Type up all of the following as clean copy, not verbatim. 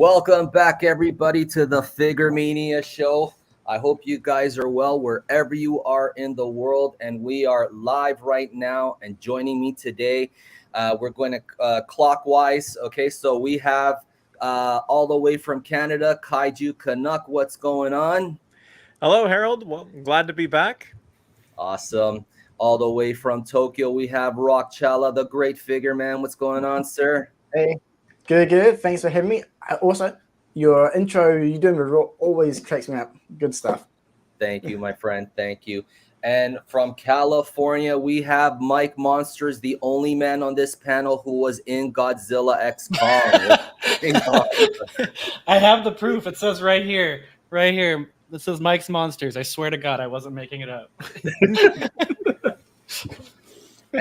Welcome back, everybody, to the Figure Mania show. I hope you guys are well wherever you are in the world, and we are live right now. And joining me today, we're going to clockwise. Okay, so we have all the way from Canada, Kaiju Canuck. What's going on? Hello, Harold. Well, I'm glad to be back. Awesome. All the way from Tokyo, we have Rock Chala, the great figure man. What's going on, sir? Hey, good. Thanks for having me. Also, your intro you doing with Raw always cracks me up. Good stuff. Thank you, my friend. Thank you. And from California, we have Mike Monsters, the only man on this panel who was in Godzilla X Kong. I have the proof. It says right here. Right here. This is Mike's Monsters. I swear to God, I wasn't making it up.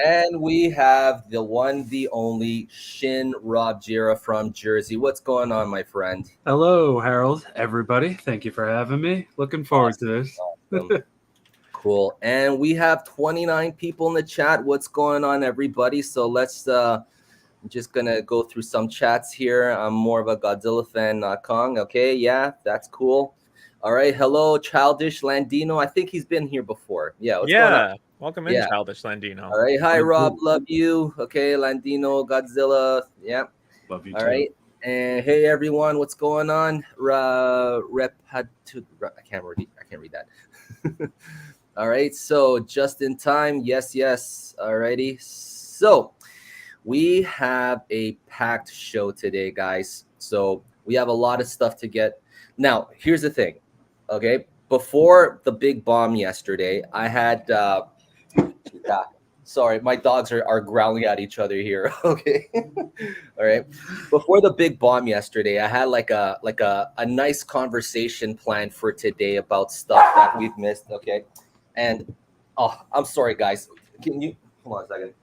And we have the one, the only Shin Rob Jira from Jersey. What's going on, my friend? Hello, Harold, everybody. Thank you for having me. Looking forward to this. Awesome. Cool. And we have 29 people in the chat. What's going on, everybody? So let's I'm just gonna go through some chats here. I'm more of a Godzilla fan, not Kong. Okay, yeah, that's cool. All right, hello, Childish Landino. I think he's been here before. Yeah, what's going on? Welcome in, Childish Landino. All right, hi, Rob. Love you. Okay, Landino, Godzilla. Yeah. Love you All too. right. And hey, everyone, what's going on? I can't read that. All right, so just in time. Yes. All righty. So we have a packed show today, guys. So we have a lot of stuff to get. Now, here's the thing. Okay, before the big bomb yesterday, I had sorry, my dogs are growling at each other here. Okay. All right. Before the big bomb yesterday, I had like a nice conversation planned for today about stuff that we've missed. Okay. And I'm sorry, guys. Can you hold on a second?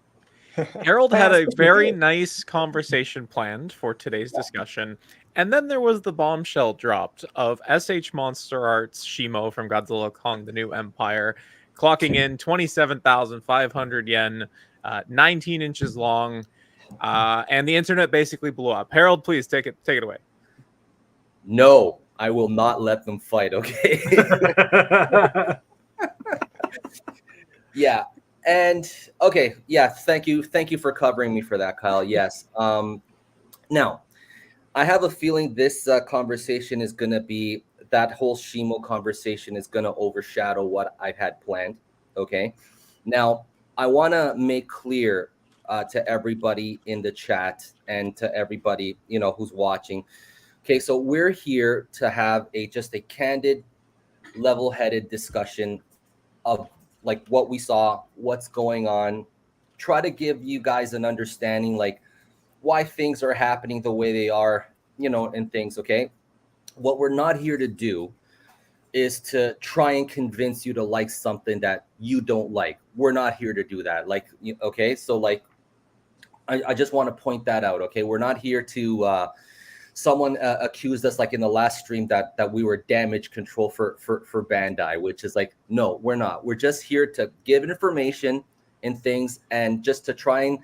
Harold had a very nice conversation planned for today's discussion. And then there was the bombshell dropped of SH Monster Arts Shimo from Godzilla Kong, the New Empire, clocking in 27,500 yen, 19 inches long, and the internet basically blew up. Harold, please take it away. No, I will not let them fight. Okay. Yeah. And okay, yeah, thank you for covering me for that, Kyle. Yes. Now, I have a feeling this conversation is going to be, that whole Shimo conversation is going to overshadow what I've had planned. Okay. Now, I want to make clear to everybody in the chat and to everybody, who's watching. Okay. So we're here to have just a candid, level-headed discussion of like what we saw, what's going on, try to give you guys an understanding, like why things are happening the way they are, and things. Okay. What we're not here to do is to try and convince you to like something that you don't like. We're not here to do that. Like, okay. So like, I just want to point that out. Okay. We're not here to, someone accused us like in the last stream that we were damage control for Bandai, which is like, no, we're not. We're just here to give information and things and just to try and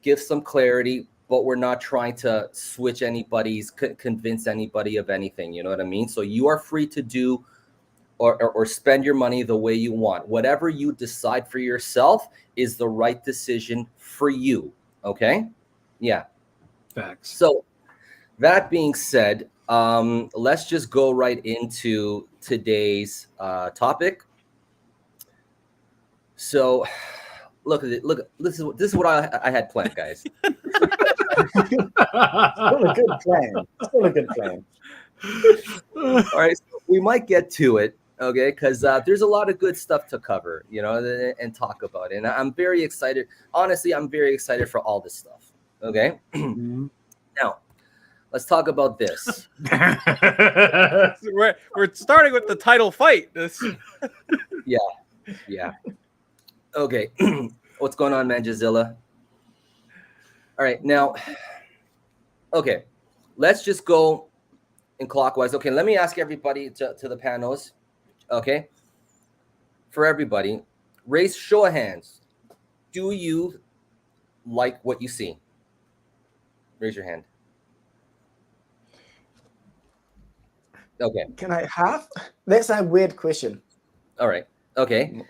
give some clarity, but we're not trying to switch anybody's, convince anybody of anything. You know what I mean? So you are free to do or spend your money the way you want. Whatever you decide for yourself is the right decision for you. Okay? Yeah. Facts. So that being said, let's just go right into today's topic. So, look at it. Look, this is what I had planned, guys. Still a good plan. All right, so we might get to it, okay? Because there's a lot of good stuff to cover, and talk about. And I'm very excited. Honestly, I'm very excited for all this stuff. Okay. Now, let's talk about this. We're starting with the title fight. Yeah. Okay. What's going on, Manjazilla? All right, now, okay, let's just go in clockwise. Okay, let me ask everybody to the panels. Okay, for everybody, show of hands. Do you like what you see? Raise your hand. Okay. Can I half? That's a weird question. All right. Okay.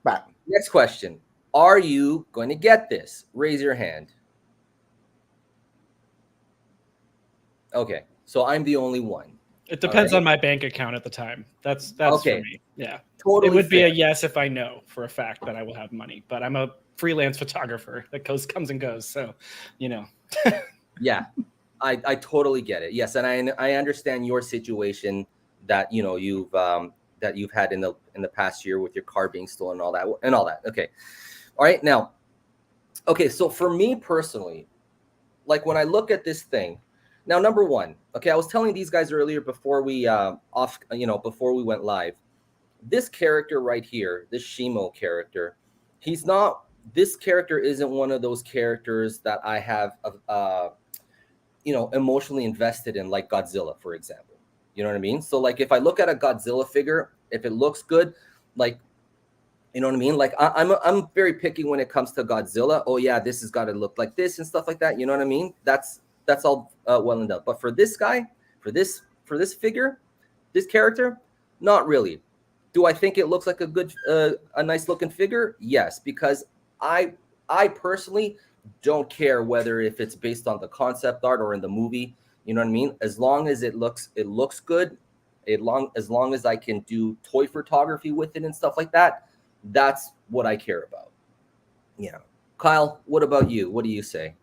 But Next question. Are you going to get this? Raise your hand. Okay. So I'm the only one. It depends right. on my bank account at the time. That's for Okay. me. Yeah. Totally It would be fair. a yes if I know for a fact that I will have money. But I'm a freelance photographer that comes and goes. So, you know. Yeah. I totally get it. Yes, and I understand your situation that you've had in the past year with your car being stolen and all that. Okay. All right. Now, okay, so for me personally, like when I look at this thing, now number one, okay, I was telling these guys earlier before we before we went live, this character right here, this Shimo character, this character isn't one of those characters that I have emotionally invested in, like Godzilla, for example. You know what I mean? So like if I look at a Godzilla figure, if it looks good, like, you know what I mean? Like I'm very picky when it comes to Godzilla. Oh yeah, this has got to look like this and stuff like that. You know what I mean? That's all well and done. But for this guy, for this figure, this character, not really. Do I think it looks like a nice looking figure? Yes, because I personally don't care whether if it's based on the concept art or in the movie. You know what I mean? As long as it looks good, as long as I can do toy photography with it and stuff like that, that's what I care about. Yeah. Kyle, what about you? What do you say?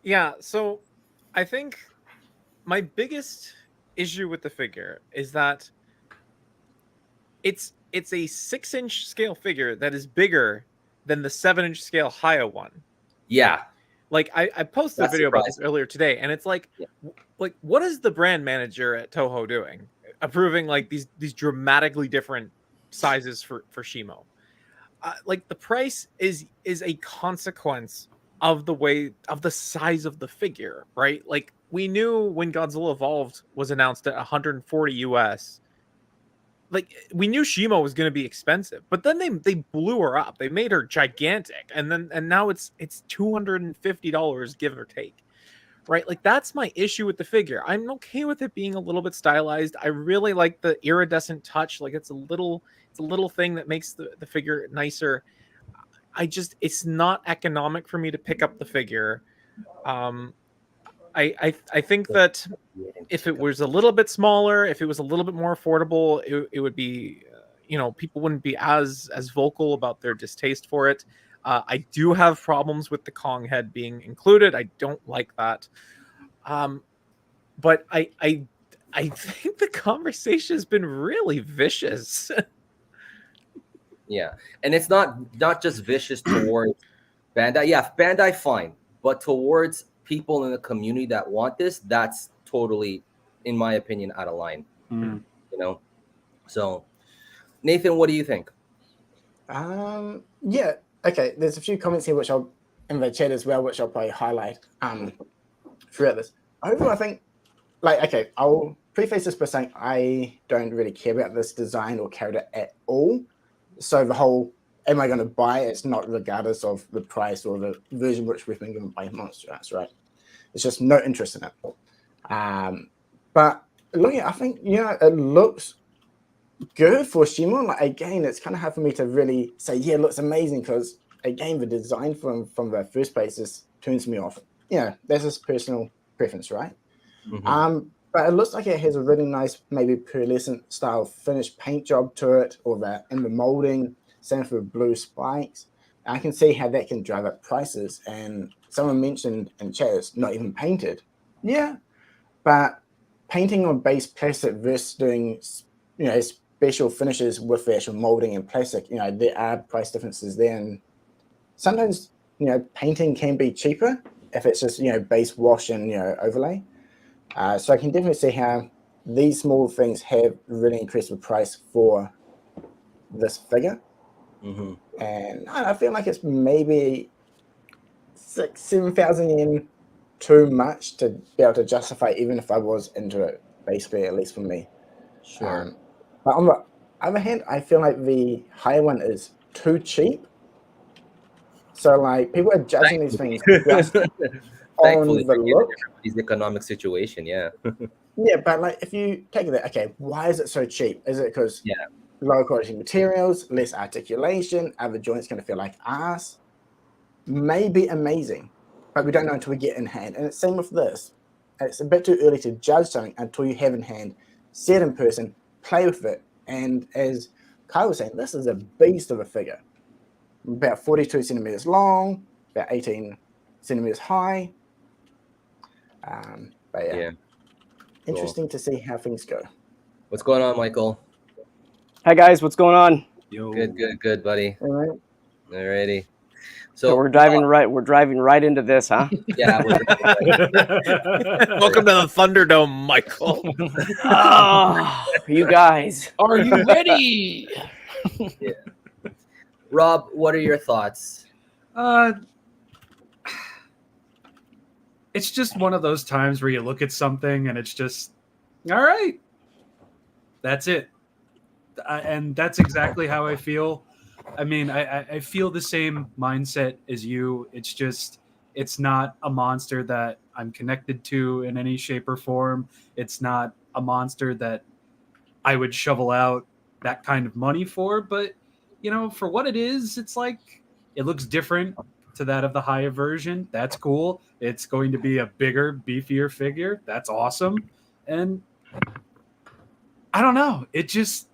Yeah, so I think my biggest issue with the figure is that it's a 6-inch scale figure that is bigger than the 7-inch scale Haya one. Yeah. Like I posted a video about this earlier today, and it's like, like what is the brand manager at Toho doing, approving like these dramatically different sizes for Shimo? Like the price is a consequence of the size of the figure, right? Like we knew when Godzilla Evolved was announced at 140 US, like we knew Shimo was going to be expensive, but then they blew her up. They made her gigantic, and now it's $250 give or take, right? Like that's my issue with the figure. I'm okay with it being a little bit stylized. I really like the iridescent touch. Like it's a little thing that makes the figure nicer. It's not economic for me to pick up the figure. I think that if it was a little bit smaller, if it was a little bit more affordable, it would be, people wouldn't be as vocal about their distaste for it. I do have problems with the Kong head being included. I don't like that. But I think the conversation has been really vicious. Yeah, and it's not just vicious towards Bandai. Yeah, Bandai fine, but towards people in the community that want this, that's totally, in my opinion, out of line. Mm. You know. So, Nathan, what do you think? Yeah. Okay. There's a few comments here which I'll in the chat as well, which I'll probably highlight throughout this. Overall, I think, like, okay, I'll preface this by saying I don't really care about this design or character at all. So the whole, am I going to buy it? It's not regardless of the price or the version which we've been given by Monster Arts, right? It's just no interest in it. But looking at, I think, it looks good for Shimo. Like, again, it's kind of hard for me to really say, yeah, it looks amazing, because again, the design from the first place just turns me off. That's just personal preference, right? Mm-hmm. But it looks like it has a really nice, maybe pearlescent style finished paint job to it, or that in the molding, same for blue spikes. I can see how that can drive up prices. And someone mentioned in chat it's not even painted. Yeah, but painting on base plastic versus doing, special finishes with the actual molding and plastic, there are price differences there. And sometimes, painting can be cheaper if it's just, base wash and, overlay. So I can definitely see how these small things have really increased the price for this figure. Mm-hmm. And I feel like it's maybe 6,000-7,000 yen too much to be able to justify, even if I was into it, basically, at least for me. Sure. But on the other hand, I feel like the higher one is too cheap. So like people are judging these things just Thankfully, on the look. everybody's economic situation. Yeah. Yeah, but like if you take that, okay, why is it so cheap? Is it because Yeah. low quality materials, less articulation, are the joints going to feel like ass? Maybe amazing, but we don't know until we get in hand. And it's same with this. It's a bit too early to judge something until you have in hand, see it in person, play with it. And as Kyle was saying, this is a beast of a figure. About 42 centimeters long, about 18 centimeters high. But yeah, Yeah. interesting to see how things go. What's going on, Michael? Hi guys, what's going on? Yo. Good, buddy. All right. Alrighty. So we're driving right into this, huh? Yeah. Welcome to the Thunderdome, Michael. Oh, you guys. Are you ready? Yeah. Rob, what are your thoughts? It's just one of those times where you look at something and it's just, all right, that's it. And that's exactly how I feel. I mean, I feel the same mindset as you. It's just, it's not a monster that I'm connected to in any shape or form. It's not a monster that I would shovel out that kind of money for. But, you know, for what it is, it's like, it looks different to that of the higher version. That's cool. It's going to be a bigger, beefier figure. That's awesome. And I don't know. It just,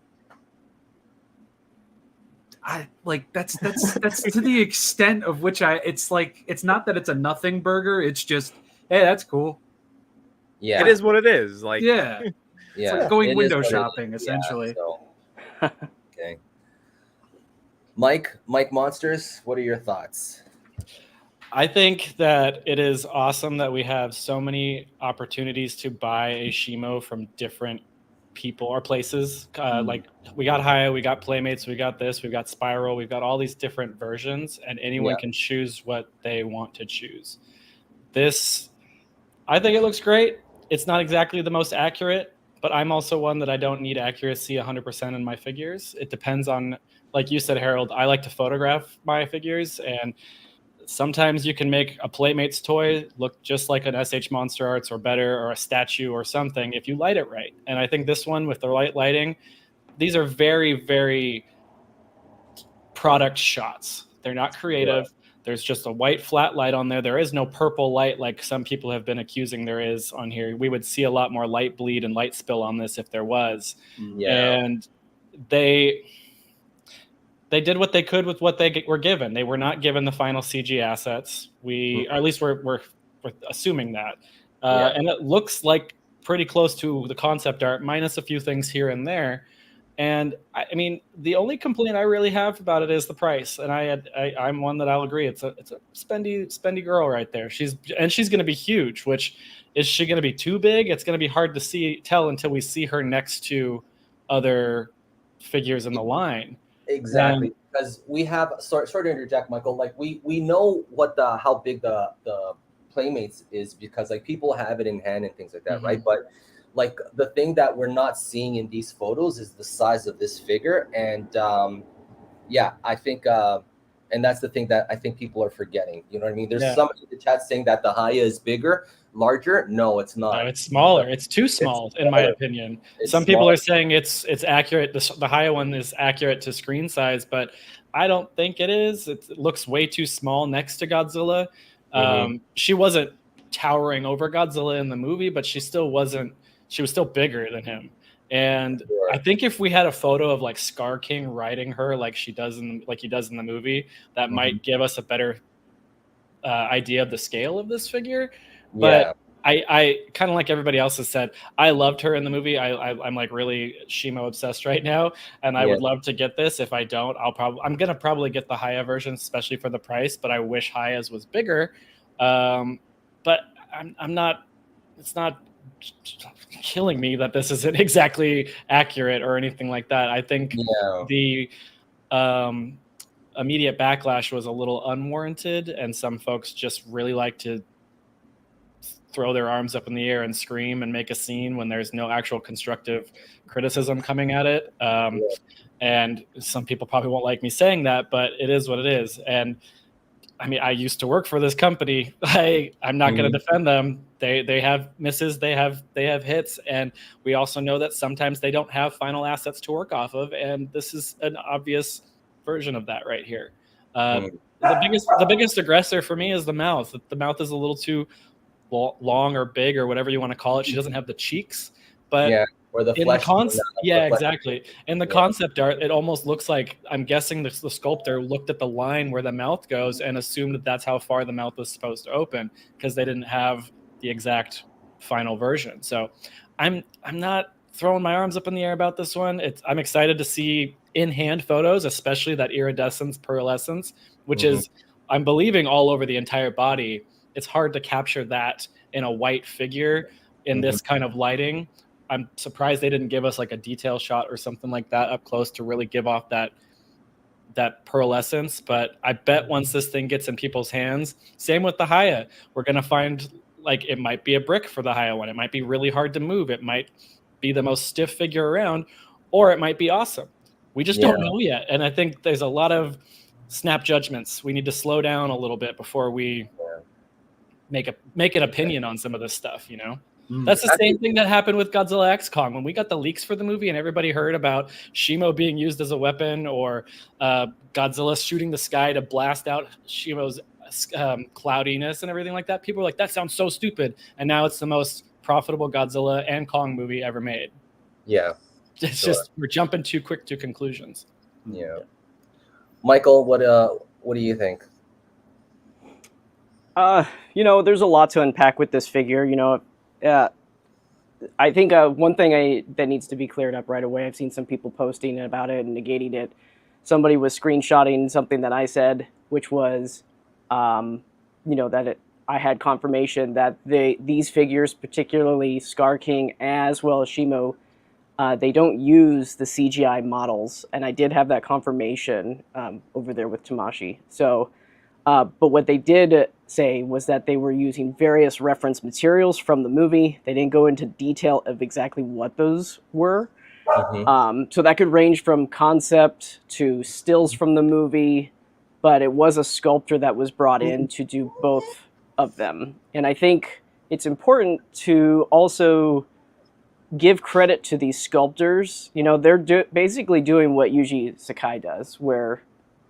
that's to the extent of which it's like, it's not that it's a nothing burger. It's just, hey, that's cool. Yeah. It is what it is. Like, Yeah. Yeah. It's like going It window is what it shopping, is. essentially. Yeah, so. Okay. Mike Monsters, what are your thoughts? I think that it is awesome that we have so many opportunities to buy a Shimo from different people or places. Like we got Haya, we got Playmates, we got this, we've got Spiral, we've got all these different versions, and anyone can choose what they want to choose. This, I think it looks great. It's not exactly the most accurate, but I'm also one that I don't need accuracy 100% in my figures. It depends on, like you said, Harold, I like to photograph my figures, and sometimes you can make a Playmates toy look just like an SH Monster Arts or better, or a statue or something if you light it right. And I think this one with the right lighting, these are very, very product shots. They're not creative. Yeah. There's just a white flat light on there. There is no purple light like some people have been accusing there is on here. We would see a lot more light bleed and light spill on this if there was. Yeah. And they did what they could with what they were given. They were not given the final CG assets. Or at least we're assuming that. And it looks like pretty close to the concept art, minus a few things here and there. And I mean, the only complaint I really have about it is the price. And I'm one that I'll agree. It's a spendy girl right there. She's going to be huge. Which, is she going to be too big? It's going to be hard to tell until we see her next to other figures in the line. Exactly, because we have sorry to interject, Michael. Like we know how big the Playmates is, because like people have it in hand and things like that, right? But like the thing that we're not seeing in these photos is the size of this figure, and I think and that's the thing that I think people are forgetting. You know what I mean? There's somebody in the chat saying that the Haya is bigger, larger. No, it's not. No, it's smaller. It's too small, in my opinion. Some people are saying it's accurate. The Haya one is accurate to screen size, but I don't think it is. It looks way too small next to Godzilla. She wasn't towering over Godzilla in the movie, but she still wasn't. She was still bigger than him. And I think if we had a photo of like Scar King riding her like he does in the movie, that might give us a better idea of the scale of this figure. But I kind of, like everybody else has said, I loved her in the movie. I'm like really Shimo obsessed right now, and I would love to get this. If I don't, I'm gonna probably get the Haya version, especially for the price. But I wish Haya's was bigger. But I'm not. It's not killing me that this isn't exactly accurate or anything like that. I think the immediate backlash was a little unwarranted, and some folks just really like to throw their arms up in the air and scream and make a scene when there's no actual constructive criticism coming at it. And some people probably won't like me saying that, but it is what it is. And I mean, I used to work for this company. I'm not going to defend them. They have misses, they have hits, and we also know that sometimes they don't have final assets to work off of, and this is an obvious version of that right here. The biggest aggressor for me is the mouth. The mouth is a little too long or big or whatever you want to call it. She doesn't have the cheeks, but or the in flesh. exactly. In the concept art, it almost looks like, I'm guessing the sculptor looked at the line where the mouth goes and assumed that that's how far the mouth was supposed to open, because they didn't have the exact final version. So I'm not throwing my arms up in the air about this one. I'm excited to see in-hand photos, especially that iridescence, pearlescence, which is, I'm believing, all over the entire body. It's hard to capture that in a white figure in this kind of lighting. I'm surprised they didn't give us like a detail shot or something like that up close to really give off that pearlescence. But I bet once this thing gets in people's hands, same with the Haya, we're going to find, like, it might be a brick for the Haya one. It might be really hard to move. It might be the most stiff figure around, or it might be awesome. We just don't know yet. And I think there's a lot of snap judgments. We need to slow down a little bit before we make an opinion on some of this stuff, you know? That's the same thing that happened with Godzilla X Kong. When we got the leaks for the movie and everybody heard about Shimo being used as a weapon, or Godzilla shooting the sky to blast out Shimo's cloudiness and everything like that, people were like, that sounds so stupid. And now it's the most profitable Godzilla and Kong movie ever made. Yeah. It's just, we're jumping too quick to conclusions. Yeah. Michael, what do you think? You know, there's a lot to unpack with this figure. You know, I think one thing that needs to be cleared up right away, I've seen some people posting about it and negating it. Somebody was screenshotting something that I said, which was, you know, that I had confirmation that these figures, particularly Scar King as well as Shimo, they don't use the CGI models. And I did have that confirmation over there with Tamashi. So, but what they did say was that they were using various reference materials from the movie. They didn't go into detail of exactly what those were. So that could range from concept to stills from the movie, but it was a sculptor that was brought in to do both of them. And I think it's important to also give credit to these sculptors. You know, they're basically doing what Yuji Sakai does, where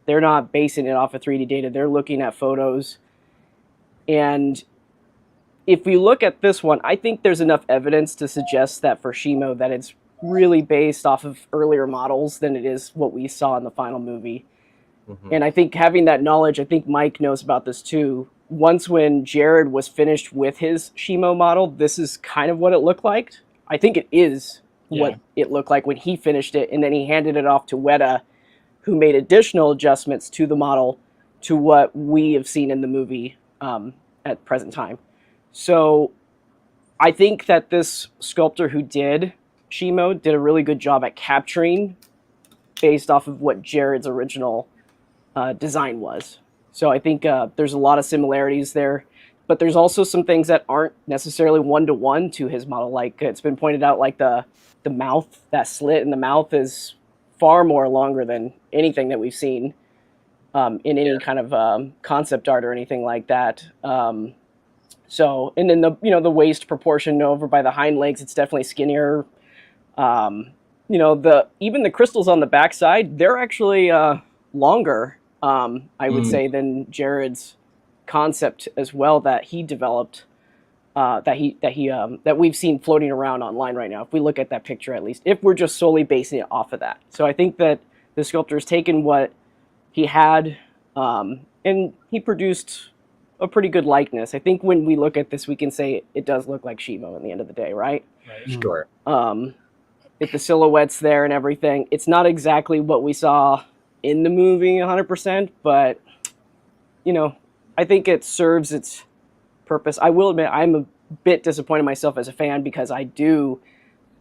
they're not basing it off of 3D data. They're looking at photos. And if we look at this one, I think there's enough evidence to suggest that for Shimo that it's really based off of earlier models than it is what we saw in the final movie. And I think having that knowledge, I think Mike knows about this too. Once when Jared was finished with his Shimo model, this is kind of what it looked like. I think it is what it looked like when he finished it, and then he handed it off to Weta, who made additional adjustments to the model to what we have seen in the movie at present time. So I think that this sculptor who did Shimo did a really good job at capturing based off of what Jared's original design was. So I think there's a lot of similarities there, but there's also some things that aren't necessarily one-to-one to his model. Like it's been pointed out, like the mouth, that slit in the mouth is far more longer than anything that we've seen in any kind of concept art or anything like that. So, and then the waist proportion over by the hind legs, it's definitely skinnier. You know, even the crystals on the backside, they're actually longer, I would say, than Jared's concept as well that he developed, that we've seen floating around online right now. If we look at that picture, at least, if we're just solely basing it off of that. So I think that the sculptor's taken what he had, and he produced a pretty good likeness. I think when we look at this, we can say it does look like Shimo at the end of the day, right? Sure. With the silhouettes there and everything. It's not exactly what we saw in the movie 100%, but, you know, I think it serves its purpose. I will admit I'm a bit disappointed myself as a fan because I do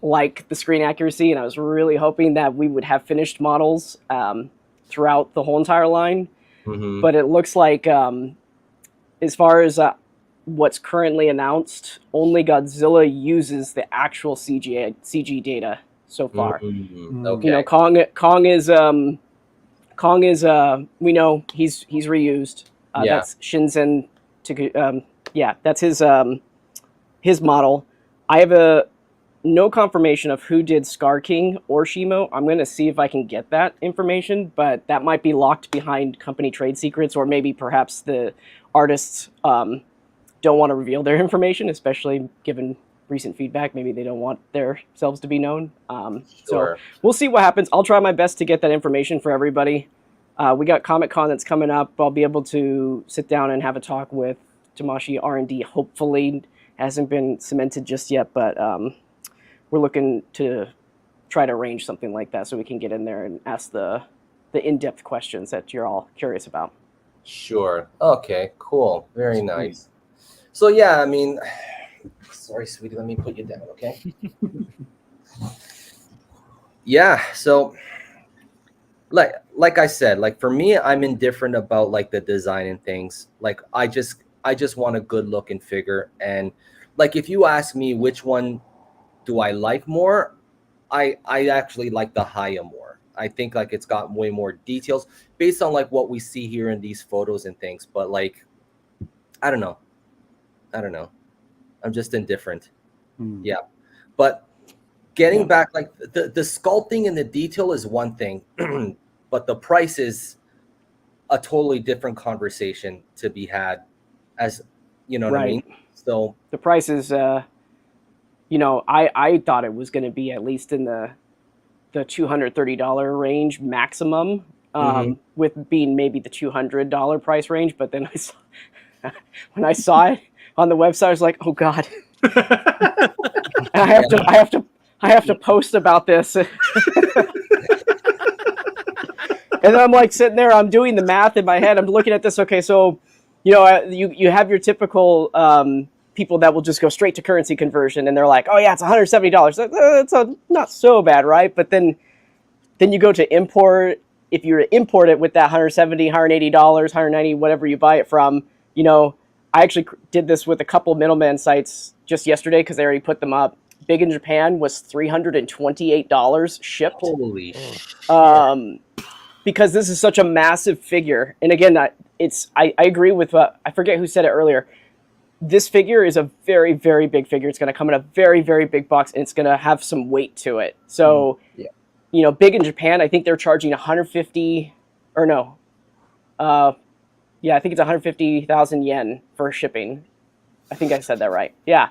like the screen accuracy, and I was really hoping that we would have finished models throughout the whole entire line. But it looks like, as far as what's currently announced, only Godzilla uses the actual CG data so far. Okay. You know, Kong is we know he's reused. Yeah. That's Shinzen. That's his model. I have no confirmation of who did Scar King or Shimo. I'm going to see if I can get that information, but that might be locked behind company trade secrets, or maybe perhaps the artists don't want to reveal their information, especially given recent feedback. Maybe they don't want themselves to be known. So we'll see what happens. I'll try my best to get that information for everybody. We got Comic-Con that's coming up. I'll be able to sit down and have a talk with Tamashii R&D. Hopefully, hasn't been cemented just yet, but we're looking to try to arrange something like that so we can get in there and ask the in-depth questions that you're all curious about. Sure. Okay, cool. Very nice. So yeah, I mean, sorry, sweetie, let me put you down, okay? Yeah, so like I said, like for me, I'm indifferent about like the design and things. Like I just want a good looking figure. And like if you ask me which one do I like more, I actually like the Haya more. I think like it's got way more details based on like what we see here in these photos and things. But like, I don't know. I'm just indifferent. Yeah. But getting back, like the sculpting and the detail is one thing, but the price is a totally different conversation to be had, as you know what I mean? So the price is, you know, I thought it was going to be at least in the $230 range maximum, with being maybe the $200 price range. But then when I saw it on the website, I was like, oh God. I have to post about this. And then I'm like sitting there, I'm doing the math in my head. I'm looking at this. Okay, so, you know, you have your typical people that will just go straight to currency conversion, and they're like, oh yeah, it's $170. It's not so bad, right? But then you go to import. If you were to import it with that $170, $180, $190, whatever you buy it from, you know, I actually did this with a couple middleman sites just yesterday because they already put them up. Big in Japan was $328 shipped. Holy shit. Because this is such a massive figure. And again, I agree with, I forget who said it earlier. This figure is a very, very big figure. It's going to come in a very, very big box, and it's going to have some weight to it. So, you know, Big in Japan, I think they're charging 150, or no. I think it's 150,000 yen for shipping. I think I said that right. Yeah.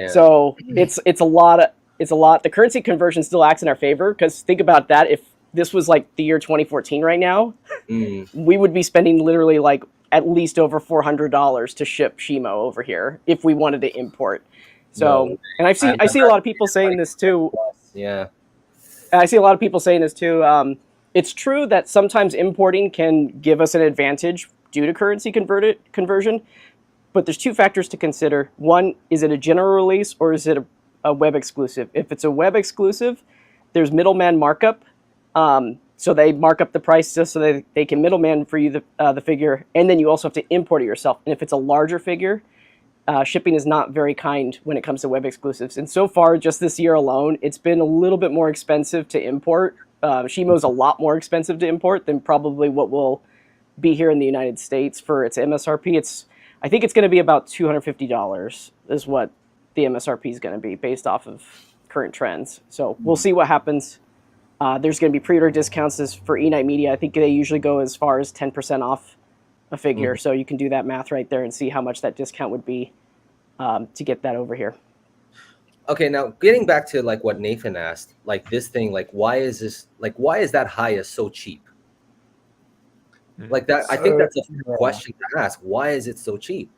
So it's a lot. The currency conversion still acts in our favor, because think about that. If this was like the year 2014 right now, we would be spending literally like at least over $400 to ship Shimo over here if we wanted to import. So, and I see a lot of people saying this too. Yeah. I see a lot of people saying this too. It's true that sometimes importing can give us an advantage due to currency conversion, but there's two factors to consider. One, is it a general release or is it a web exclusive? If it's a web exclusive, there's middleman markup. So they mark up the price just so they can middleman for you the figure, and then you also have to import it yourself. And if it's a larger figure, shipping is not very kind when it comes to web exclusives. And so far, just this year alone, it's been a little bit more expensive to import. Shimo's a lot more expensive to import than probably what will be here in the United States for its MSRP. I think it's going to be about $250 is what the MSRP is going to be based off of current trends. So we'll see what happens. There's going to be pre-order discounts for E-Night Media. I think they usually go as far as 10% off a figure. So you can do that math right there and see how much that discount would be to get that over here. Okay, now getting back to like what Nathan asked, like this thing, like why is that Haya so cheap? Like that, I think that's a fair question to ask. Why is it so cheap?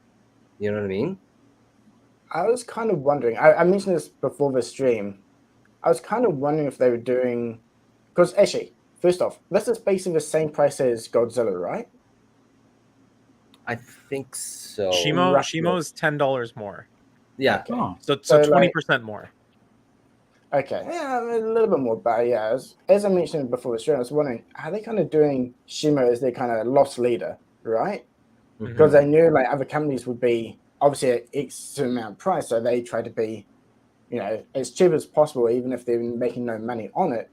You know what I mean? I was kind of wondering. I mentioned this before the stream. I was kind of wondering if they were doing, because actually, first off, this is basically the same price as Godzilla, right? I think so. Shimo's $10 more. Yeah. Okay. So 20% more. Okay, yeah, a little bit more, but yeah, as I mentioned before the stream, I was wondering, are they kind of doing Shimo as their kind of loss leader, right? Because they knew like other companies would be obviously at X amount price, so they try to be, you know, as cheap as possible, even if they're making no money on it,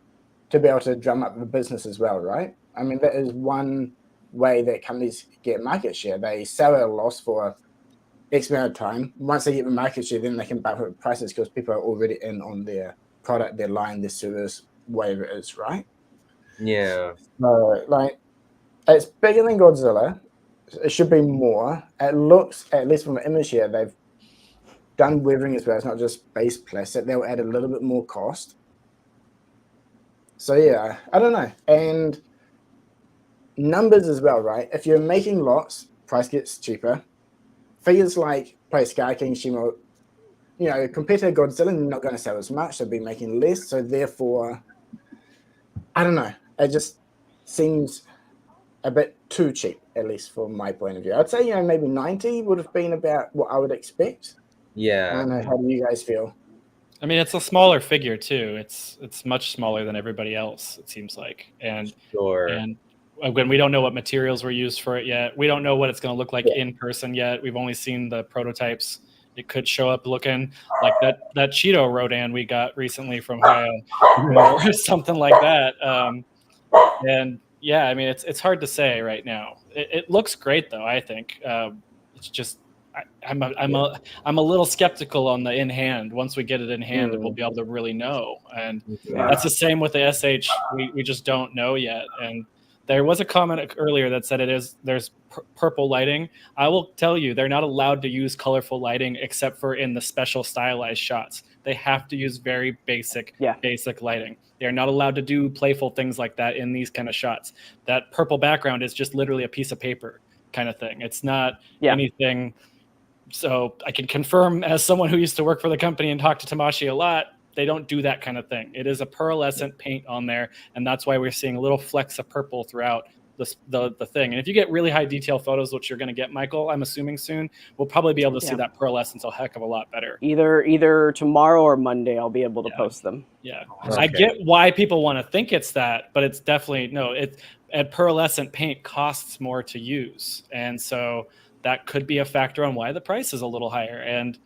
to be able to drum up the business as well, right? I mean, that is one way that companies get market share. They sell at a loss for X amount of time. Once they get the market share, then they can bump up prices because people are already in on their product, their line, their service, whatever it is, right? Yeah. So, like, it's bigger than Godzilla. It should be more. It looks, at least from the image here, they've done weathering as well. It's not just base plastic. They'll add a little bit more cost. So yeah, I don't know. And numbers as well, right? If you're making lots, price gets cheaper. Figures like play Sky King, Shimo, you know, compared to Godzilla, they're not going to sell as much. They'll be making less. So therefore, I don't know. It just seems a bit too cheap, at least from my point of view. I'd say, you know, maybe 90 would have been about what I would expect. I Yeah. don't know. How do you guys feel? I mean, it's a smaller figure too. It's much smaller than everybody else, it seems like. And Sure. when we don't know what materials were used for it yet, we don't know what it's going to look like in person yet. We've only seen the prototypes. It could show up looking like that Cheeto Rodan we got recently from Haya, or something like that. And yeah, I mean, it's hard to say right now. It looks great though. I think it's just I'm a little skeptical on the in hand. Once we get it in hand, we'll be able to really know. And that's the same with the SH. We just don't know yet. And there was a comment earlier that said there's purple lighting. I will tell you, they're not allowed to use colorful lighting except for in the special stylized shots. They have to use very basic lighting. They're not allowed to do playful things like that in these kind of shots. That purple background is just literally a piece of paper kind of thing. It's not anything. So I can confirm, as someone who used to work for the company and talk to Tamashi a lot, they don't do that kind of thing. It is a pearlescent paint on there, and that's why we're seeing little flecks of purple throughout the thing. And if you get really high detail photos, which you're going to get, Michael, I'm assuming soon, we'll probably be able to see that pearlescence a heck of a lot better. Either tomorrow or Monday, I'll be able to post them. Yeah, Okay. I get why people want to think it's that, but it's definitely no. Pearlescent paint costs more to use, and so that could be a factor on why the price is a little higher. And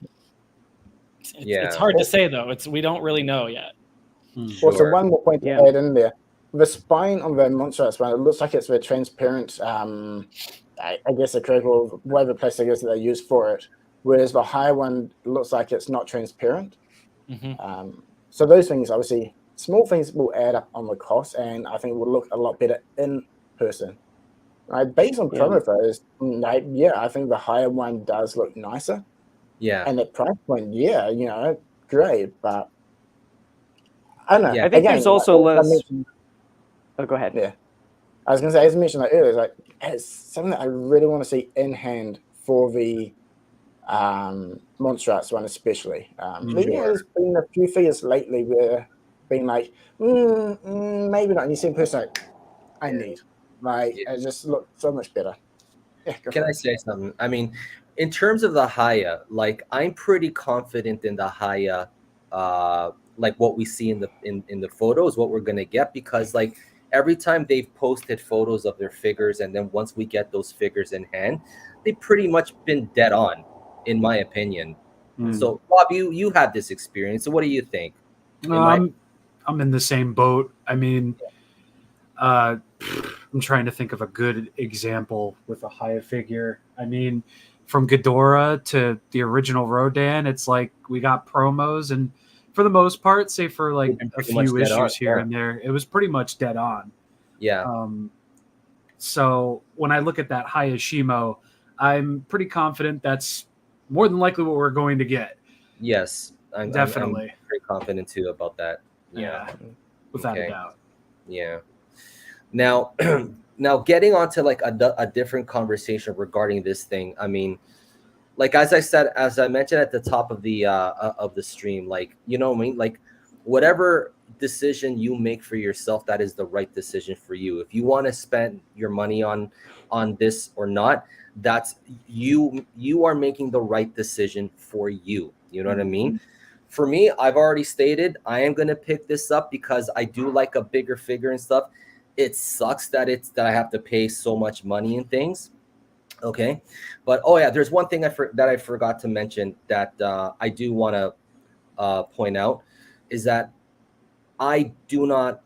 it's hard to say though. We don't really know yet. Sure. Also, one more point to add in there. The spine on the Monster one, it looks like it's a transparent, I guess a critical, whatever plastic is that they use for it. Whereas the higher one looks like it's not transparent. So those things, obviously, small things will add up on the cost, and I think will look a lot better in person. Right? Based on promo photos, I think the higher one does look nicer. Yeah. And at price point, great, but I don't know. Yeah. I think there's also less. Go ahead. Yeah, I was gonna say, as I mentioned earlier, it's something that I really want to see in hand for the Monster Arts one, especially. There's been a few figures lately where being like, maybe not. And you see in person, I need. It just looked so much better. Yeah, Can I say something? I mean, in terms of the Haya, I'm pretty confident in the Haya, what we see in the photos, what we're gonna get, because every time they've posted photos of their figures, and then once we get those figures in hand, they've pretty much been dead on, in my opinion. So, Bob, you had this experience. So, what do you think? I'm in the same boat. I mean, I'm trying to think of a good example with a Haya figure. I mean, from Ghidorah to the original Rodan, it's like we got promos, and for the most part, say for a few issues here and there, it was pretty much dead on. Yeah. So when I look at that Haya Shimo, I'm pretty confident that's more than likely what we're going to get. Yes, I'm definitely pretty confident too about that. Yeah, without a doubt. Yeah. Now, getting on to a different conversation regarding this thing. I mean, as I mentioned at the top of the stream, you know what I mean? Whatever decision you make for yourself, that is the right decision for you. If you want to spend your money on this or not, that's you are making the right decision for you. You know what I mean? For me, I've already stated I am going to pick this up because I do like a bigger figure and stuff. It sucks that I have to pay so much money and things. Okay, but there's one thing that I forgot to mention that I do want to point out is that I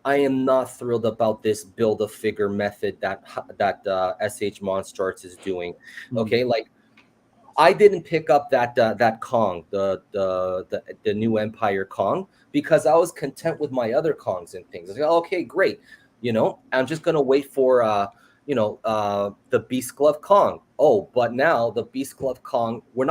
am not thrilled about this build a figure method that SH Monster Arts is doing. Okay, like I didn't pick up that Kong, the new Empire Kong, because I was content with my other Kongs and things. I was like, okay, great. I'm just gonna wait for the Beast Glove Kong. Oh, but now the Beast Glove Kong, we're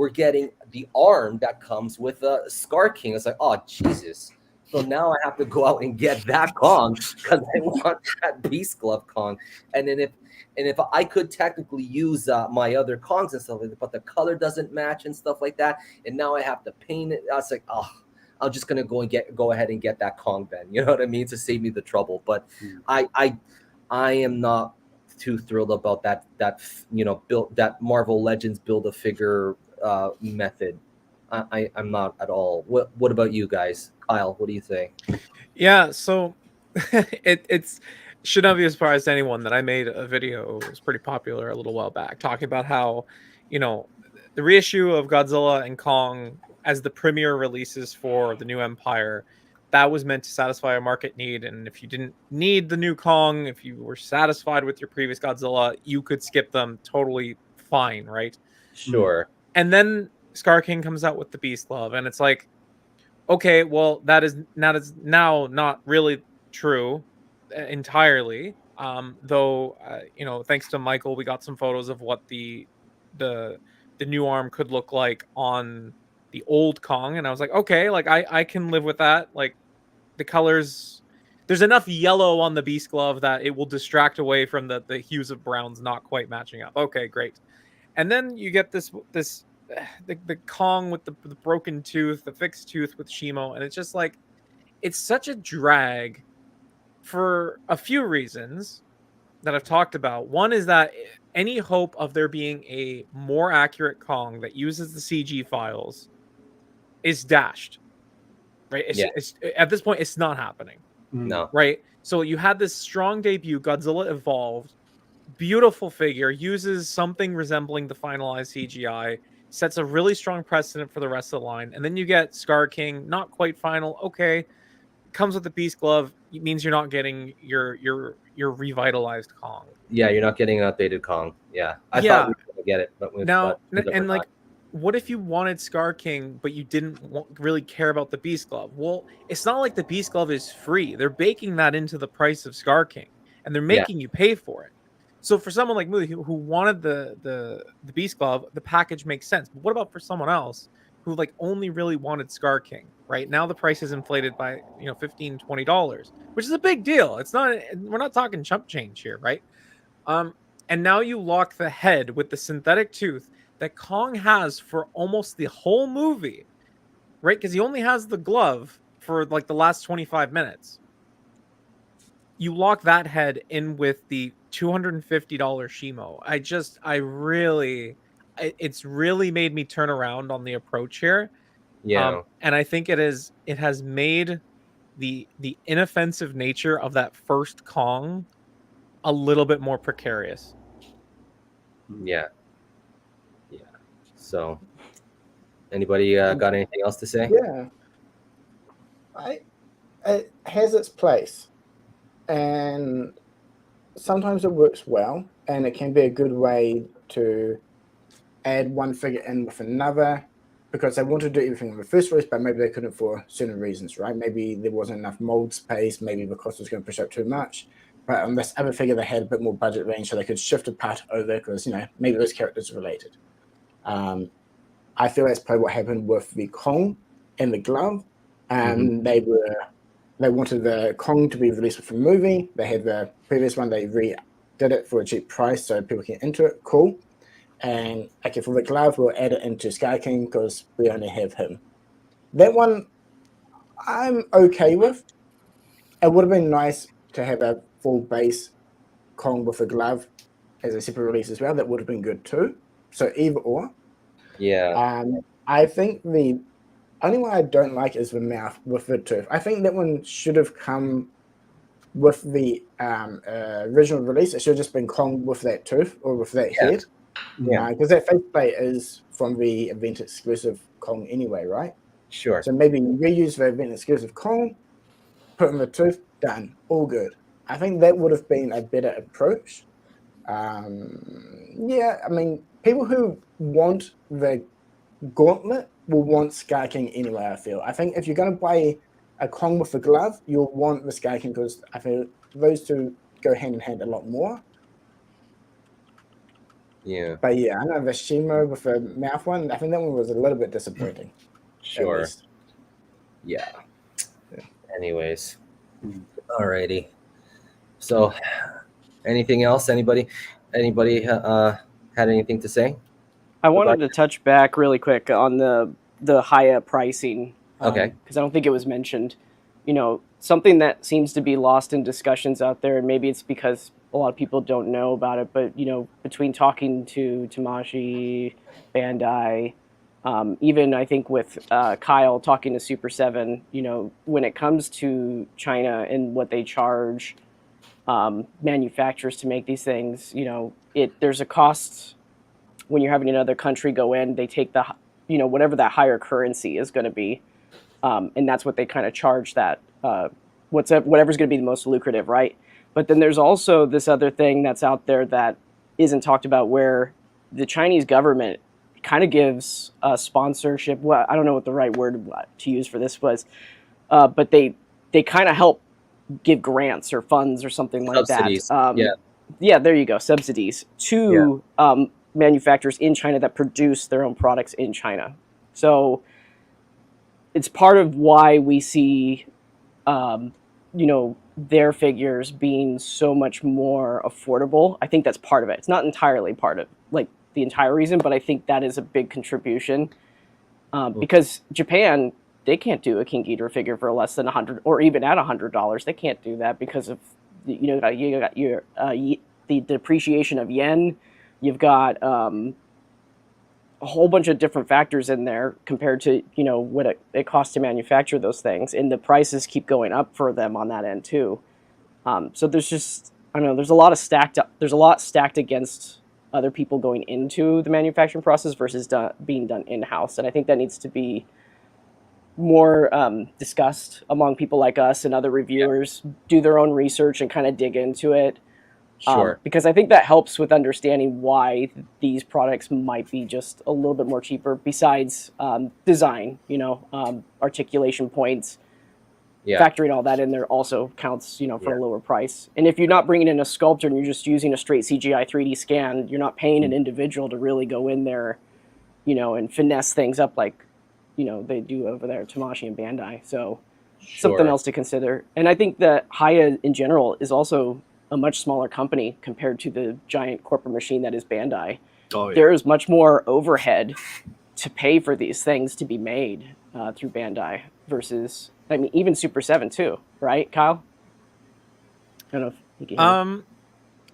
getting the arm that comes with a Scar King. It's like, oh Jesus. So now I have to go out and get that Kong because I want that Beast Glove Kong. And if I could technically use my other Kongs and stuff like that, but the color doesn't match and stuff like that, and now I have to paint it. I was like, oh, I'm just gonna go ahead and get that Kong then. You know what I mean? To save me the trouble. But I am not too thrilled about that build that Marvel Legends build a figure method. I'm not at all. What about you guys? Kyle, what do you think? Yeah, so it's should not be a surprise to anyone that I made a video, it was pretty popular a little while back, talking about how, the reissue of Godzilla and Kong as the premier releases for the new Empire, that was meant to satisfy a market need. And if you didn't need the new Kong, if you were satisfied with your previous Godzilla, you could skip them totally fine, right? Sure. And then Scar King comes out with the Beast Glove, and it's like, okay, well, that is now not really true entirely. Though, thanks to Michael, we got some photos of what the new arm could look like on the old Kong, and I was like, okay, like I can live with that. Like the colors, there's enough yellow on the Beast Glove that it will distract away from the hues of browns not quite matching up. Okay, great. And then you get this the Kong with the broken tooth, the fixed tooth with Shimo, and it's just like, it's such a drag for a few reasons that I've talked about. One is that any hope of there being a more accurate Kong that uses the CG files is dashed, right? It's at this point, it's not happening. No. Right? So you had this strong debut, Godzilla Evolved, beautiful figure, uses something resembling the finalized CGI, sets a really strong precedent for the rest of the line. And then you get Scar King, not quite final. Okay, comes with the Beast Glove. It means you're not getting your revitalized Kong. Yeah, you're not getting an updated Kong. Yeah, I thought we were gonna get it, but like, what if you wanted Scar King, but you didn't really care about the Beast Glove? Well, it's not like the Beast Glove is free. They're baking that into the price of Scar King, and they're making you pay for it. So for someone like me who wanted the Beast Glove, the package makes sense. But what about for someone else who like only really wanted Scar King? Right now, the price is inflated by $15, $20, which is a big deal. It's not, we're not talking chump change here, right? And now you lock the head with the synthetic tooth that Kong has for almost the whole movie, right? Because he only has the glove for like the last 25 minutes. You lock that head in with the $250 Shimo. It's really made me turn around on the approach here. Yeah. And I think it has made the inoffensive nature of that first Kong a little bit more precarious. Yeah. So, anybody got anything else to say? Yeah. It has its place, and sometimes it works well, and it can be a good way to add one figure in with another, because they wanted to do everything in the first release, but maybe they couldn't for certain reasons, right? Maybe there wasn't enough mold space, maybe the cost was going to push up too much. But on this other figure, they had a bit more budget range, so they could shift a part over because, maybe those characters are related. I feel that's probably what happened with the Kong and the glove. They wanted the Kong to be released with a movie. They had the previous one, they redid it for a cheap price so people can enter it. Cool. And okay, for the glove, we'll add it into Sky King because we only have him. That one, I'm okay with. It would have been nice to have a full base Kong with a glove as a separate release as well. That would have been good too. So either or. Yeah. I think the only one I don't like is the mouth with the tooth. I think that one should have come with the original release. It should have just been Kong with that tooth or with that head. Yeah, because that faceplate is from the event exclusive Kong anyway, right? Sure. So maybe reuse the event exclusive Kong, put in the tooth, done, all good. I think that would have been a better approach. Yeah, I mean, people who want the gauntlet will want Sky King anyway, I feel. I think if you're going to buy a Kong with a glove, you'll want the Sky King because I feel those two go hand in hand a lot more. Yeah. But yeah, I know the Shimo with the mouth one, I think that one was a little bit disappointing. Sure. Yeah. Anyways. Alrighty. So anything else? Anybody had anything to say? I wanted to touch back really quick on the Haya pricing. Okay. Because I don't think it was mentioned. You know, something that seems to be lost in discussions out there, and maybe it's because a lot of people don't know about it, but, you know, between talking to Tamashii, Bandai, even I think with Kyle talking to Super 7, you know, when it comes to China and what they charge manufacturers to make these things, you know, there's a cost when you're having another country go in. They take the, you know, whatever that higher currency is going to be, and that's what they kind of charge that whatever's going to be the most lucrative, right? But then there's also this other thing that's out there that isn't talked about, where the Chinese government kind of gives sponsorship. Well, I don't know what the right word to use for this was, but they kind of help give grants or funds or something like Subsidies. that. Yeah, there you go, subsidies to manufacturers in China that produce their own products in China. So it's part of why we see, you know, their figures being so much more affordable. I think that's part of it. It's not entirely part of like the entire reason, but I think that is a big contribution, because Japan, they can't do a King Ghidorah figure for less than $100 or even at $100. They can't do that because of you got the depreciation of yen. You've got a whole bunch of different factors in there compared to, you know, what it costs to manufacture those things, and the prices keep going up for them on that end too. So there's just, I don't know, there's a lot stacked against other people going into the manufacturing process versus being done in-house, and I think that needs to be more discussed among people like us and other reviewers. Do their own research and kind of dig into it. Sure. Because I think that helps with understanding why these products might be just a little bit more cheaper, besides design, you know, articulation points. Factoring all that in there also counts, you know, for a lower price. And if you're not bringing in a sculptor and you're just using a straight CGI 3D scan, you're not paying an individual to really go in there, you know, and finesse things up like, you know, they do over there at Tamashii and Bandai. So something else to consider. And I think that Haya in general is also a much smaller company compared to the giant corporate machine that is Bandai. Oh, yeah. There is much more overhead to pay for these things to be made through Bandai versus, I mean, even Super 7 too, right, Kyle? I don't know if you can hear me.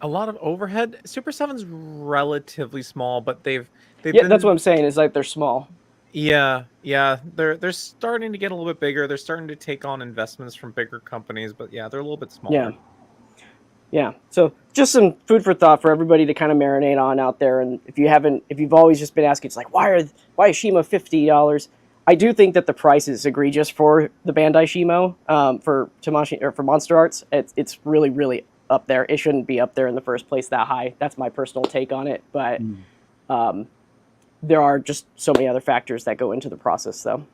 A lot of overhead. Super 7's relatively small, but they've been, that's what I'm saying, is like they're small. Yeah, they're starting to get a little bit bigger. They're starting to take on investments from bigger companies, but yeah, they're a little bit smaller. Yeah. So just some food for thought for everybody to kind of marinate on out there. And if you've always just been asking, it's like, why is Shimo $50? I do think that the price is egregious for the Bandai Shimo, for Tamashii or for Monster Arts. It's really, really up there. It shouldn't be up there in the first place that high. That's my personal take on it. But there are just so many other factors that go into the process, though.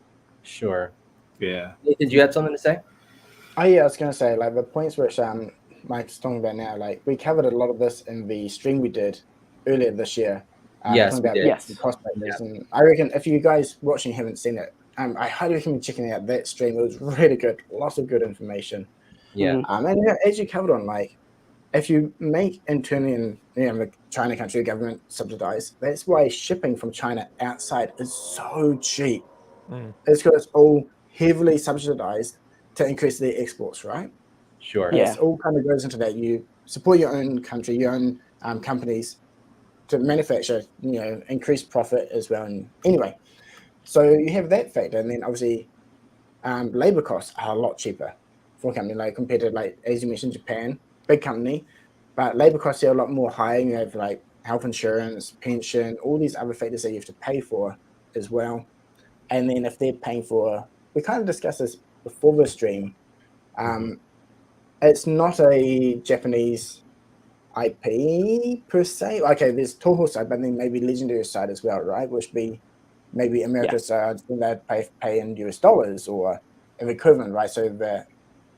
Sure. Yeah. Did you have something to say? Oh yeah, I was going to say, like, the points which Mike's talking about now, like, we covered a lot of this in the stream we did earlier this year. Yes, we did. The cost factors. And I reckon if you guys watching haven't seen it, I highly recommend checking out that stream. It was really good. Lots of good information. Yeah. And as you covered on, like, if you make internally in the China country government subsidized, that's why shipping from China outside is so cheap. It's because it's all heavily subsidized to increase their exports, right? Sure. And it all kind of goes into that. You support your own country, your own companies to manufacture, you know, increase profit as well. And anyway, so you have that factor, and then obviously labor costs are a lot cheaper for a company, like compared to, like, as you mentioned, Japan, big company, but labor costs are a lot more high. You have like health insurance, pension, all these other factors that you have to pay for as well. And then if they're paying for, we kind of discussed this before the stream, It's not a Japanese IP per se. Okay, there's Toho side, but then maybe Legendary side as well, right? Which be maybe America's side, they'd pay in US dollars or an equivalent, right? So the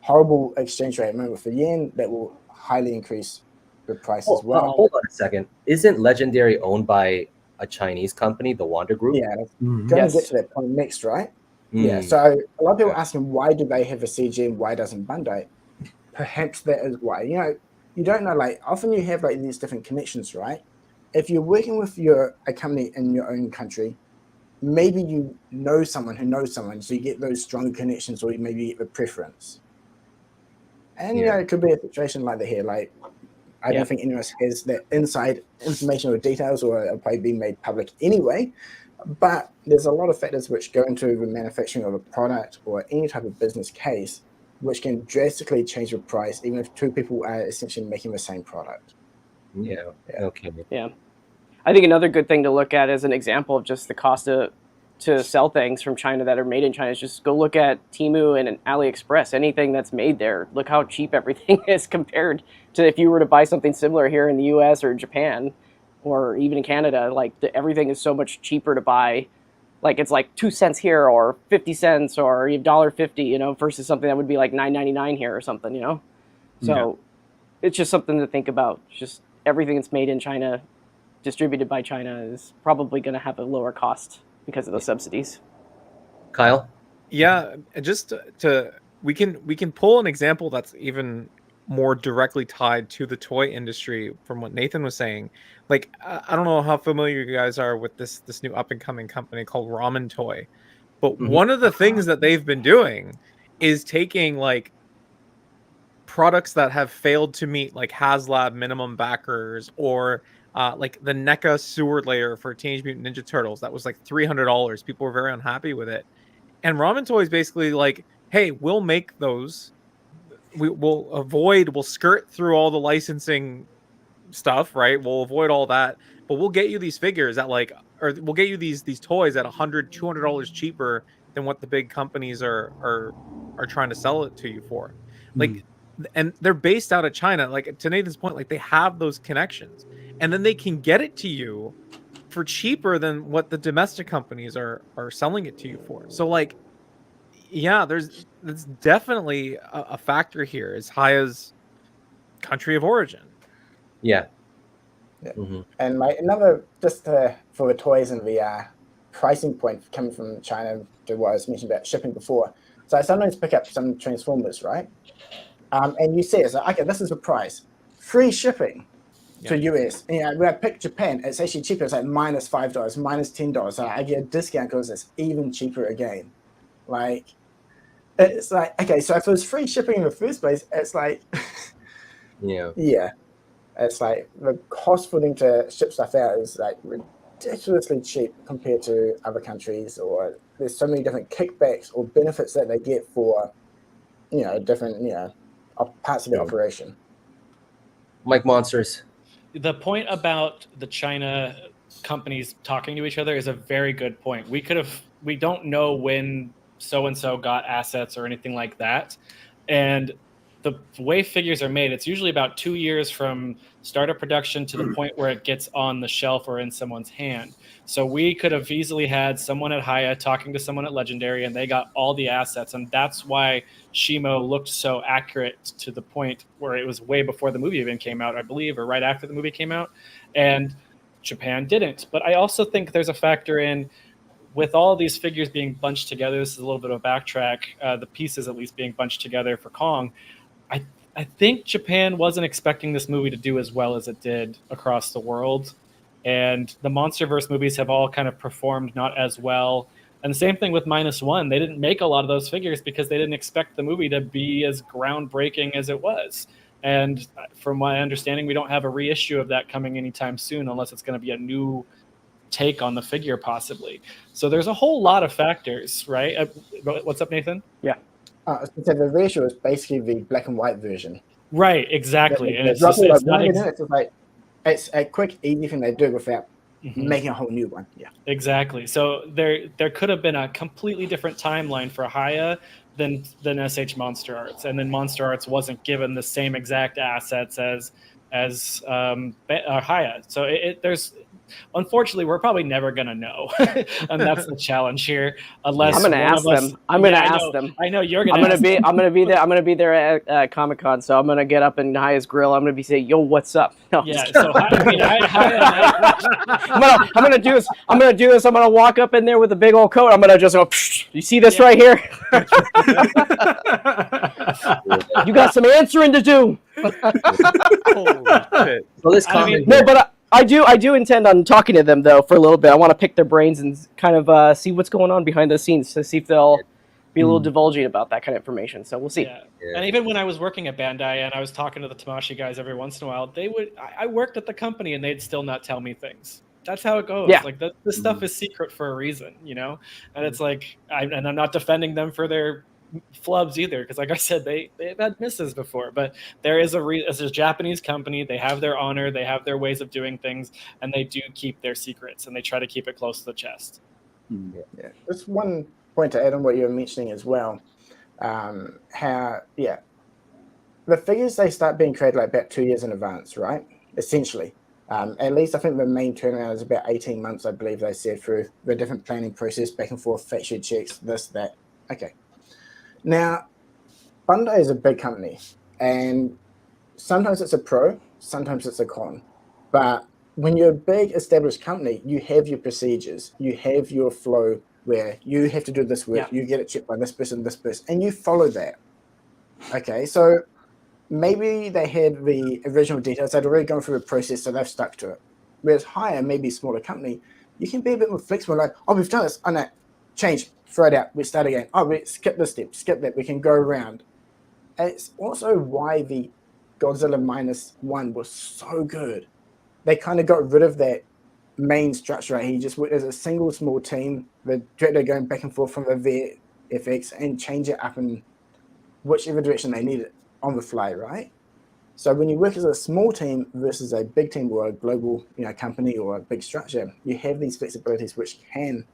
horrible exchange rate moment for yen that will highly increase the price as well. Hold on a second. Isn't Legendary owned by a Chinese company, the Wanda Group? Yeah, going to get to that point next, right? Yeah, so a lot of people asking why do they have a CG and why doesn't Bandai? Perhaps that is why. You know, you don't know, like often you have like these different connections, right? If you're working with a company in your own country, maybe you know someone who knows someone, so you get those strong connections, or maybe you get the preference. And you know, it could be a situation like that here. Like, I don't think anyone has that inside information or details, or it'll probably be made public anyway. But there's a lot of factors which go into the manufacturing of a product or any type of business case, which can drastically change the price, even if two people are essentially making the same product. Yeah. Okay. Yeah. I think another good thing to look at as an example of just the cost to sell things from China that are made in China is just go look at Temu and AliExpress. Anything that's made there, look how cheap everything is compared to if you were to buy something similar here in the US or Japan or even in Canada. Like everything is so much cheaper to buy. Like it's like 2 cents here or 50 cents or $1.50, you know, versus something that would be like $9.99 here or something, you know? So it's just something to think about. Just everything that's made in China, distributed by China, is probably going to have a lower cost because of those subsidies. Kyle? Yeah, just we can pull an example that's even more directly tied to the toy industry from what Nathan was saying. Like, I don't know how familiar you guys are with this new up and coming company called Ramen Toy, but one of the things that they've been doing is taking like products that have failed to meet like HasLab minimum backers, or like the NECA sewer layer for Teenage Mutant Ninja Turtles that was like $300. People were very unhappy with it, and Ramen Toy is basically like, hey, we'll make those. We'll skirt through all the licensing stuff, right? We'll avoid all that, but we'll get you these figures at like, or we'll get you these toys at $100, $200 cheaper than what the big companies are trying to sell it to you for. Like, and they're based out of China. Like, to Nathan's point, like they have those connections, and then they can get it to you for cheaper than what the domestic companies are selling it to you for. So like, yeah, there's definitely a factor here as high as country of origin. Yeah. And another, just for the toys and the pricing point coming from China to what I was mentioning about shipping before. So I sometimes pick up some Transformers, right? And you see, it's like, okay, this is the price. Free shipping to US. And, you know, when I pick Japan, it's actually cheaper. It's like minus $5, minus $10. So I get a discount because it's even cheaper again. Like, it's like, okay, so if it was free shipping in the first place, it's like, yeah. It's like the cost for them to ship stuff out is like ridiculously cheap compared to other countries, or there's so many different kickbacks or benefits that they get for, you know, different, you know, parts of the operation. Mike Monsters. The point about the China companies talking to each other is a very good point. We don't know when so-and-so got assets or anything like that. And the way figures are made, it's usually about 2 years from start of production to the point where it gets on the shelf or in someone's hand. So we could have easily had someone at Haya talking to someone at Legendary, and they got all the assets. And that's why Shimo looked so accurate to the point where it was way before the movie even came out, I believe, or right after the movie came out. And Japan didn't. But I also think there's a factor in, with all of these figures being bunched together, this is a little bit of a backtrack, the pieces at least being bunched together for Kong, I think Japan wasn't expecting this movie to do as well as it did across the world. And the MonsterVerse movies have all kind of performed not as well. And the same thing with -1. They didn't make a lot of those figures because they didn't expect the movie to be as groundbreaking as it was. And from my understanding, we don't have a reissue of that coming anytime soon, unless it's going to be a new take on the figure possibly. So there's a whole lot of factors, right? What's up, Nathan? Yeah. So the ratio is basically the black and white version. Right, exactly. And it's a quick, easy thing they do without making a whole new one. Yeah. Exactly. So there could have been a completely different timeline for Haya, than SH Monster Arts, and then Monster Arts wasn't given the same exact assets as Haya. So there's, unfortunately, we're probably never gonna know, and that's the challenge here. Unless I'm gonna ask them. I'm gonna ask them. I know you're gonna. I'm gonna be there. I'm gonna be there at Comic-Con, so I'm gonna get up in Haya's grill. I'm gonna be saying, "Yo, what's up?" No, Yeah. So I'm gonna do this. I'm gonna walk up in there with a big old coat. I'm gonna just go. Psh, you see this right here? You got some answering to do. Holy shit. So this comment, No, but I do intend on talking to them though for a little bit. I want to pick their brains and kind of see what's going on behind the scenes to see if they'll be a little divulging about that kind of information. So we'll see. Yeah. And even when I was working at Bandai and I was talking to the Tamashii guys every once in a while, I worked at the company and they'd still not tell me things. That's how it goes. Yeah. Like this stuff is secret for a reason, you know? And it's like, I'm not defending them for their flubs either, because like I said, they've had misses before, but there is as a Japanese company, they have their honor, they have their ways of doing things, and they do keep their secrets and they try to keep it close to the chest. Yeah. Just one point to add on what you were mentioning as well. The figures, they start being created like about 2 years in advance, right? Essentially. At least I think the main turnaround is about 18 months, I believe they said, through the different planning process, back and forth, factory checks, this, that. Okay. Now, Bandai is a big company, and sometimes it's a pro, sometimes it's a con. But when you're a big established company, you have your procedures, you have your flow where you have to do this work, you get it checked by this person, and you follow that. Okay, so maybe they had the original details, they'd already gone through a process, so they've stuck to it. Whereas higher, maybe smaller company, you can be a bit more flexible, like, oh, we've done this, oh no, change, throw it out, we start again. Oh, we skip this step, skip that, we can go around. And it's also why the Godzilla -1 was so good. They kind of got rid of that main structure, right? He just went as a single small team, the director going back and forth from the VFX and change it up in whichever direction they need it on the fly, right? So when you work as a small team versus a big team or a global, company or a big structure, you have these flexibilities which can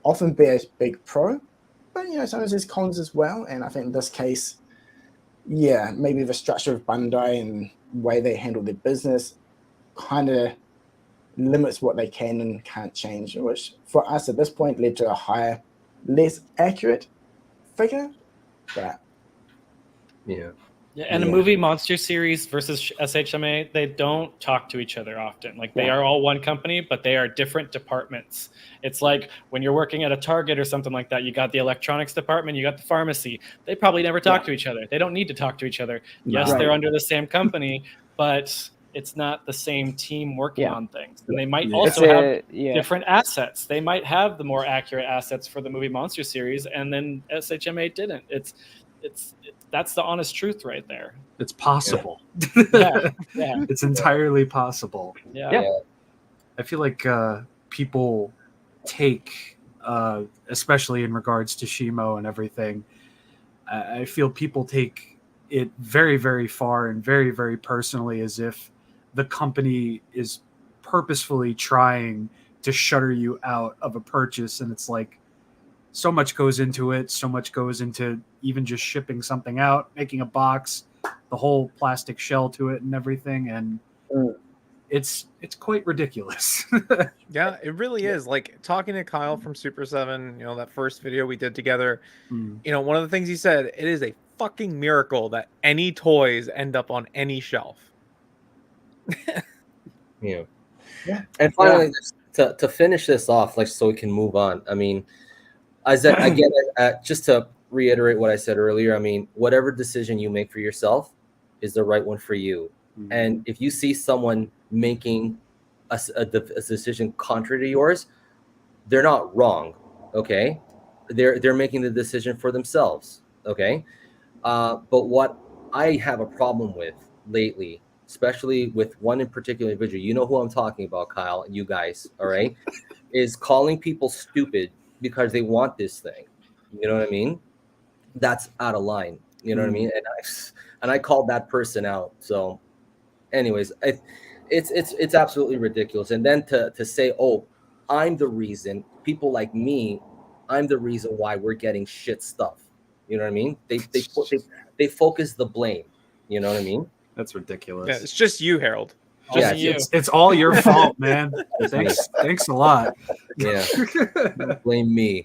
often be a big pro, but sometimes there's cons as well. And I think in this case, maybe the structure of Bandai and the way they handle their business kind of limits what they can and can't change, which for us at this point led to a higher, less accurate figure. But and the movie Monster Series versus SHMA, they don't talk to each other often. Like they are all one company, but they are different departments. It's like when you're working at a Target or something like that, you got the electronics department, you got the pharmacy. They probably never talk to each other. They don't need to talk to each other. Yes, they're under the same company, but it's not the same team working on things. And they might also have different assets. They might have the more accurate assets for the movie Monster Series, and then SHMA didn't. That's the honest truth right there. It's possible. Yeah. It's entirely possible. Yeah. I feel like people take, especially in regards to Shimo and everything, I feel people take it very, very far and very, very personally, as if the company is purposefully trying to shutter you out of a purchase. And it's like, so much goes into it. So much goes into even just shipping something out, making a box, the whole plastic shell to it and everything. And it's quite ridiculous. Yeah, it really is. Like talking to Kyle from Super 7, that first video we did together, one of the things he said, it is a fucking miracle that any toys end up on any shelf. And finally, to finish this off, so we can move on. I mean, again, just to reiterate what I said earlier, I mean, whatever decision you make for yourself is the right one for you. And if you see someone making a decision contrary to yours, they're not wrong. Okay, they're making the decision for themselves. Okay, but what I have a problem with lately, especially with one in particular individual, you know who I'm talking about, Kyle, and you guys, all right, is calling people stupid because they want this thing. You know what I mean? That's out of line. You know what I mean? And I called that person out. So anyways, it's absolutely ridiculous. And then to say, oh, I'm the reason, people like me, I'm the reason why we're getting shit stuff. You know what I mean? They focus the blame. You know what I mean? That's ridiculous. Yeah, it's just you, Harold. Yeah, Just you. It's all your fault, man. Thanks a lot. Yeah. Blame me.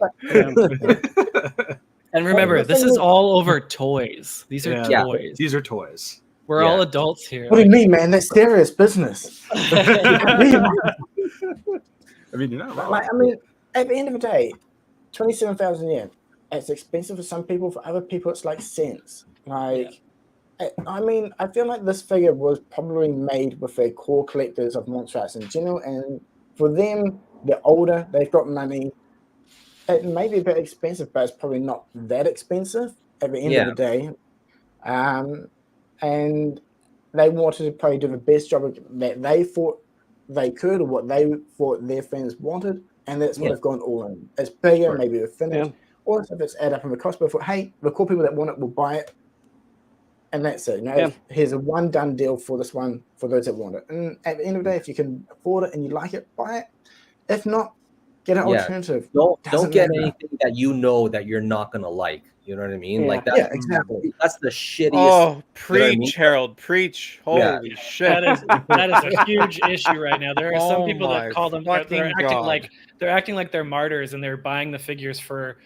And remember, this is all over toys. These are Yeah. toys. These are toys. We're all adults here. What do you mean, man? That's serious business. I mean, you're not wrong. Like, I mean, at the end of the day, 27,000 yen. It's expensive for some people. For other people, it's like cents. Like, I mean, I feel like this figure was probably made with the core collectors of monster arts in general, and for them, they're older. They've got money. It may be a bit expensive, but it's probably not that expensive at the end of the day. And they wanted to probably do the best job that they thought they could, or what they thought their fans wanted, and that's what they've gone all in. It's bigger, maybe the finish, or if it's add up in the cost, but for, hey, the core people that want it will buy it, and that's it. You know, here's a one done deal for this one for those that want it. And at the end of the day, if you can afford it and you like it, buy it. If not, get an alternative. Don't get anything that you know that you're not gonna like. You know what I mean? Like that. Yeah, exactly. That's the shittiest. Oh, preach, you know what I mean? Harold, preach! Holy shit! That is a huge issue right now. There are some people that call them. They're acting like they're martyrs, and they're buying the figures for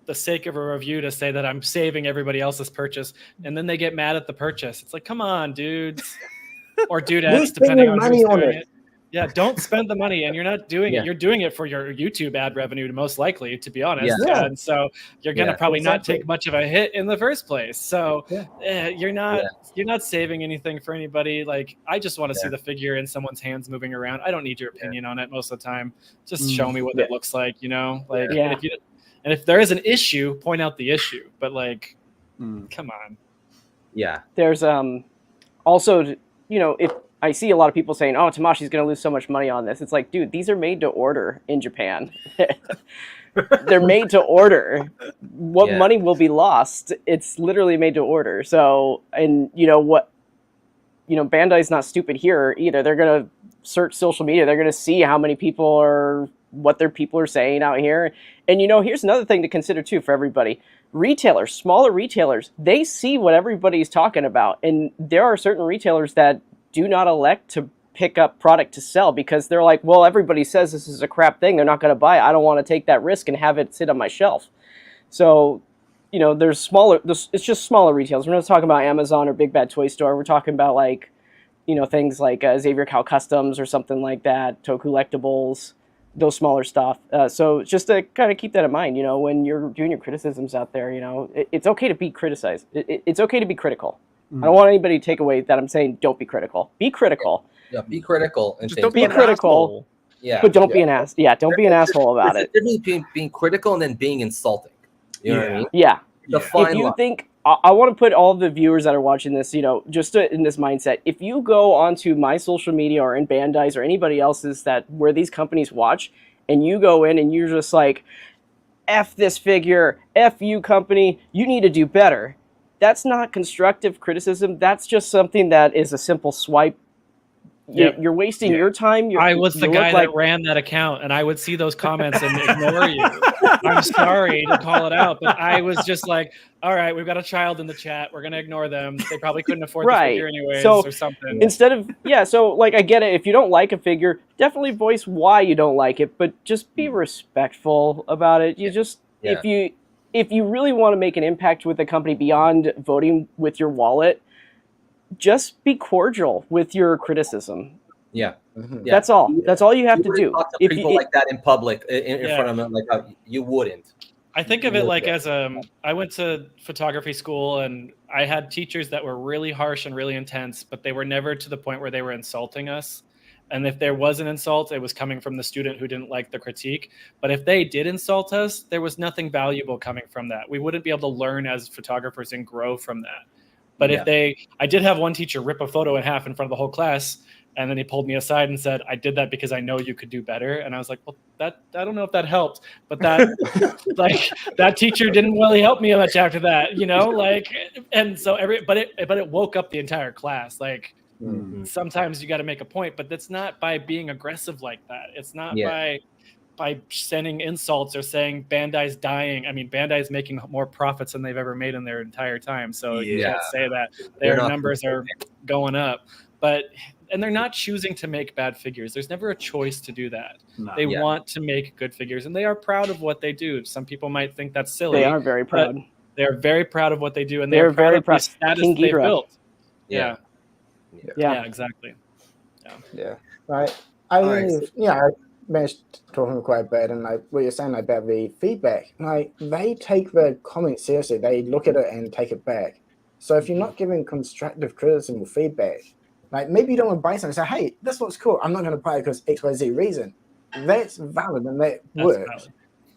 the sake of a review to say that I'm saving everybody else's purchase, and then they get mad at the purchase. It's like, come on, dudes or dudettes, depending on who's doing it. Yeah, don't spend the money, and you're not doing it. You're doing it for your YouTube ad revenue, most likely, to be honest. And so you're gonna probably not take much of a hit in the first place. So you're not saving anything for anybody. Like, I just want to see the figure in someone's hands moving around. I don't need your opinion on it most of the time. Just show me what it looks like, you know. Like, and if there is an issue, point out the issue. But like, come on. Yeah. There's also, you know, if I see a lot of people saying, oh, Tamashi's going to lose so much money on this. It's like, dude, these are made to order in Japan. They're made to order. What money will be lost? It's literally made to order. So, and you know what, you know, Bandai's not stupid here either. They're going to search social media. They're going to see how many people are, what their people are saying out here. And, you know, here's another thing to consider too for everybody. Retailers, smaller retailers, they see what everybody's talking about. And there are certain retailers that do not elect to pick up product to sell because they're like, well, everybody says this is a crap thing. They're not going to buy it. I don't want to take that risk and have it sit on my shelf. So, you know, it's just smaller retailers. We're not talking about Amazon or Big Bad Toy Store. We're talking about like, you know, things like Xavier Cow Customs or something like that, Toku Collectibles, those smaller stuff. So just to kind of keep that in mind, you know, when you're doing your criticisms out there, you know, it's okay to be criticized. It's okay to be critical. I don't want anybody to take away that I'm saying don't be critical. Be critical. Yeah, be critical. And just don't be critical. Yeah, but don't be an ass. Yeah, don't be an asshole about it. There's a difference being critical and then being insulting. You know what I mean? Yeah. The fine if you line. think, I want to put all the viewers that are watching this, you know, just in this mindset. If you go onto my social media or in Bandai's or anybody else's that where these companies watch, and you go in and you're just like, F this figure, F you company, you need to do better. That's not constructive criticism. That's just something that is a simple swipe. You're wasting your time. I was the guy that ran that account, and I would see those comments and ignore you. I'm sorry to call it out, but I was just like, all right, we've got a child in the chat. We're going to ignore them. They probably couldn't afford the figure anyways or something. Instead of, so like I get it. If you don't like a figure, definitely voice why you don't like it, but just be respectful about it. You just, if you really want to make an impact with a company beyond voting with your wallet, just be cordial with your criticism. Yeah. That's all. That's all you have to do. Talk to people like that in public, in front of them, like you wouldn't. I think of it like as I went to photography school and I had teachers that were really harsh and really intense, but they were never to the point where they were insulting us. And if there was an insult, it was coming from the student who didn't like the critique. But if they did insult us, there was nothing valuable coming from that. We wouldn't be able to learn as photographers and grow from that. But I did have one teacher rip a photo in half in front of the whole class. And then he pulled me aside and said, I did that because I know you could do better. And I was like, well, I don't know if that helped, but that, that teacher didn't really help me much after that, you know, like, and so but it woke up the entire class. Like, sometimes you got to make a point, but that's not by being aggressive like that. It's not by by sending insults or saying Bandai's dying. I mean, Bandai's making more profits than they've ever made in their entire time. So you Yeah. can't say that They're their not numbers are going up. And they're not choosing to make bad figures. There's never a choice to do that. No. They Yeah. want to make good figures, and they are proud of what they do. Some people might think that's silly. They are very proud. They're very proud of what they do, and They're they're proud very of proud. the status King they've Ghidorah. built. Yeah. Yeah, exactly. Yeah, right. Alright, I managed talking quite a bit, and like what you're saying about the feedback, like they take the comments seriously. They look at it and take it back. So if you're not giving constructive criticism or feedback, like maybe you don't want to buy something, say, hey, this looks cool. I'm not going to buy it because XYZ reason. That's valid and that works. Valid.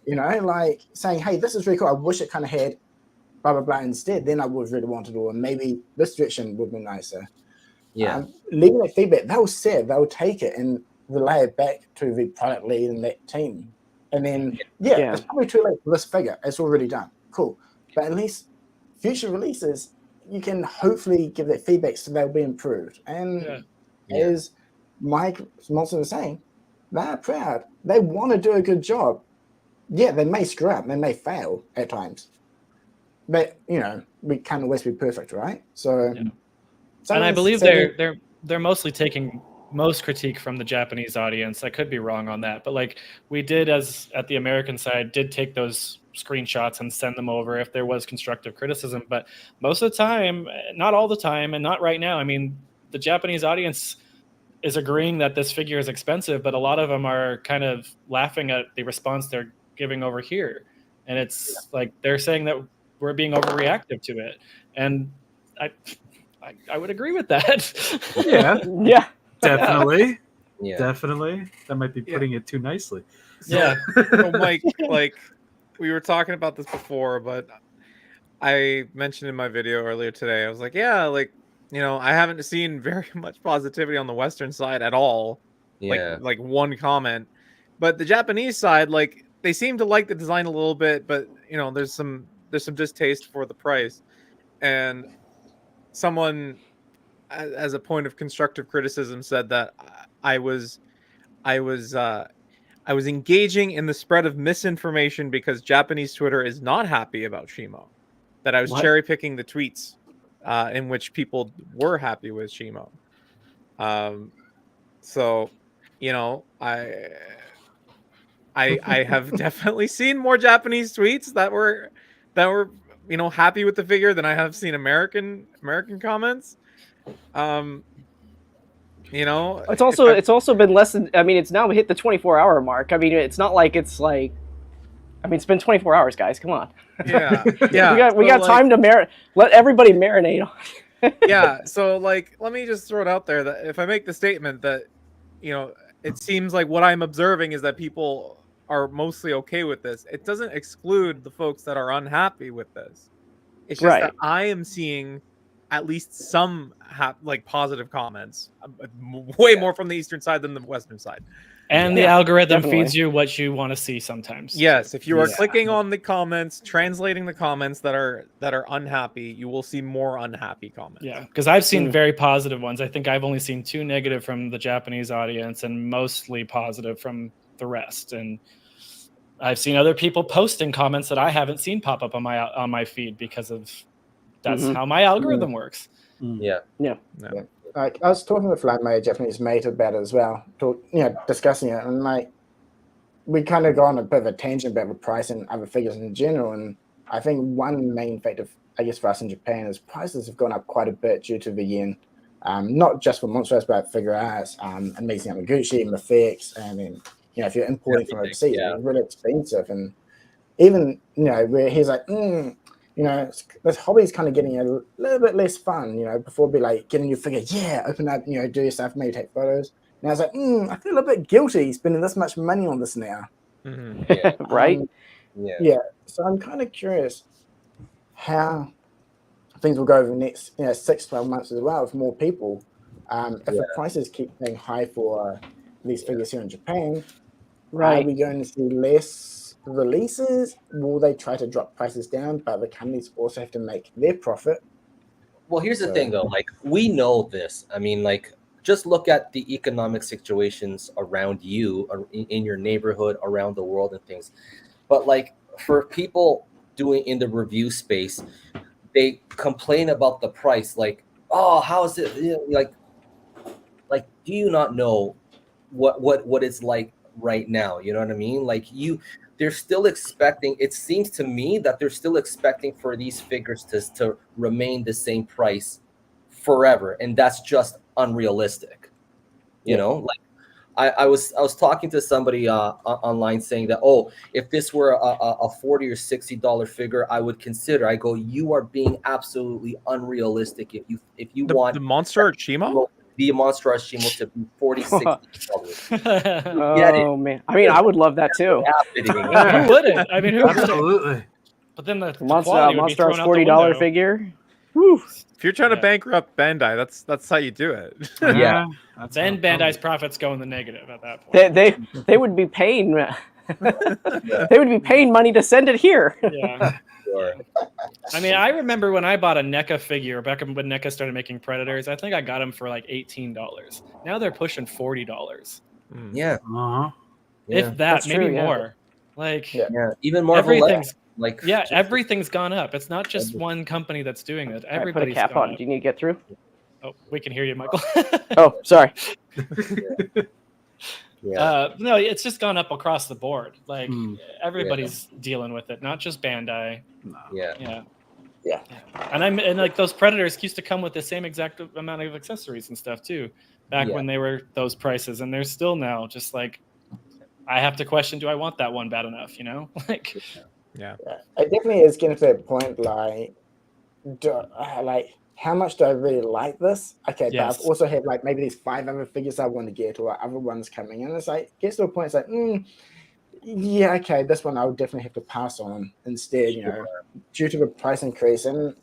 You know, like saying, hey, this is really cool. I wish it kind of had blah blah blah instead. Then I would really want it, or maybe this direction would be nicer. yeah. Leaving that feedback, they'll see it, they'll take it and relay it back to the product lead and that team. And then, it's probably too late for this figure. It's already done. Cool. But at least future releases, you can hopefully give that feedback so they'll be improved. And as Mike Monson was saying, they're proud. They want to do a good job. Yeah, they may screw up. They may fail at times. But, you know, we can't always be perfect, right? So... And I believe they're mostly taking most critique from the Japanese audience. I could be wrong on that, but like we did as at the American side did take those screenshots and send them over if there was constructive criticism. But most of the time, not all the time, and not right now. I mean, the Japanese audience is agreeing that this figure is expensive, but a lot of them are kind of laughing at the response they're giving over here. And it's like they're saying that we're being overreactive to it. And I would agree with that. Yeah, definitely. Yeah. Definitely. That might be putting it too nicely. Yeah. So Mike, like we were talking about this before, but I mentioned in my video earlier today, I was like, yeah, like, you know, I haven't seen very much positivity on the Western side at all. Yeah. Like one comment. But the Japanese side, like, they seem to like the design a little bit, but you know, there's some distaste for the price. And someone, as a point of constructive criticism, said that I was engaging in the spread of misinformation because Japanese Twitter is not happy about Shimo. That I was cherry picking the tweets in which people were happy with Shimo. So, you know, I have definitely seen more Japanese tweets that were you know, happy with the figure than I have seen American comments. You know, it's also been less than, I mean, it's now hit the 24-hour mark. I mean, it's not like it's like, I mean, it's been 24 hours, guys. Come on. Yeah. we got time to let everybody marinate on. Yeah. So like, let me just throw it out there that if I make the statement that, you know, it seems like what I'm observing is that people are mostly okay with this. It doesn't exclude the folks that are unhappy with this. It's just that I am seeing at least some like positive comments, way more from the Eastern side than the Western side. And the algorithm feeds you what you want to see sometimes. Yes, if you are clicking on the comments, translating the comments that are unhappy, you will see more unhappy comments. Yeah, because I've seen very positive ones. I think I've only seen 2 negative from the Japanese audience and mostly positive from the rest. And I've seen other people posting comments that I haven't seen pop up on my feed because of that's how my algorithm works. Like I was talking with like my Japanese mate about it as well, discussing it, and like we kind of go on a bit of a tangent about the price and other figures in general. And I think one main factor, I guess, for us in Japan is prices have gone up quite a bit due to the yen. Not just for monsters, but figure arts, Amazing Yamaguchi, and effects, and then if you're importing from overseas, it's really expensive. And even where he's like, this hobby is kind of getting a little bit less fun. Before it'd be like getting your figure, open up, do your stuff, maybe take photos. Now it's like, I feel a bit guilty spending this much money on this now. Right? So I'm kind of curious how things will go over the next 6-12 months as well with more people. If the prices keep being high for these figures here in Japan, are we going to see less releases? Will they try to drop prices down, but the companies also have to make their profit? Well, here's the thing, though. Like, we know this. I mean, like, just look at the economic situations around you, or in your neighborhood, around the world, and things. But like for people doing in the review space, they complain about the price. Like, oh, how is it? Like, do you not know what it's like right now? You know what I mean? Like they're still expecting. It seems to me that they're still expecting for these figures to remain the same price forever, and that's just unrealistic. You know, like I was talking to somebody online saying that, oh, if this were a $40 or $60 figure, I would consider. I go, you are being absolutely unrealistic if you want the monster art Shimo. Be a monster art Shimo to be $40, $60. Oh man, I mean, I would love that too. Who wouldn't? I mean, who wouldn't? Absolutely. But then the Monster quality would be Monster thrown Art's out the $40 window. figure. Whew. If you're trying to Yeah. bankrupt Bandai, that's how you do it. Yeah. That's Then how it Bandai's comes. profits go in the negative at that point. They would be paying. They would be paying money to send it here. Yeah. Sure. I mean, I remember when I bought a NECA figure back when NECA started making Predators. I think I got them for like $18. Now they're pushing $40. Yeah. Uh-huh. Yeah. If that, That's maybe true, yeah. more. Like, Yeah. Yeah. Even Marvel everything's like everything's gone up. It's not just one company that's doing it. All right, put a Everybody's cap gone on. up. Do you need to get through? Oh, we can hear you, Michael. Oh, sorry. Yeah. No, it's just gone up across the board. Like Hmm. everybody's dealing with it, not just Bandai. Yeah. Yeah. Yeah. And like those Predators used to come with the same exact amount of accessories and stuff too, back Yeah. when they were those prices, and they're still now. Just like I have to question, do I want that one bad enough? You know, like Yeah. It definitely is getting to that point, like, how much do I really like this? Okay, Yes. but I've also had like maybe these 5 other figures I want to get, or other ones coming in. It's like gets to a point. It's like, yeah, okay, this one I would definitely have to pass on instead. You know, due to the price increase, and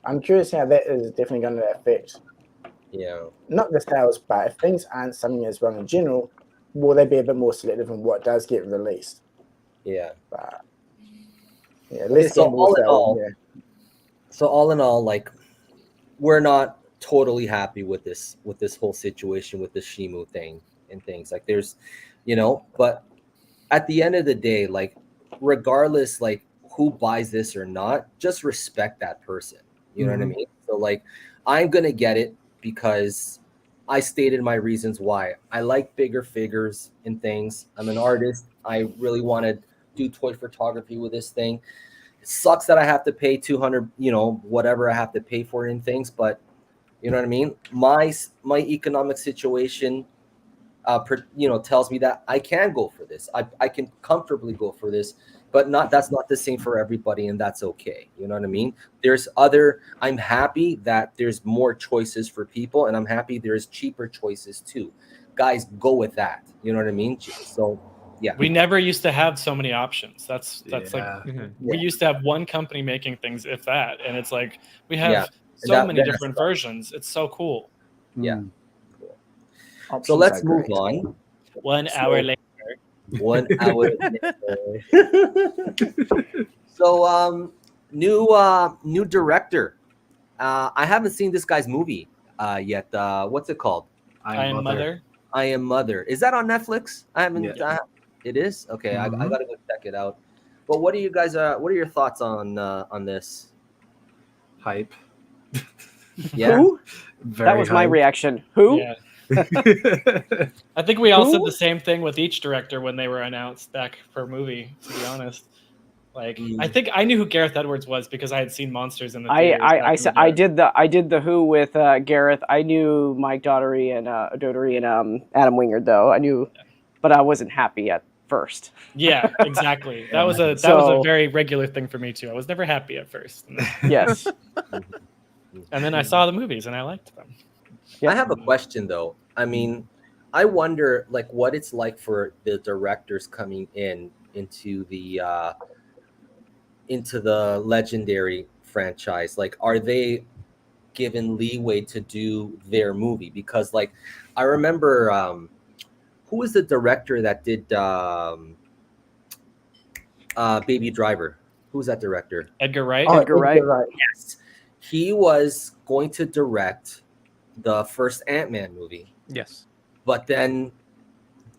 I'm curious how that is definitely going to affect Yeah. not the sales, but if things aren't selling as well in general, will they be a bit more selective in what does get released? Yeah. But yeah, less so gamble all in sales, all- yeah. So all in all, like, we're not totally happy with this whole situation with the Shimo thing and things. Like, there's, but at the end of the day, like, regardless, like, who buys this or not, just respect that person. You know what I mean? So, like, I'm gonna get it because I stated my reasons why. I like bigger figures and things. I'm an artist. I really want to do toy photography with this thing. It sucks that I have to pay 200, whatever I have to pay for it and things, but you know what I mean? My economic situation, tells me that I can go for this. I can comfortably go for this, but that's not the same for everybody, and that's okay. You know what I mean? I'm happy that there's more choices for people, and I'm happy there's cheaper choices too. Guys, go with that. You know what I mean? So, yeah. we never used to have so many options. That's Yeah. like Mhm. we used to have one company making things, if that, and it's like we have Yeah. so that- many that's different fun. versions. It's so cool. Yeah. So Options let's are move great. on. 1 So- hour later. 1 hour. So, new director. I haven't seen this guy's movie yet. What's it called? I am Mother. I Am Mother. Is that on Netflix? I haven't. Yeah. It is. Okay, I Mhm. gotta go check it out. But what are you guys? What are your thoughts on this? Hype. Yeah. Who? Very That was my hype. reaction. Who? Yeah. I think we all said Who? the same thing with each director when they were announced back per movie, to be honest. Like I think I knew who Gareth Edwards was because I had seen Monsters in the theaters back in the day. I did the Who with Gareth. I knew Mike Daugherty and Adam Wingard though. I knew, but I wasn't happy at first. Yeah, exactly. That was a So- very regular thing for me too. I was never happy at first. Yes. And then I saw the movies and I liked them. I have a question though. I mean, I wonder like what it's like for the directors coming into the Legendary franchise. Like, are they given leeway to do their movie? Because like I remember who was the director that did Baby Driver? Who's that director? Edgar Wright. Oh, Edgar Wright. Yes. He was going to direct the first Ant-Man movie. Yes. But then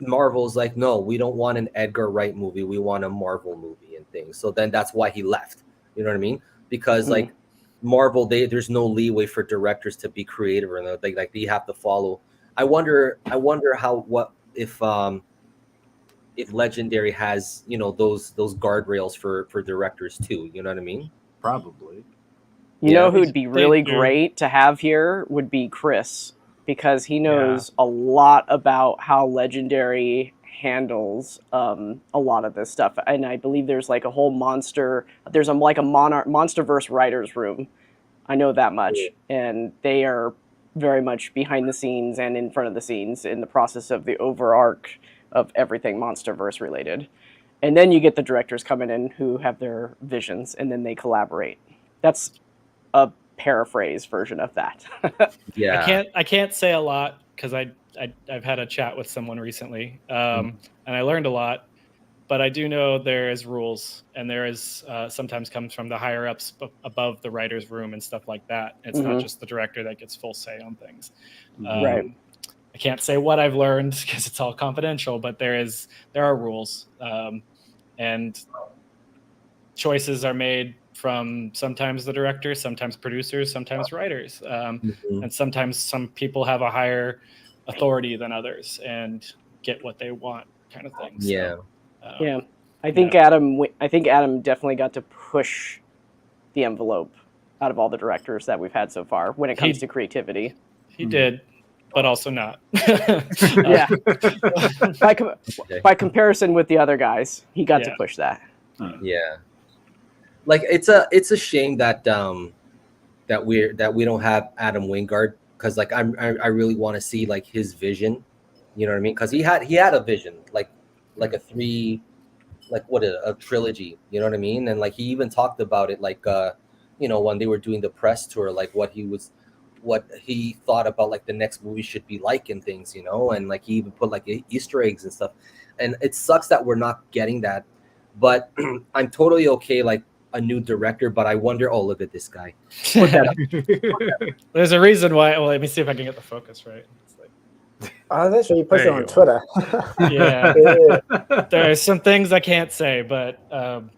Marvel's like, no, we don't want an Edgar Wright movie. We want a Marvel movie and things. So then that's why he left. You know what I mean? Because like Marvel, there's no leeway for directors to be creative, or they have to follow. I wonder if Legendary has, you know, those guardrails for directors too. You know what I mean? Probably. You Yeah. know who'd be They really do. great to have here would be Chris, because he knows a lot about how Legendary handles a lot of this stuff. And I believe there's like a whole Monarch monsterverse writers room. I know that much, and they are very much behind the scenes and in front of the scenes in the process of the overarch of everything Monsterverse related. And then you get the directors coming in who have their visions, and then they collaborate. That's a paraphrase version of that. Yeah. I can't say a lot because I've had a chat with someone recently, and I learned a lot. But I do know there is rules, and there is sometimes comes from the higher ups above the writers' room and stuff like that. It's not just the director that gets full say on things. Right. I can't say what I've learned because it's all confidential, but there are rules, and choices are made from sometimes the director, sometimes producers, sometimes writers, and sometimes some people have a higher authority than others and get what they want, kind of thing. Yeah. Yeah, I think Adam definitely got to push the envelope out of all the directors that we've had so far when it comes to creativity. He did, but also not. Yeah. By comparison with the other guys, he got to push that. Yeah. Like it's a shame that that we don't have Adam Wingard, because like I really want to see like his vision. You know what I mean? Because he had a vision, like a trilogy. You know what I mean? And like he even talked about it, like you know, when they were doing the press tour, like what he thought about like the next movie should be like and things, you know, and like he even put like Easter eggs and stuff. And it sucks that we're not getting that, but I'm totally okay like a new director. But I wonder, oh, look at this guy. Put that up. There's a reason why. Well, let me see if I can get the focus right. It's like, That's what you posted There on you Twitter. yeah. There's some things I can't say, but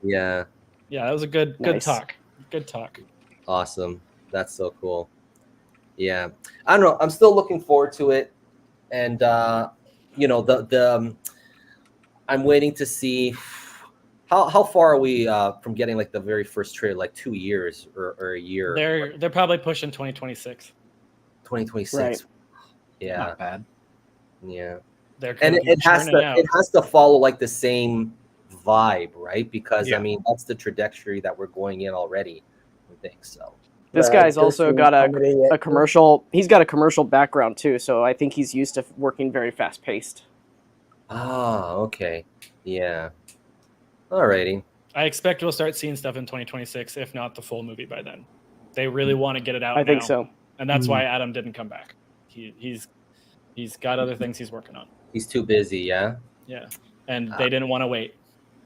Yeah. that was a good talk. Good talk. Awesome. That's so cool. Yeah. I don't know. I'm still looking forward to it. And you know, I'm waiting to see how far are we from getting like the very first trailer, like 2 years or a year. They're probably pushing 2026. 2026. Right. Yeah. Not bad. Yeah. And it has to follow like the same vibe, right? Because I mean that's the trajectory that we're going in already, I think so. This guy's also got a commercial. He's got a commercial background too, so I think he's used to working very fast paced. Ah, okay. Yeah. Alrighty. I expect we'll start seeing stuff in 2026, if not the full movie by then. They really want to get it out. I think so, and that's why Adam didn't come back. He's got other things he's working on. He's too busy. Yeah. Yeah, and they didn't want to wait.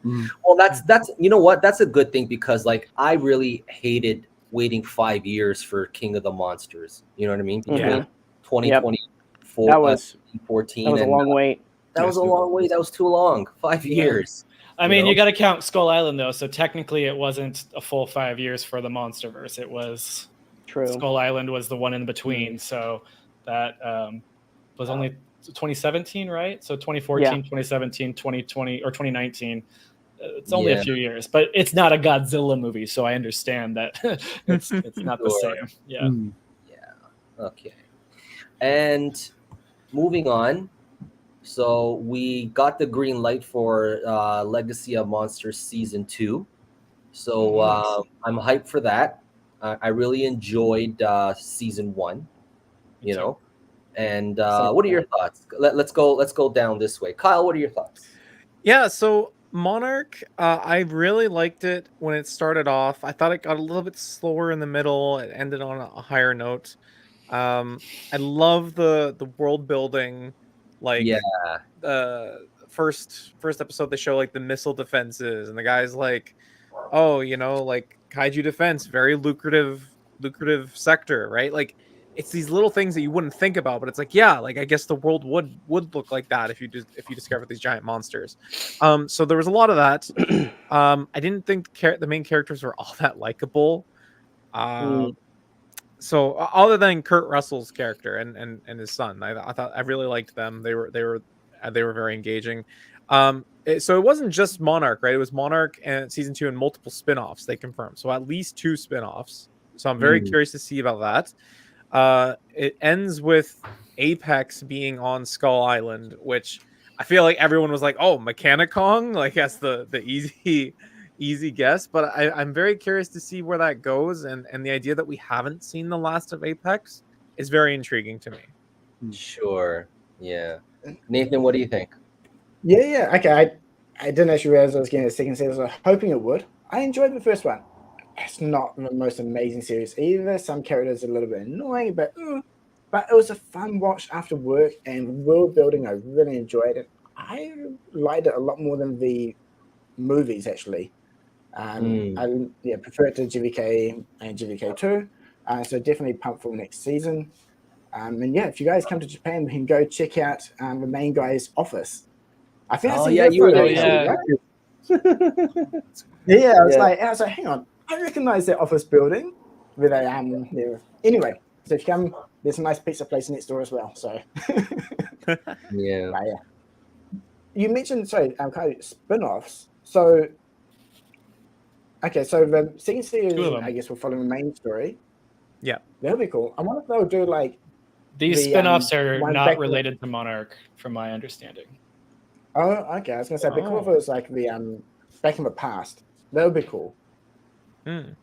Well, that's you know what, that's a good thing, because like I really hated waiting 5 years for King of the Monsters. You know what I mean? Yeah. 2024. That was 14. That was a long wait. That was a long wait. That was too long. 5 years. I mean, you got to count Skull Island though. So technically, it wasn't a full 5 years for the MonsterVerse. It was true. Skull Island was the one in between. So that was only 2017, right? So 2014, 2017, 2020, or 2019. It's only a few years, but it's not a Godzilla movie, so I understand that it's not the same. Yeah. Yeah. Okay. And moving on. So we got the green light for Legacy of Monsters Season 2. So I'm hyped for that. I really enjoyed Season 1, you know. And what are your thoughts? Let's go down this way. Kyle, what are your thoughts? Yeah, so Monarch, I really liked it when it started off. I thought it got a little bit slower in the middle. It ended on a higher note. I love the world building. Like first episode, they show like the missile defenses, and the guy's like, oh, you know, like kaiju defense, very lucrative sector, right? Like it's these little things that you wouldn't think about, but it's like, yeah, like I guess the world would look like that if you discovered these giant monsters. So there was a lot of that. I didn't think the main characters were all that likable. So other than Kurt Russell's character and his son, I thought I really liked them. They were very engaging. So it wasn't just Monarch, right? It was Monarch and season 2 and multiple spin-offs they confirmed. So at least 2 spin-offs. So I'm very curious to see about that. It ends with Apex being on Skull Island, which I feel like everyone was like, "Oh, Mechanicong," like that's the easy guess. But I'm very curious to see where that goes, and the idea that we haven't seen the last of Apex is very intriguing to me. Sure. Yeah. Nathan, what do you think? Yeah. Okay, I didn't actually realize I was getting a second series. I was hoping it would. I enjoyed the first one. It's not the most amazing series either. Some characters are a little bit annoying, but it was a fun watch after work, and world building I really enjoyed it. I liked it a lot more than the movies actually. I prefer it to GVK and GVK2. So definitely pumped for next season. And yeah, if you guys come to Japan, we can go check out the main guy's office. I think you were there. Yeah. Yeah, I was like, hang on, I recognize that office building. With a Anyway, so if you come, there's a nice pizza place next door as well. So Yeah. But, yeah. You mentioned kind of spin-offs. So okay, so the second series, I guess, will follow the main story. Yeah, that'll be cool. I wonder if they'll do like these spin-offs are not related to Monarch, from my understanding. Oh, okay. I was gonna say because it was like the back in the past. That would be cool. Okay.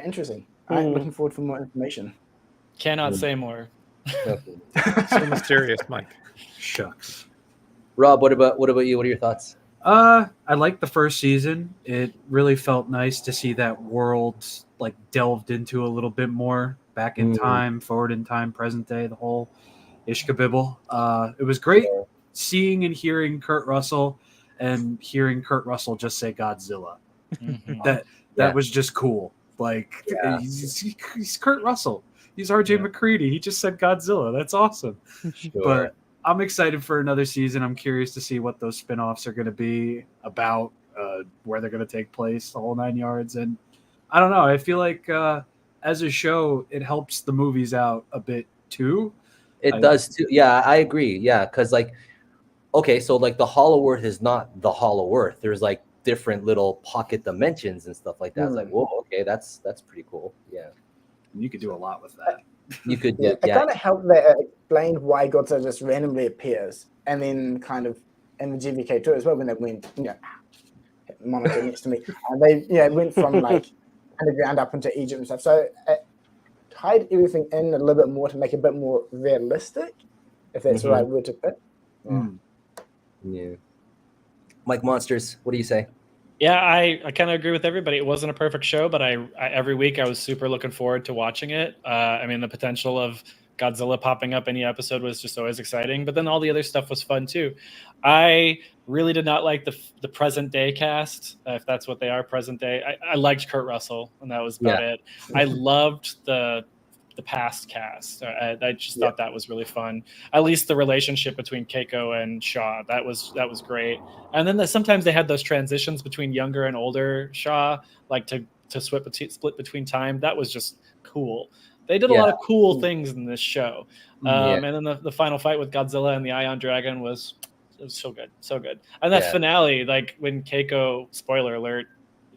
Interesting. I'm looking forward for more information. Cannot say more. So mysterious, Mike. Shucks. Rob, what about you? What are your thoughts? I liked the first season. It really felt nice to see that world like delved into a little bit more, back in time, forward in time, present day, the whole ishkabibble. It was great seeing and hearing Kurt Russell and hearing Kurt Russell just say Godzilla. That was just cool. Like he's Kurt Russell. He's RJ McCready. He just said Godzilla. That's awesome. Sure. But I'm excited for another season. I'm curious to see what those spinoffs are going to be about, where they're going to take place, the whole 9 yards. And I don't know. I feel like as a show, it helps the movies out a bit too. It does too. Yeah, I agree. Yeah, because like, okay, so like the Hollow Earth is not the Hollow Earth. There's like different little pocket dimensions and stuff like that. It's like, whoa, okay, that's pretty cool. Yeah, you could do a lot with that. You could. It kind of helped that it explained why Godzilla just randomly appears, and then kind of in the GVK2 as well when they went, Monarch next to me, and they went from like underground up into Egypt and stuff. So it tied everything in a little bit more to make it a bit more realistic, if that's the right word to put. Yeah. Mike Monsters, what do you say? Yeah, I kind of agree with everybody. It wasn't a perfect show, but I every week I was super looking forward to watching it. I mean, the potential of Godzilla popping up any episode was just always exciting, but then all the other stuff was fun too. I really did not like the present day cast, if that's what they are, present day. I liked Kurt Russell, and that was about it. I loved the past cast. I just thought that was really fun. At least the relationship between Keiko and Shaw, that was great. And then sometimes they had those transitions between younger and older Shaw, like to split between time. That was just cool. They did a lot of cool things in this show. And then the final fight with Godzilla and the Ion Dragon was so good, so good. And that finale, like when Keiko, spoiler alert,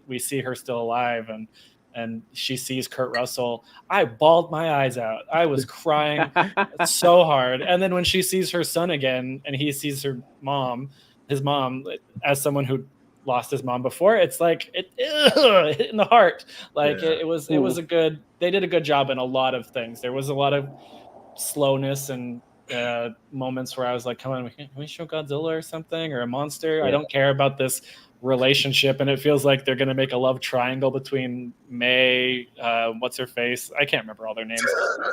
we see her still alive and she sees Kurt Russell, I bawled my eyes out. I was crying so hard. And then when she sees her son again and he sees his mom, as someone who lost his mom before, it's like it hit in the heart. Like it was they did a good job in a lot of things. There was a lot of slowness and moments where I was like, come on, can we show Godzilla or something or a monster? I don't care about this relationship, and it feels like they're going to make a love triangle between May, what's her face, I can't remember all their names,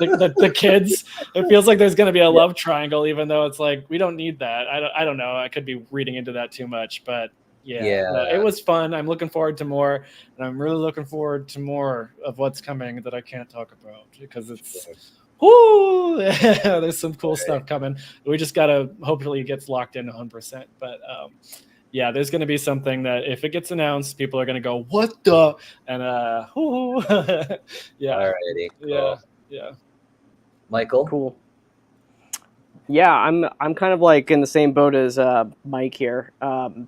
the kids. It feels like there's going to be a love triangle, even though it's like we don't need that. I don't know, I could be reading into that too much, but It was fun. I'm looking forward to more, and I'm really looking forward to more of what's coming that I can't talk about because it's whoo, there's some cool stuff coming. We just gotta hopefully it gets locked in 100%. But yeah, there's gonna be something that if it gets announced, people are gonna go, "What the?" And yeah, Alrighty, cool. yeah. Michael, Cool. Yeah, I'm kind of like in the same boat as Mike here. I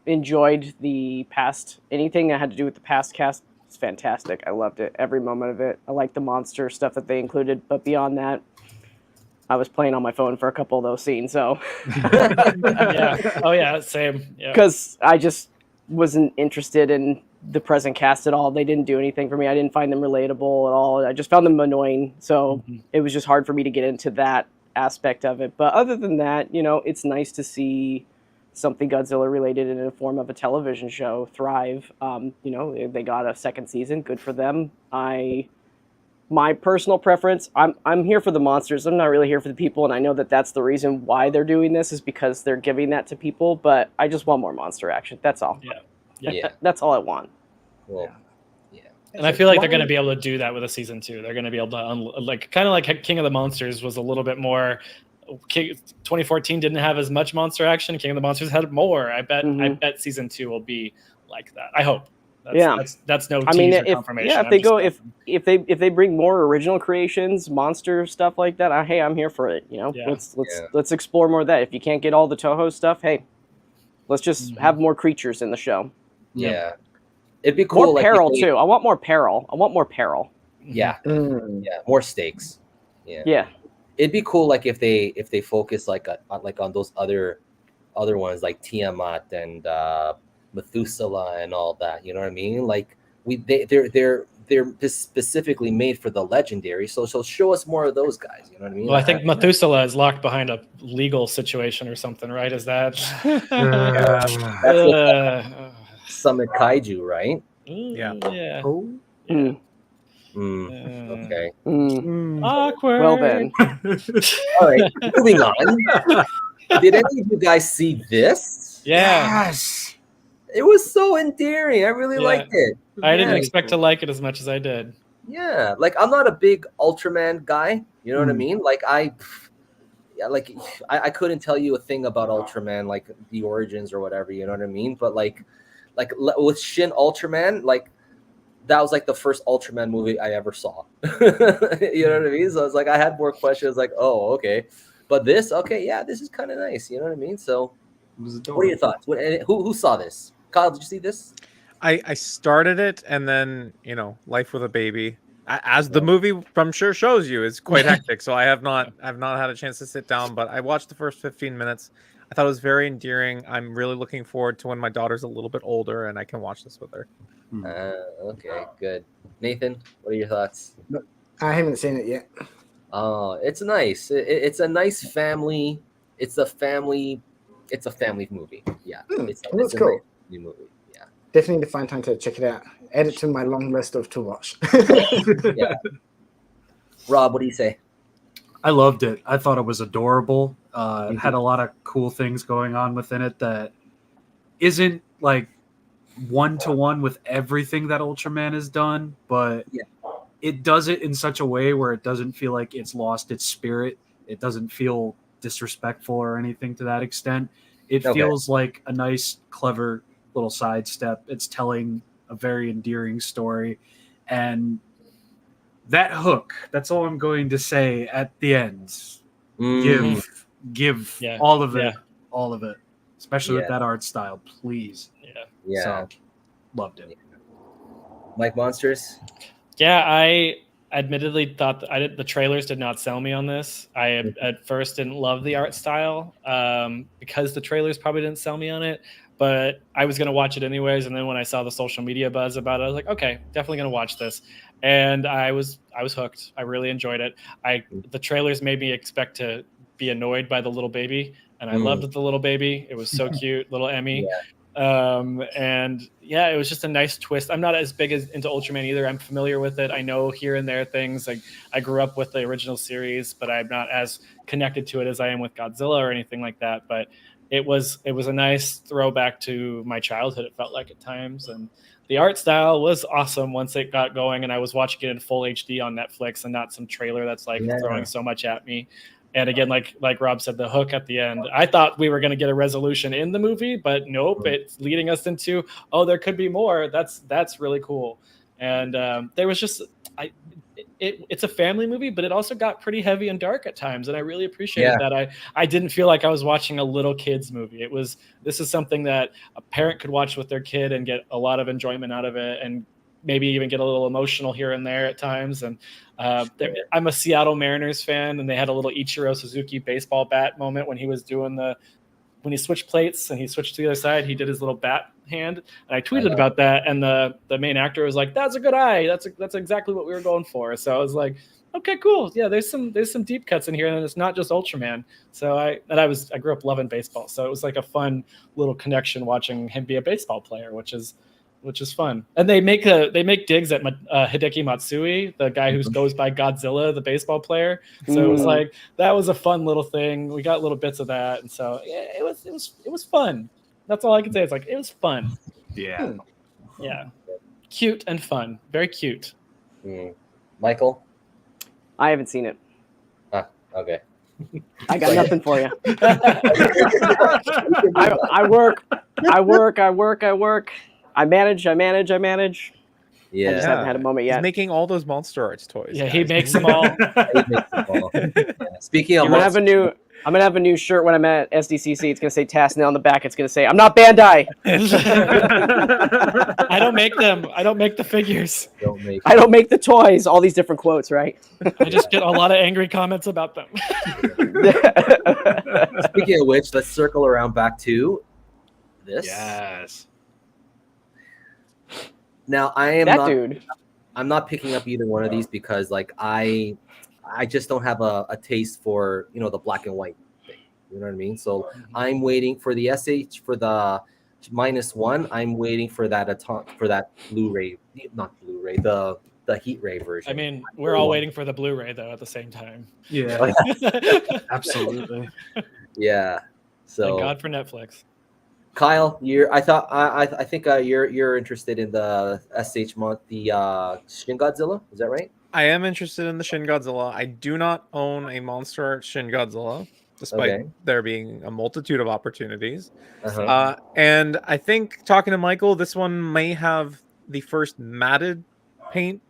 enjoyed the past. Anything that had to do with the past cast was fantastic. I loved it, every moment of it. I liked the monster stuff that they included, but beyond that, I was playing on my phone for a couple of those scenes. So Yeah. Oh yeah, same. Yeah. because I just wasn't interested in the present cast at all. They didn't do anything for me. I didn't find them relatable at all. I just found them annoying. So it was just hard for me to get into that aspect of it. But other than that, it's nice to see something Godzilla related in the form of a television show thrive. They got a second season. Good for them. My personal preference, I'm here for the monsters. I'm not really here for the people, and I know that that's the reason why they're doing this is because they're giving that to people. But I just want more monster action. That's all. Yeah. That's all I want. Cool. And I feel like they're going to be able to do that with a season 2. They're going to be able to kind of like King of the Monsters was a little bit more. 2014 didn't have as much monster action. King of the Monsters had more. I bet season 2 will be like that. I hope. That's no teaser confirmation. If they bring more original creations, monster stuff like that, hey, I'm here for it. Let's explore more of that. If you can't get all the Toho stuff, hey, let's just have more creatures in the show. Yeah. It'd be cool. More peril too. I want more peril. Yeah. Yeah. More stakes. Yeah. Yeah. It'd be cool, like if they focus like on those other ones like Tiamat and Methuselah and all that. You know what I mean? Like they're just specifically made for the legendary. So show us more of those guys. You know what I mean? Well, I think Methuselah is locked behind a legal situation or something, right? Is that? Summon Kaiju, right? Yeah. Okay. Awkward. Well then. All right. Moving on. Did any of you guys see this? Yeah. Yes. It was so endearing. I really liked it. I didn't expect to like it as much as I did. Yeah, like I'm not a big Ultraman guy. You know what I mean? Like I couldn't tell you a thing about Ultraman, like the origins or whatever. You know what I mean? But like with Shin Ultraman, like that was like the first Ultraman movie I ever saw. You know what I mean? So it's like I had more questions. Like, oh, okay, but this, okay, yeah, this is kind of nice. You know what I mean? So, what are your thoughts? Who saw this? Kyle, did you see this? I started it, and then life with a baby, as the movie I'm sure shows you, is quite hectic. So I have not had a chance to sit down, but I watched the first 15 minutes. I thought it was very endearing. I'm really looking forward to when my daughter's a little bit older and I can watch this with her. Okay, good. Nathan, what are your thoughts? I haven't seen it yet. Oh, it's nice. It's a nice family. It's a family movie. Yeah, it's cool. Nice movie. Yeah, Definitely need to find time to check it out. Add it to my long list of to watch. Yeah. Rob, what do you say? I loved it. I thought it was adorable. It had a lot of cool things going on within it that isn't like one-to-one with everything that Ultraman has done, but it does it in such a way where it doesn't feel like it's lost its spirit. It doesn't feel disrespectful or anything to that extent. It feels like a nice, clever little sidestep. It's telling a very endearing story. And that hook, that's all I'm going to say at the end. Give all of it, especially with that art style, please. Yeah. So, loved it. Mike Monsters? Yeah, I admittedly thought the trailers did not sell me on this. I at first didn't love the art style because the trailers probably didn't sell me on it, but I was going to watch it anyways. And then when I saw the social media buzz about it, I was like, okay, definitely going to watch this. And I was hooked. I really enjoyed it. The trailers made me expect to be annoyed by the little baby, and I loved the little baby. It was so cute, little Emmy. And yeah, it was just a nice twist. I'm not as big into Ultraman either. I'm familiar with it. I know here and there things. Like I grew up with the original series, but I'm not as connected to it as I am with Godzilla or anything like that. But it was a nice throwback to my childhood. It felt like at times, and the art style was awesome once it got going. And I was watching it in full HD on Netflix and not some trailer that's like throwing so much at me. And again, like Rob said, the hook at the end, I thought we were going to get a resolution in the movie, but nope, it's leading us into, oh, there could be more. That's really cool. And there was just, it's a family movie, but it also got pretty heavy and dark at times. And I really appreciated that. I didn't feel like I was watching a little kid's movie. This is something that a parent could watch with their kid and get a lot of enjoyment out of it, and maybe even get a little emotional here and there at times. And I'm a Seattle Mariners fan, and they had a little Ichiro Suzuki baseball bat moment when he was doing when he switched plates and he switched to the other side, he did his little bat hand. And I tweeted about that, and the main actor was like, "That's a good eye. That's exactly what we were going for." So I was like, "Okay, cool. Yeah, there's some deep cuts in here, and it's not just Ultraman." So I grew up loving baseball, so it was like a fun little connection watching him be a baseball player, which is fun. And they make digs at Hideki Matsui, the guy who goes by Godzilla, the baseball player. So it was like, that was a fun little thing. We got little bits of that, and so it was fun. That's all I can say. It's like, it was fun. Yeah. Yeah. Cute and fun. Very cute. Michael? I haven't seen it. Okay. I got nothing for you. I work. I manage. Yeah. I just haven't had a moment yet. He's making all those Monster Arts toys. Yeah, guys. he makes them all. Speaking of I'm gonna have a new shirt when I'm at SDCC. It's gonna say Tasnell on the back. It's gonna say, "I'm not Bandai." I don't make them. I don't make the figures. I don't make the toys. All these different quotes, right? I just get a lot of angry comments about them. Speaking of which, let's circle around back to this. Yes. Now I am that dude. I'm not picking up either one of these because like I just don't have a taste for the black and white thing. You know what I mean? So I'm waiting for the SH for the -1. I'm waiting for that Blu-ray, not Blu-ray, the Heat Ray version. I mean, we're all waiting for the Blu-ray though at the same time. Yeah. Absolutely. Yeah. So Thank God for Netflix. Kyle, I think you're interested in the Shin Godzilla. Is that right? I am interested in the Shin Godzilla. I do not own a Monster Art Shin Godzilla, despite there being a multitude of opportunities. And I think, talking to Michael, this one may have the first matted paint.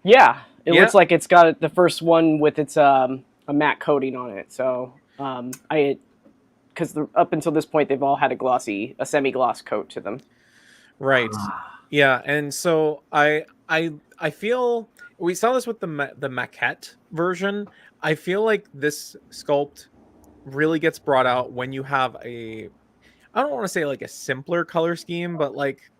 Yeah, it looks like it's got the first one with its a matte coating on it. So because up until this point they've all had a semi-gloss coat to them. Right. Yeah, and so I feel we saw this with the maquette version. I feel like this sculpt really gets brought out when you have I don't want to say like a simpler color scheme, but like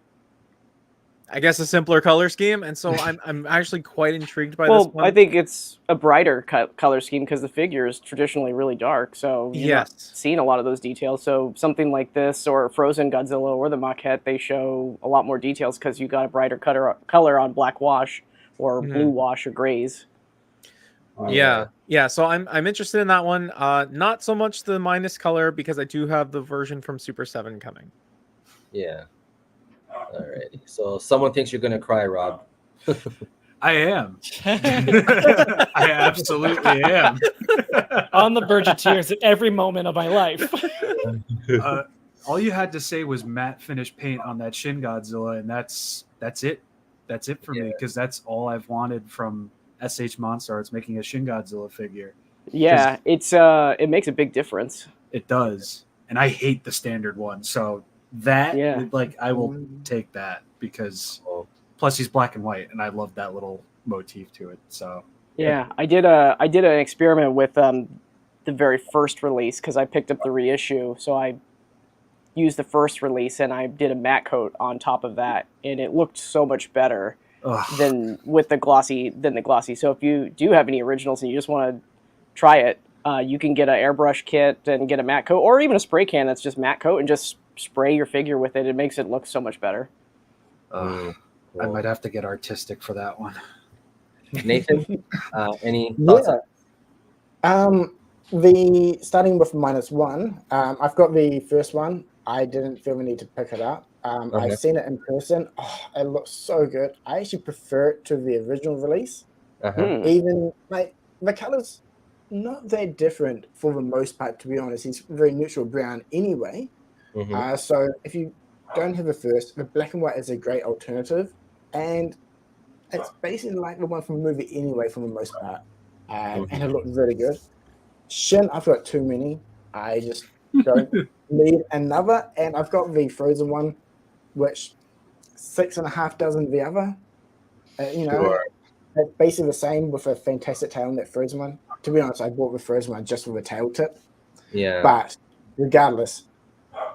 I guess a simpler color scheme, and so I'm actually quite intrigued by this one. I think it's a brighter color scheme because the figure is traditionally really dark, so you're not seeing a lot of those details. So something like this or Frozen Godzilla or the maquette, they show a lot more details because you got a brighter color on black wash or blue wash or grays. Yeah. So I'm interested in that one. Not so much the minus color because I do have the version from Super 7 coming. Yeah. Alrighty. So someone thinks you're gonna cry, Rob. I am. I absolutely am. On the verge of tears at every moment of my life. All you had to say was matte finish paint on that Shin Godzilla, and that's it. That's it for me because that's all I've wanted from SH Monster Arts making a Shin Godzilla figure. Yeah, it makes a big difference. It does, and I hate the standard one. So that I will take that because plus he's black and white, and I love that little motif to it. So yeah, I did an experiment with the very first release because I picked up the reissue, so I used the first release and I did a matte coat on top of that, and it looked so much better than the glossy. So if you do have any originals and you just want to try it, you can get an airbrush kit and get a matte coat, or even a spray can that's just matte coat and just spray your figure with it. It makes it look so much better. I might have to get artistic for that one. Nathan, any thoughts? Starting with -1, I've got the first one. I didn't feel the need to pick it up. I've seen it in person. Oh, it looks so good. I actually prefer it to the original release. Even like the colors, not that different for the most part. To be honest, it's very neutral brown anyway. So if you don't have a first, the black and white is a great alternative, and it's basically like the one from the movie anyway, for the most part. And it looked really good. Shin, I've got too many. I just don't need another. And I've got the frozen one, which 6.5 dozen the other. It's basically the same with a fantastic tail in that frozen one. To be honest, I bought the frozen one just for the tail tip. Yeah. But regardless,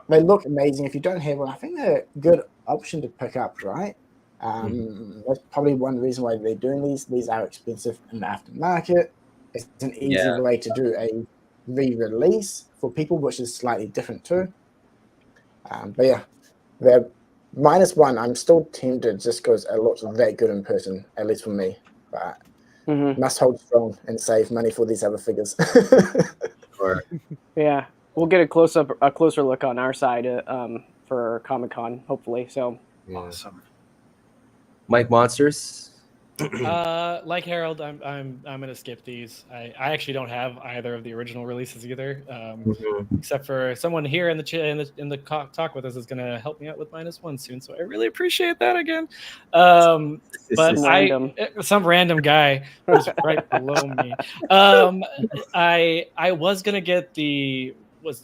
they look amazing. If you don't have one, I think they're a good option to pick up, right? That's probably one reason why they're doing these. These are expensive in the aftermarket. It's an easy way to do a re-release for people, which is slightly different too. But yeah, they're -1. I'm still tempted just because it looks that good in person, at least for me. But must hold strong and save money for these other figures. Yeah, we'll get a closer look on our side for Comic-Con, hopefully. So awesome. Mike Monsters. Like Harold, I'm gonna skip these. I actually don't have either of the original releases either, except for someone here in the talk with us is gonna help me out with -1 soon. So I really appreciate that again. But some random guy who's right below me. I was gonna get the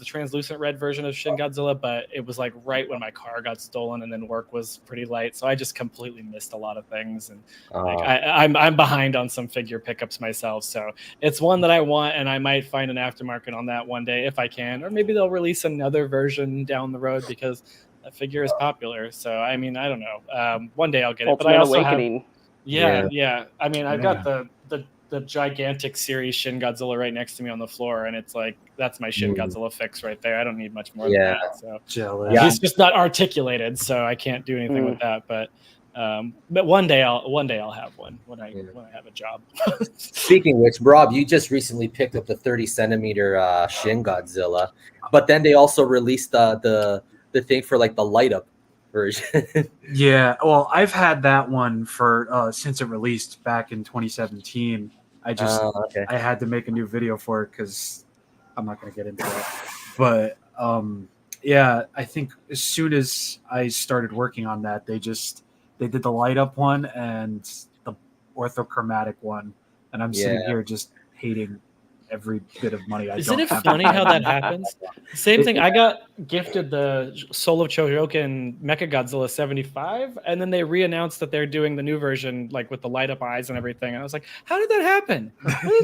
translucent red version of Shin Godzilla, but it was like right when my car got stolen, and then work was pretty light, so I just completely missed a lot of things, and I'm behind on some figure pickups myself. So it's one that I want, and I might find an aftermarket on that one day if I can, or maybe they'll release another version down the road because that figure is popular. So I mean, I don't know. One day I'll get it. But I also Awakening. Yeah. I mean, I've got the gigantic series Shin Godzilla right next to me on the floor, and it's like that's my Shin Godzilla fix right there. I don't need much more than that. So jealous. He's just not articulated, so I can't do anything with that. But one day I'll have one when I have a job. Speaking of which, Rob, you just recently picked up the 30-centimeter Shin Godzilla, but then they also released the thing for like the light up version. Yeah, well, I've had that one for since it released back in 2017. I had to make a new video for it because I'm not going to get into it. But yeah, I think as soon as I started working on that, they did the light up one and the orthochromatic one, and I'm sitting here just hating every bit of money I Isn't don't it have. funny how that happens? Same thing. I got gifted the Soul of Chojoken Mechagodzilla 75, and then they re-announced that they're doing the new version, like with the light up eyes and everything. And I was like, how did that happen?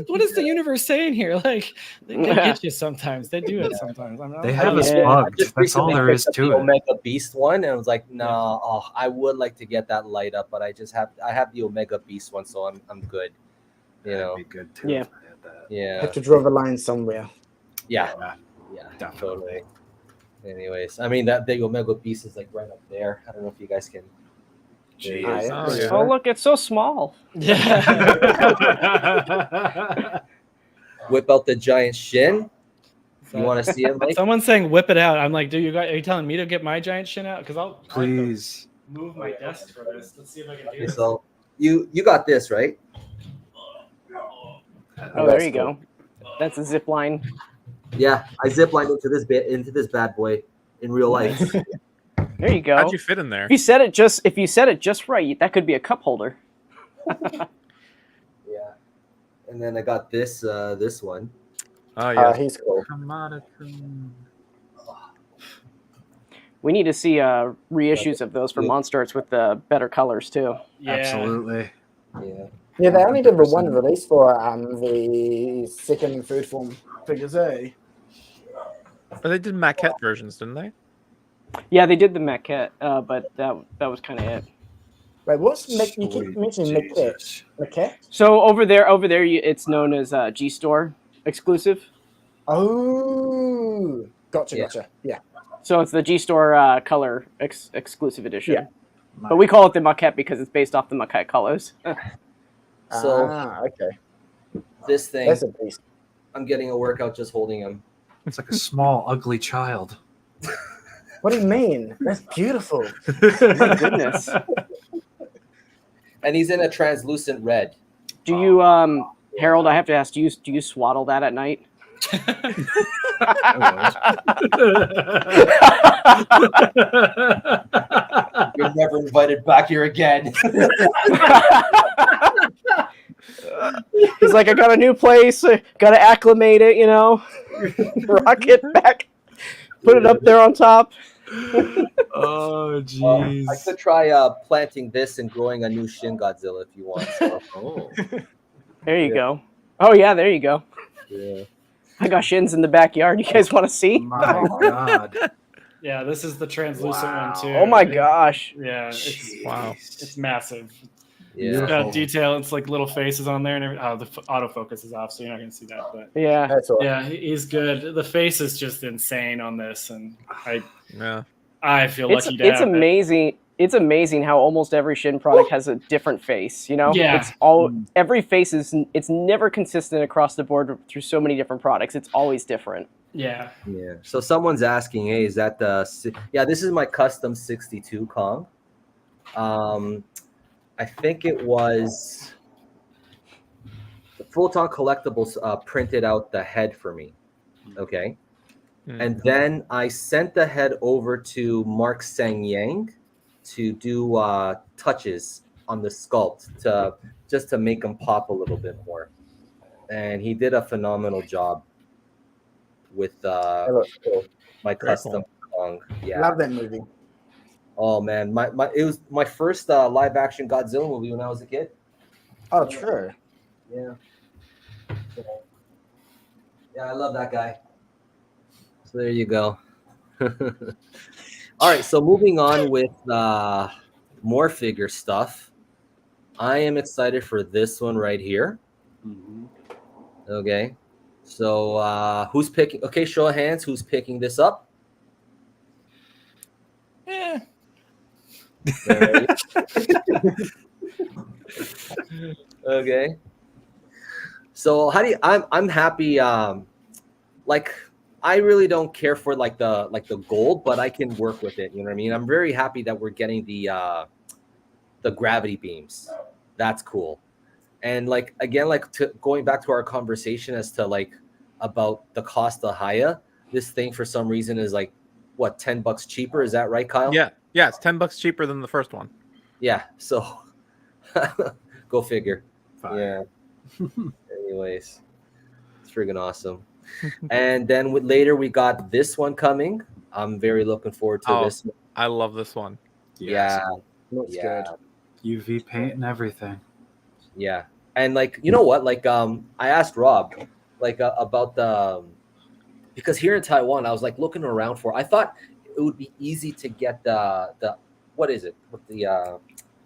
What is the universe saying here? Like, they get you sometimes. They do it sometimes. They have us bugged. That's all there is to it. Omega Beast one, and I was like, nah, I would like to get that light up, but I have the Omega Beast one, so I'm good. You know, that'd be good too. Yeah. Yeah, have to draw the line somewhere. Yeah, totally. Anyways, I mean that big Omega Beast is like right up there. I don't know if you guys can. Oh, look, it's so small. Whip out the giant Shin. You want to see it, Mike? Someone's saying whip it out. I'm like, are you telling me to get my giant Shin out? Because I'll please move my desk for this. Let's see if I can do this. So you got this, right? Oh, there you go. That's a zip line. Yeah, I ziplined into this bad boy in real life. There you go. How'd you fit in there? If you set it just right, that could be a cup holder. Yeah, and then I got this one. Oh yeah, he's cool. We need to see reissues of those for Monsters with the better colors too. Yeah. Absolutely. Yeah, they only did the one release for the second and third form figures, eh? But they did maquette versions, didn't they? Yeah, they did the maquette, but that was kind of it. Wait, you keep mentioning maquette? Maquette? So over there, it's known as G Store exclusive. Oh, gotcha. Yeah. So it's the G Store color exclusive edition. Yeah. But we call it the maquette because it's based off the maquette colors. So okay. This thing. That's a beast. I'm getting a workout just holding him. It's like a small, ugly child. What do you mean? That's beautiful. My goodness. And he's in a translucent red. Do you, Harold? I have to ask. Do you swaddle that at night? You're never invited back here again. He's like, I got a new place. Got to acclimate it, rock it back, put it up there on top. Oh, jeez. I could try planting this and growing a new Shin Godzilla if you want. So. There you go. Oh yeah, there you go. Yeah. I got shins in the backyard. You guys want to see? My God. Yeah, this is the translucent one too. Oh my gosh. Yeah, it's Wow. it's massive. Yeah. It's got detail. It's like little faces on there, and the autofocus is off, so you're not gonna see that. But Yeah. That's all. yeah, he's good. The face is just insane on this, and Yeah. I feel It's lucky to have it. amazing. It's amazing how almost every Shin product has a different face. Yeah. It's all every face is. It's never consistent across the board through so many different products. It's always different. Yeah. Yeah. So someone's asking, hey, is that the? Yeah, this is my custom 62 Kong. I think it was the Photon Collectibles printed out the head for me. Okay. And then I sent the head over to Mark Sang Yang to do touches on the sculpt to make him pop a little bit more. And he did a phenomenal job with That looks cool. my custom Kong. Yeah. Love that movie. Oh man, it was my first live action Godzilla movie when I was a kid. Oh, true. Yeah. Yeah, I love that guy. So there you go. All right, so moving on with more figure stuff. I am excited for this one right here. Okay. So who's picking? Okay, show of hands. Who's picking this up? Okay. So how do you, I'm happy. Like I really don't care for like the gold, but I can work with it. You know what I mean? I'm very happy that we're getting the gravity beams. That's cool. And like again, going back to our conversation as to like about the cost of Haya, this thing for some reason is like what, $10 cheaper? Is that right, Kyle? Yeah, it's $10 cheaper than the first one. Yeah. So go figure. Fire. Yeah. Anyways, it's freaking awesome. And then later we got this one coming. I'm very looking forward to this one. I love this one. Yeah. Looks Yeah. good. UV paint and everything. Yeah. And like, you know what? Like, I asked Rob, like, about the, because here in Taiwan, I was like looking around for. I thought it would be easy to get the what is it? With the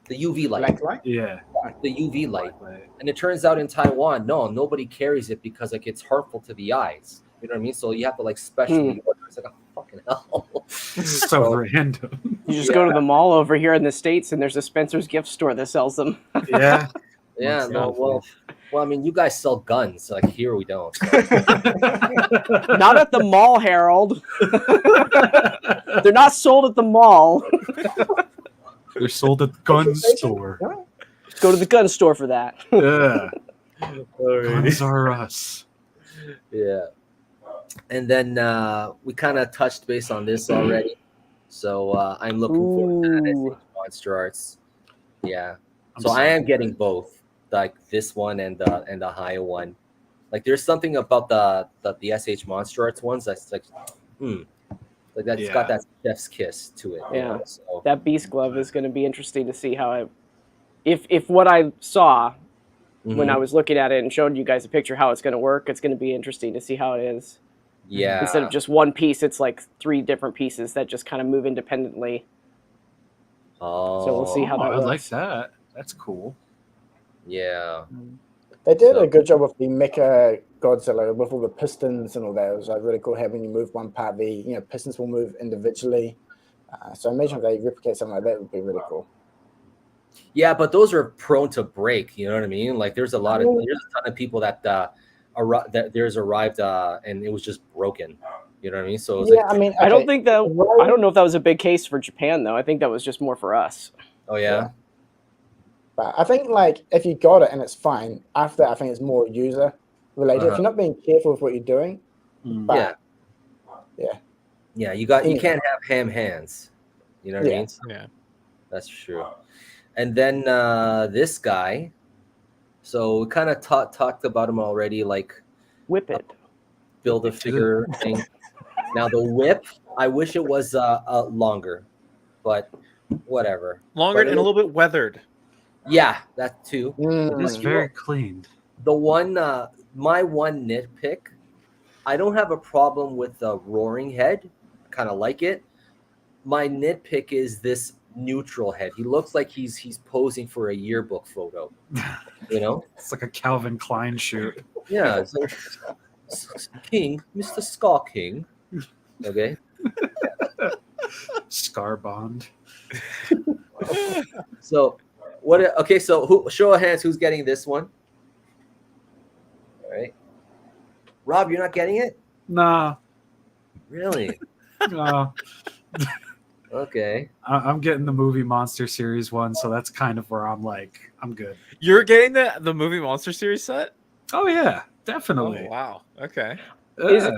UV light. Black light? Yeah. The UV light. And it turns out in Taiwan, nobody carries it because like it's harmful to the eyes. You know what I mean? So you have to like specially order. It's like, oh, fucking hell. So random. You just go to the mall over here in the States, and there's a Spencer's gift store that sells them. Yeah. Yeah, no, well, I mean, you guys sell guns. So like here we don't. So. Not at the mall, Harold. They're not sold at the mall. They're sold at the gun store. Go to the gun store for that. Yeah. Guns are us. Yeah. And then we kind of touched base on this already. So I'm looking forward to that Monster Arts. Yeah. So I am getting both, like this one and the Haya one. Like there's something about the SH Monster Arts ones that's like, like that's got that chef's kiss to it. Yeah. You know? So, That beast glove is going to be interesting to see how if what I saw when I was looking at it and showed you guys a picture how it's going to work, it's going to be interesting to see how it is. yeah. Instead of just one piece, it's like 3 different pieces that just kind of move independently. Oh, So we'll see how that I works. like that. That's cool. Yeah. They did a good job with the Mecha Godzilla with all the pistons and all that. It was like really cool having you move one part. The pistons will move individually. So imagine if they replicate something like that, it would be really cool. Yeah, but those are prone to break. You know what I mean? Like there's a ton of people that that theirs arrived and it was just broken. You know what I mean? So it was Yeah, like, I mean, I don't okay, think that. right- I don't know if that was a big case for Japan though. I think that was just more for us. oh yeah, But I think like if you got it and it's fine, after that, I think it's more user related. If Uh-huh. you're not being careful with what you're doing, Mm. but yeah. You can't Anyway. have ham hands. You know what I Yeah. mean? So Yeah. that's true. And then this guy. So we kind of talked about him already, like Whip it. build a figure thing. Now the whip, I wish it was longer, but whatever. Longer But and a little bit weathered. Yeah, that too. It is Mm, very cleaned. The one, my one nitpick, I don't have a problem with the roaring head. Kind of like it. My nitpick is this neutral head. He looks like he's posing for a yearbook photo. You know? It's like a Calvin Klein shoot. Yeah. It's like, King, Mr. Ska King. Okay. Scar Bond. So what? Okay. So who? Show of hands. Who's getting this one? All right. Rob, you're not getting it? Nah. Really? No. Okay. I'm getting the movie Monster Series one, so that's kind of where I'm like, I'm good. You're getting the movie Monster Series set? Oh yeah, Oh definitely. wow. Okay. Is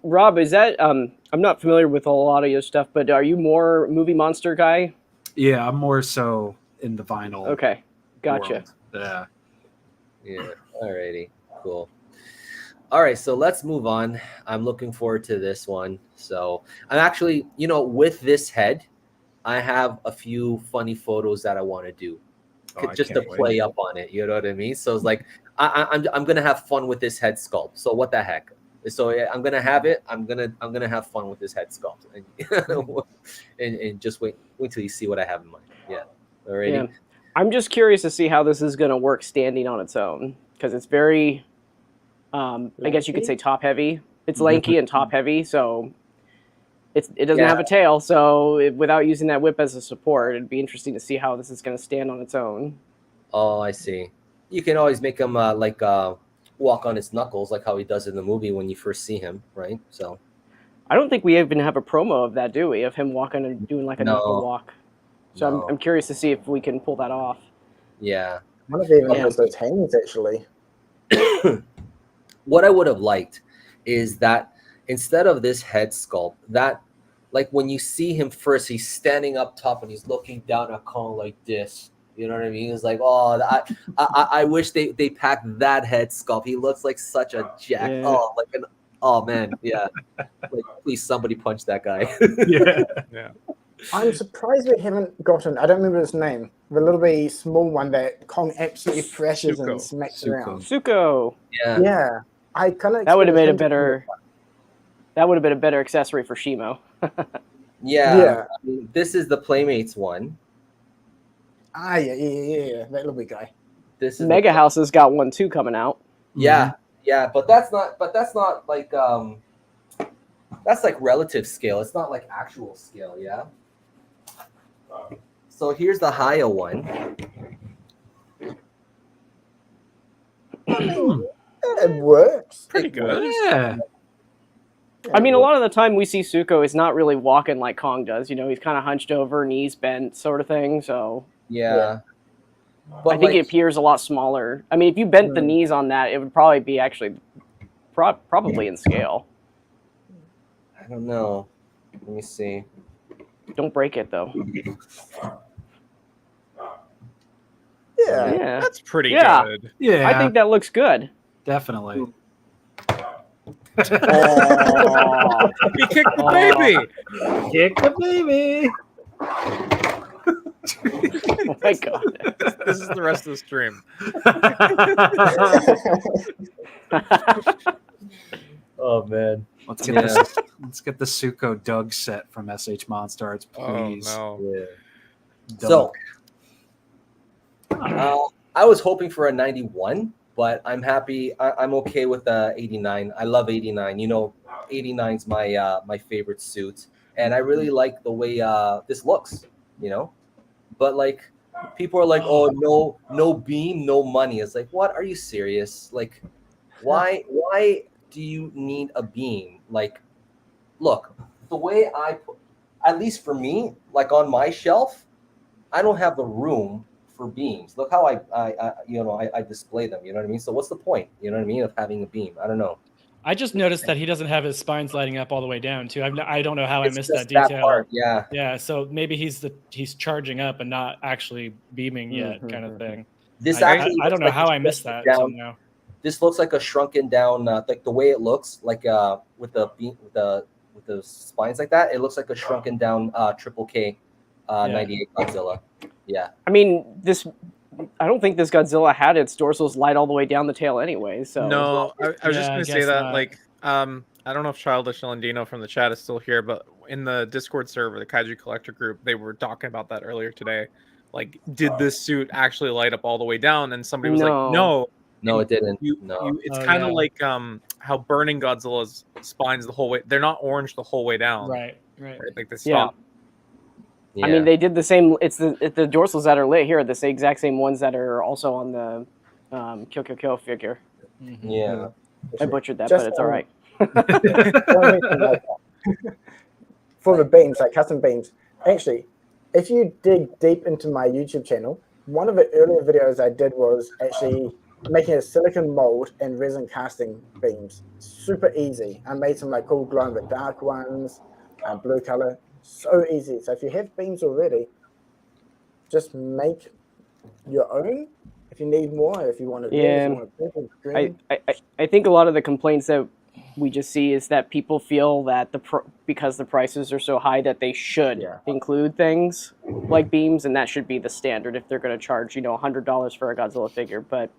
Rob, is that I'm not familiar with a lot of your stuff, but are you more movie monster guy? Yeah, I'm more so in the vinyl. Okay, gotcha. world. Yeah. Yeah. Alrighty. Cool. All right. So let's move on. I'm looking forward to this one. So I'm actually, with this head, I have a few funny photos that I want to do, Oh, I just to can't wait. play up on it. You know what I mean? So it's like I'm gonna have fun with this head sculpt. So what the heck? So yeah, I'm gonna have it. I'm gonna have fun with this head sculpt, and just wait till you see what I have in mind. Yeah. Alrighty. Yeah. I'm just curious to see how this is going to work standing on its own because it's very, I guess you could say top heavy. It's lanky and top heavy, so it doesn't have a tail. So without using that whip as a support, it'd be interesting to see how this is going to stand on its own. Oh, I see. You can always make him walk on his knuckles, like how he does in the movie when you first see him, right? So I don't think we even have a promo of that, do we? Of him walking and doing like a knuckle walk. So No. I'm curious to see if we can pull that off. yeah. one of even Yeah. has those hands actually. What I would have liked is that instead of this head sculpt, that like when you see him first, he's standing up top and he's looking down at Kong like this. You know what I mean? It's like, oh, I wish they packed that head sculpt. He looks like such a jack. Yeah. Oh, oh man, yeah. Like, please, somebody punch that guy. Yeah. Yeah. I'm surprised we haven't gotten. I don't remember his name. The little bitty small one that Kong absolutely thrashes Suko. and smacks Suko. around. Suko. Yeah. Yeah, I kind of. That would have made a better. That would have been a better accessory for Shimo. Yeah. Yeah. I mean, this is the Playmates one. Ah, yeah. That little big guy. This is Mega House has got one too coming out. Yeah, yeah, but that's not like that's like relative scale. It's not like actual scale, yeah. So here's the higher one. It works. Pretty good. Yeah. I mean, a lot of the time we see Suko is not really walking like Kong does. You know, he's kind of hunched over, knees bent, sort of thing. So Yeah. But I think it appears a lot smaller. I mean, if you bent the knees on that, it would probably be actually probably in scale. I don't know. Let me see. Don't break it though. Yeah. Yeah, That's pretty Yeah. good. Yeah. I think that looks good. definitely. Oh, He kicked the baby. Kick the baby. oh my god. This is the rest of the stream. Oh man. Let's get Yeah. let's get the Suko Doug set from SH Monster Arts, please. Oh no. Yeah. Doug. So I was hoping for a 91, but I'm happy. I'm okay with 89. I love 89. 89's my favorite suit, and I really like the way this looks. But like people are like, oh no beam, no money. It's like, what? Are you serious? Like Why do you need a beam? Like, look, the way at least for me, like on my shelf, I don't have the room for beams. Look how I display them. You know what I mean? So what's the point? You know what I mean of having a beam? I don't know. I just noticed that he doesn't have his spines lighting up all the way down too. I don't know how I It's missed just that detail. part, yeah. Yeah, so maybe he's charging up and not actually beaming yet, kind of thing. This I actually don't know looks like how a I missed that down, somehow. This looks like a shrunken down, like the way it looks, like with the beam, with the spines like that. It looks like a shrunken down Triple K 98 Godzilla. Yeah. I mean, I don't think this Godzilla had its dorsals light all the way down the tail anyway. So No, I was just Yeah, going I to say guess that, not. like, I don't know if Childish Landino from the chat is still here, but in the Discord server, the Kaiju Collector group, they were talking about that earlier today. Like, did this suit actually light up all the way down? And somebody was like, no. No, And it didn't. No. It's Oh, kind of yeah. like how Burning Godzilla's spines the whole way. They're not orange the whole way down. Right. Like they Yeah. stop. Yeah. I mean, they did the same. It's the dorsals that are lit here are the same exact same ones that are also on the Kill figure. Yeah. I butchered that, Just but it's all right. For the beams, like custom beams, actually, if you dig deep into my YouTube channel, one of the earlier videos I did was actually making a silicon mold and resin casting beams. Super easy. I made some like cool glow in the dark ones, blue color. So easy. So if you have beams already, just make your own. If you need more, if you want to, Yeah. if you want purple, green. I think a lot of the complaints that we just see is that people feel that because the prices are so high that they should include things like beams, and that should be the standard if they're going to charge $100 for a Godzilla figure. But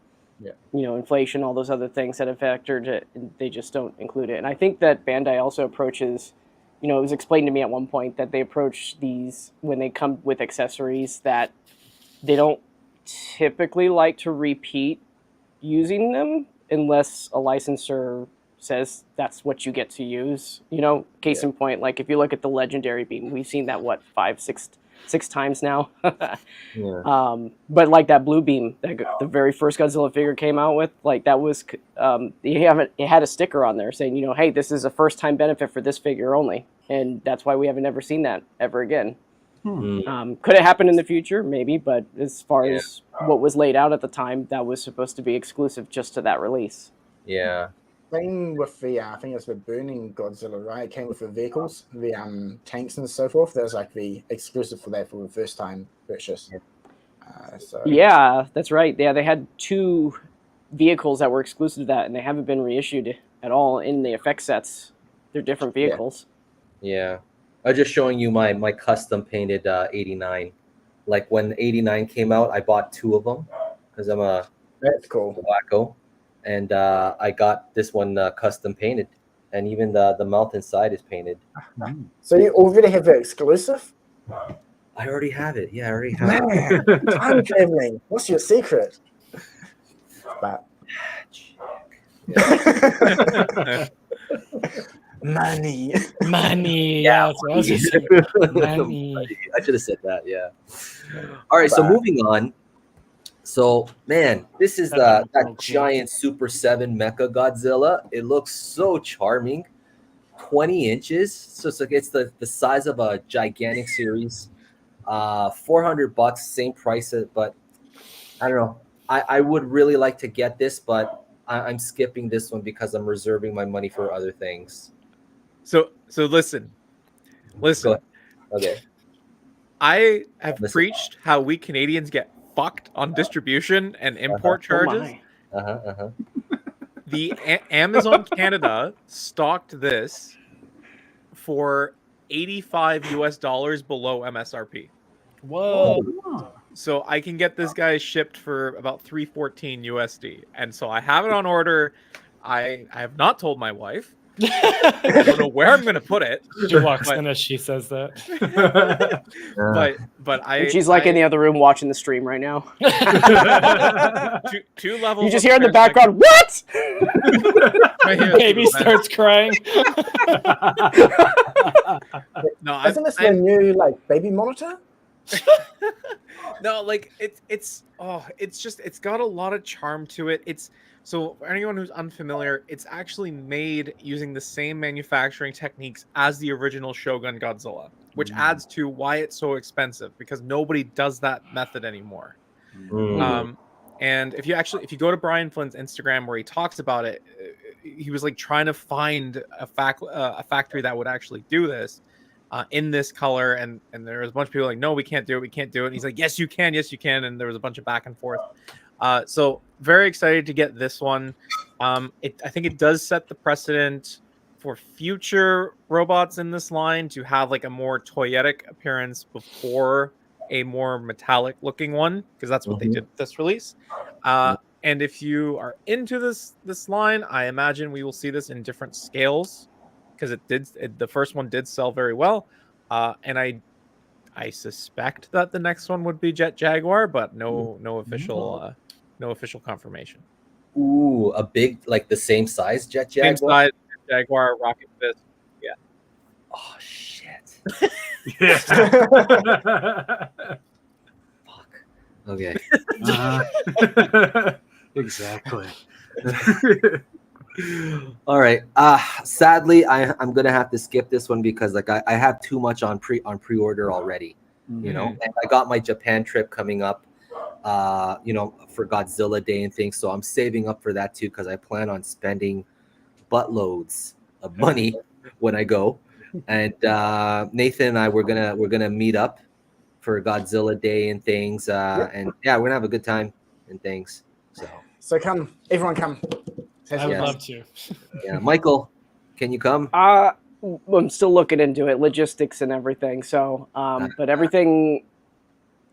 inflation, all those other things that have factored it, they just don't include it. And I think that Bandai also approaches, it was explained to me at one point that they approach these when they come with accessories that they don't typically like to repeat using them unless a licensor says that's what you get to use. Case in point, like if you look at the legendary beam, we've seen that 6 times now. But like that blue beam that the very first Godzilla figure came out with, like that was it had a sticker on there saying, hey, this is a first time benefit for this figure only, and that's why we haven't ever seen that ever again. Could it happen in the future? Maybe, but as far as what was laid out at the time, that was supposed to be exclusive just to that release. Yeah. Same with the, I think it's the Burning Godzilla, right? It came with the vehicles, the tanks and so forth. That was like the exclusive for that for the first time purchase. Yeah, that's right. Yeah, they had 2 vehicles that were exclusive to that, and they haven't been reissued at all in the effect sets. They're different vehicles. Yeah. I'm just showing you my custom painted 89. Like when 89 came out, I bought 2 of them because I'm that's cool. Wacko. And I got this one custom painted, and even the mouth inside is painted. So you already have the exclusive? I already have it. Yeah, I already have it. Time traveling. What's your secret? But money. Yeah, I should have said that. Yeah. All right. So moving on. So, man, this is that giant Super 7 Mecha Godzilla. It looks so charming. 20 inches. So it's the size of a gigantic series. $400, same price, but I don't know. I would really like to get this, but I'm skipping this one because I'm reserving my money for other things. So listen. Okay. I have preached how we Canadians get fucked on distribution and import charges. The Amazon Canada stocked this for $85 below MSRP. Whoa. So I can get this guy shipped for about $314 USD. And so I have it on order. I have not told my wife. I don't know where I'm going to put it. She walks in as she says that. but and she's like in the other room watching the stream right now. two levels. You just hear in the background, what? Baby starts crying. No, isn't this the new baby monitor? No, it's got a lot of charm to it. It's So for anyone who's unfamiliar, it's actually made using the same manufacturing techniques as the original Shogun Godzilla, which adds to why it's so expensive, because nobody does that method anymore. And if you go to Brian Flynn's Instagram where he talks about it, he was like trying to find a factory that would actually do this in this color, and there was a bunch of people like, no, we can't do it, and he's like, yes you can, and there was a bunch of back and forth. So very excited to get this one. I think it does set the precedent for future robots in this line to have like a more toyetic appearance before a more metallic looking one, because that's what they did with this release. And if you are into this line, I imagine we will see this in different scales, because the first one did sell very well. And I suspect that the next one would be Jet Jaguar, but no official confirmation. Ooh, a big, like the same size Jet Same Jaguar. size Jaguar, Rocket Fist. Yeah. Oh shit. Yeah. Fuck. Okay. Exactly. All right. Sadly, I'm gonna have to skip this one because like I have too much on pre-order already. You know, and I got my Japan trip coming up. You know, for Godzilla Day and things, so I'm saving up for that too because I plan on spending buttloads of money when I go. And Nathan and I we're gonna meet up for Godzilla Day and things. And yeah, we're gonna have a good time and things. So come, everyone come. I would Yes. love to. Yeah, Michael, can you come? I'm still looking into it, logistics and everything. So, but everything,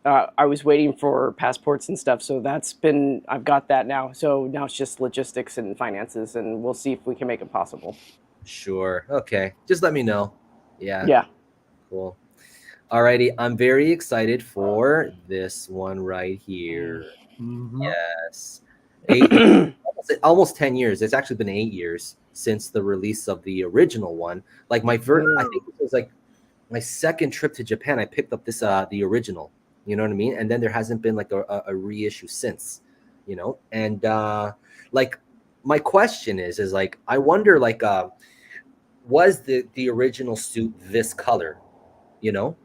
I was waiting for passports and stuff. So I've got that now. So now it's just logistics and finances, and we'll see if we can make it possible. Sure. Okay. Just let me know. Yeah. Yeah. Cool. Alrighty. I'm very excited for this one right here. Yes. Almost 10 years. It's actually been 8 years since the release of the original one. Like I think it was like my second trip to Japan. I picked up this the original. You know what I mean? And then there hasn't been like a reissue since. You know, and like my question is like I wonder like was the original suit this color? You know?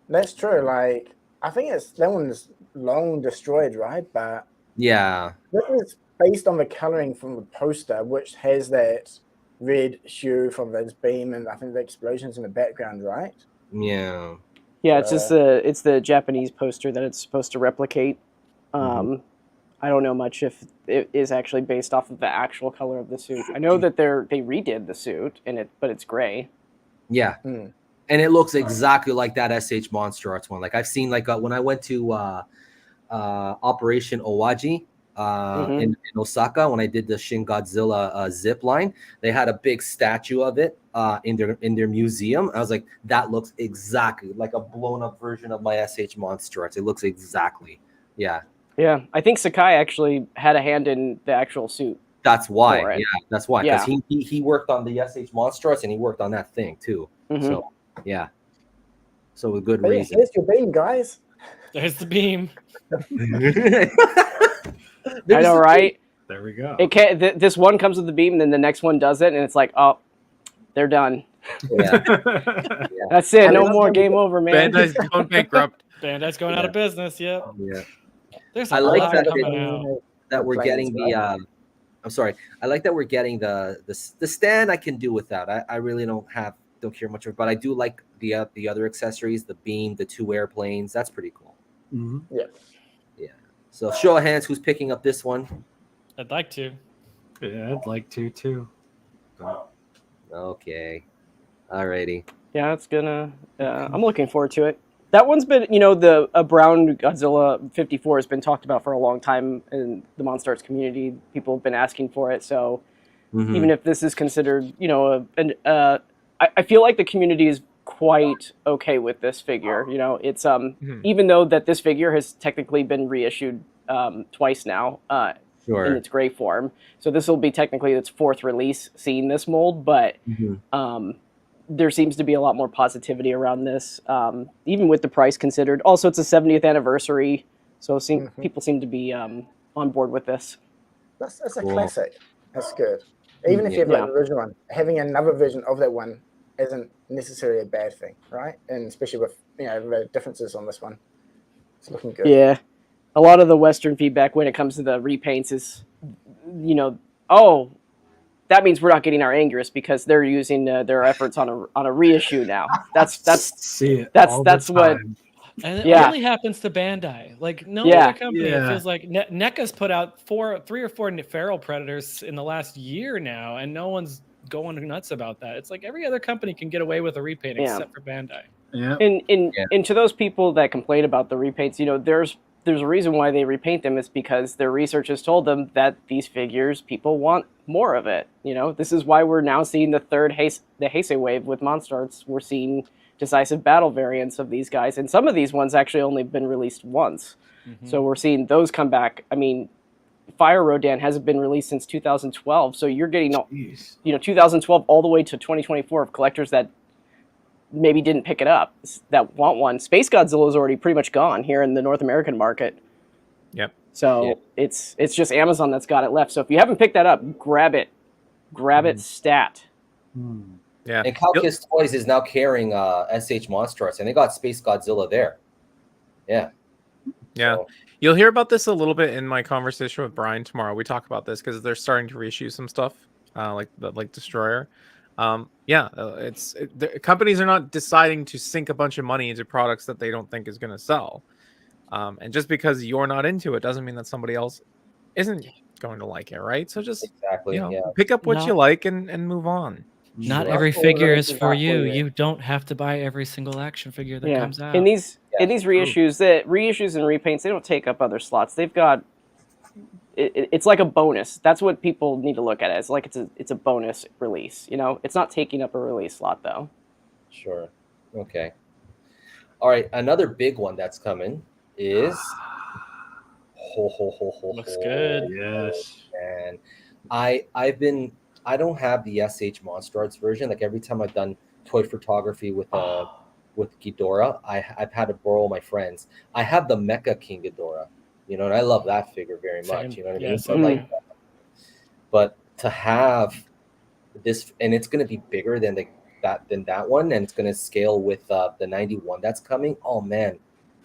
That's true. Like I think that one's long destroyed, right? But Yeah. this is based on the coloring from the poster, which has that red hue from those beam and I think the explosions in the background, right? Yeah. Yeah, it's just it's the Japanese poster that it's supposed to replicate. I don't know much if it is actually based off of the actual color of the suit. I know that they redid the suit but it's gray. Yeah. And it looks exactly like that SH Monster Arts one. Like I've seen like when I went to Operation Owaji in Osaka, when I did the Shin Godzilla zip line, they had a big statue of it in their museum. I was like, that looks exactly like a blown up version of my SH Monster Arts. It looks exactly. Yeah. Yeah, I think Sakai actually had a hand in the actual suit. That's why. Yeah, that's why. Because Yeah. he worked on the SH Monster Arts and he worked on that thing too. So yeah. So with good reason. Here's your beam, guys. There's the beam. I know, right? There we go. It can't. This one comes with the beam, and then the next one does it, and it's like, oh, they're done. Yeah. That's it. No more. Game over, man. Bandai's going bankrupt. Bandai's going out of business. Yep. Yeah. There's I a like lot that coming out. that we're getting the I'm sorry. I like that we're getting the stand. I can do without. I really don't care much of it, but I do like the other accessories, the beam, the 2 airplanes. That's pretty cool. Yeah. So show of hands, who's picking up this one? I'd like to. Yeah, I'd like to too. Okay. Alrighty. Yeah, it's gonna. I'm looking forward to it. That one's been, a brown Godzilla 54 has been talked about for a long time in the Monster Arts community. People have been asking for it, so even if this is considered, I feel like the community is quite okay with this figure. It's even though that this figure has technically been reissued twice now in its gray form, so this will be technically its 4th release seeing this mold, but there seems to be a lot more positivity around this, even with the price considered. Also, it's a 70th anniversary, so people seem to be on board with this. That's a Cool. classic. That's good. Even if you have like Yeah. the original one, having another version of that one isn't necessarily a bad thing, right? And especially with the differences on this one, it's looking good. Yeah, a lot of the Western feedback when it comes to the repaints is, oh, that means we're not getting our Angerus because they're using their efforts on a reissue now. That's See it that's all that's the what. time. And it Yeah. only happens to Bandai. Like no Yeah. other company. It Yeah. feels like NECA's put out 3 or 4 feral predators in the last year now, and no one's going nuts about that. It's like every other company can get away with a repaint Yeah. except for Bandai. Yeah. And to those people that complain about the repaints, there's a reason why they repaint them. It's because their research has told them that these figures, people want more of it. This is why we're now seeing the Heisei wave with Monstars. We're seeing decisive battle variants of these guys, and some of these ones actually only been released once. So we're seeing those come back. I mean, Fire Rodan hasn't been released since 2012, so you're getting 2012 all the way to 2024 of collectors that maybe didn't pick it up, that want one. Space Godzilla is already pretty much gone here in the North American market. Yep. So it's just Amazon that's got it left. So if you haven't picked that up, grab it stat. Yeah. And Calcus Toys is now carrying SH Monster Arts, and they got Space Godzilla there. Yeah. Yeah. So, You'll hear about this a little bit in my conversation with Brian tomorrow. We talk about this because they're starting to reissue some stuff, like Destroyer. Companies are not deciding to sink a bunch of money into products that they don't think is going to sell. And just because you're not into it doesn't mean that somebody else isn't going to like it, right? So just exactly. pick up what No. you like and move on. Not Sure. every Or figure the is for you. example, You don't have to buy every single action figure that comes out. In these Yeah, reissues and repaints, they don't take up other slots. They've got it's like a bonus. That's what people need to look at it. It's like it's a bonus release. It's not taking up a release slot though. Sure. Okay. All right. Another big one that's coming is Looks good. Yes. And I don't have the SH Monster Arts version. Like every time I've done toy photography with Ghidorah, I've had to borrow my friends. I have the Mecha King Ghidorah, and I love that figure very much. Same. You know what I Yeah, mean? same. But to have this, and it's going to be bigger than that one, and it's going to scale with the 91 that's coming. Oh man,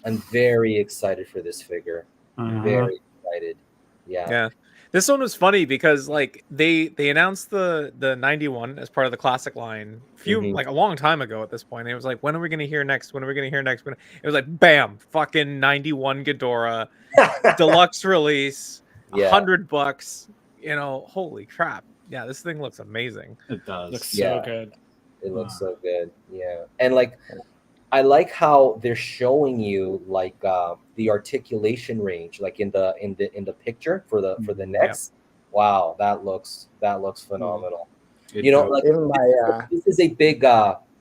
I'm very excited for this figure. Very excited. Yeah. This one was funny because like they announced the 91 as part of the classic line like a long time ago at this point. And it was like, when are we going to hear next? When are we going to hear next? It was like, bam, fucking 91 Ghidorah deluxe release, $100. Holy crap! Yeah, this thing looks amazing. It does. Looks so good. It looks so good. Yeah, and like I like how they're showing you like the articulation range, like in the picture for the necks. Yeah. Wow, that looks phenomenal. Like even my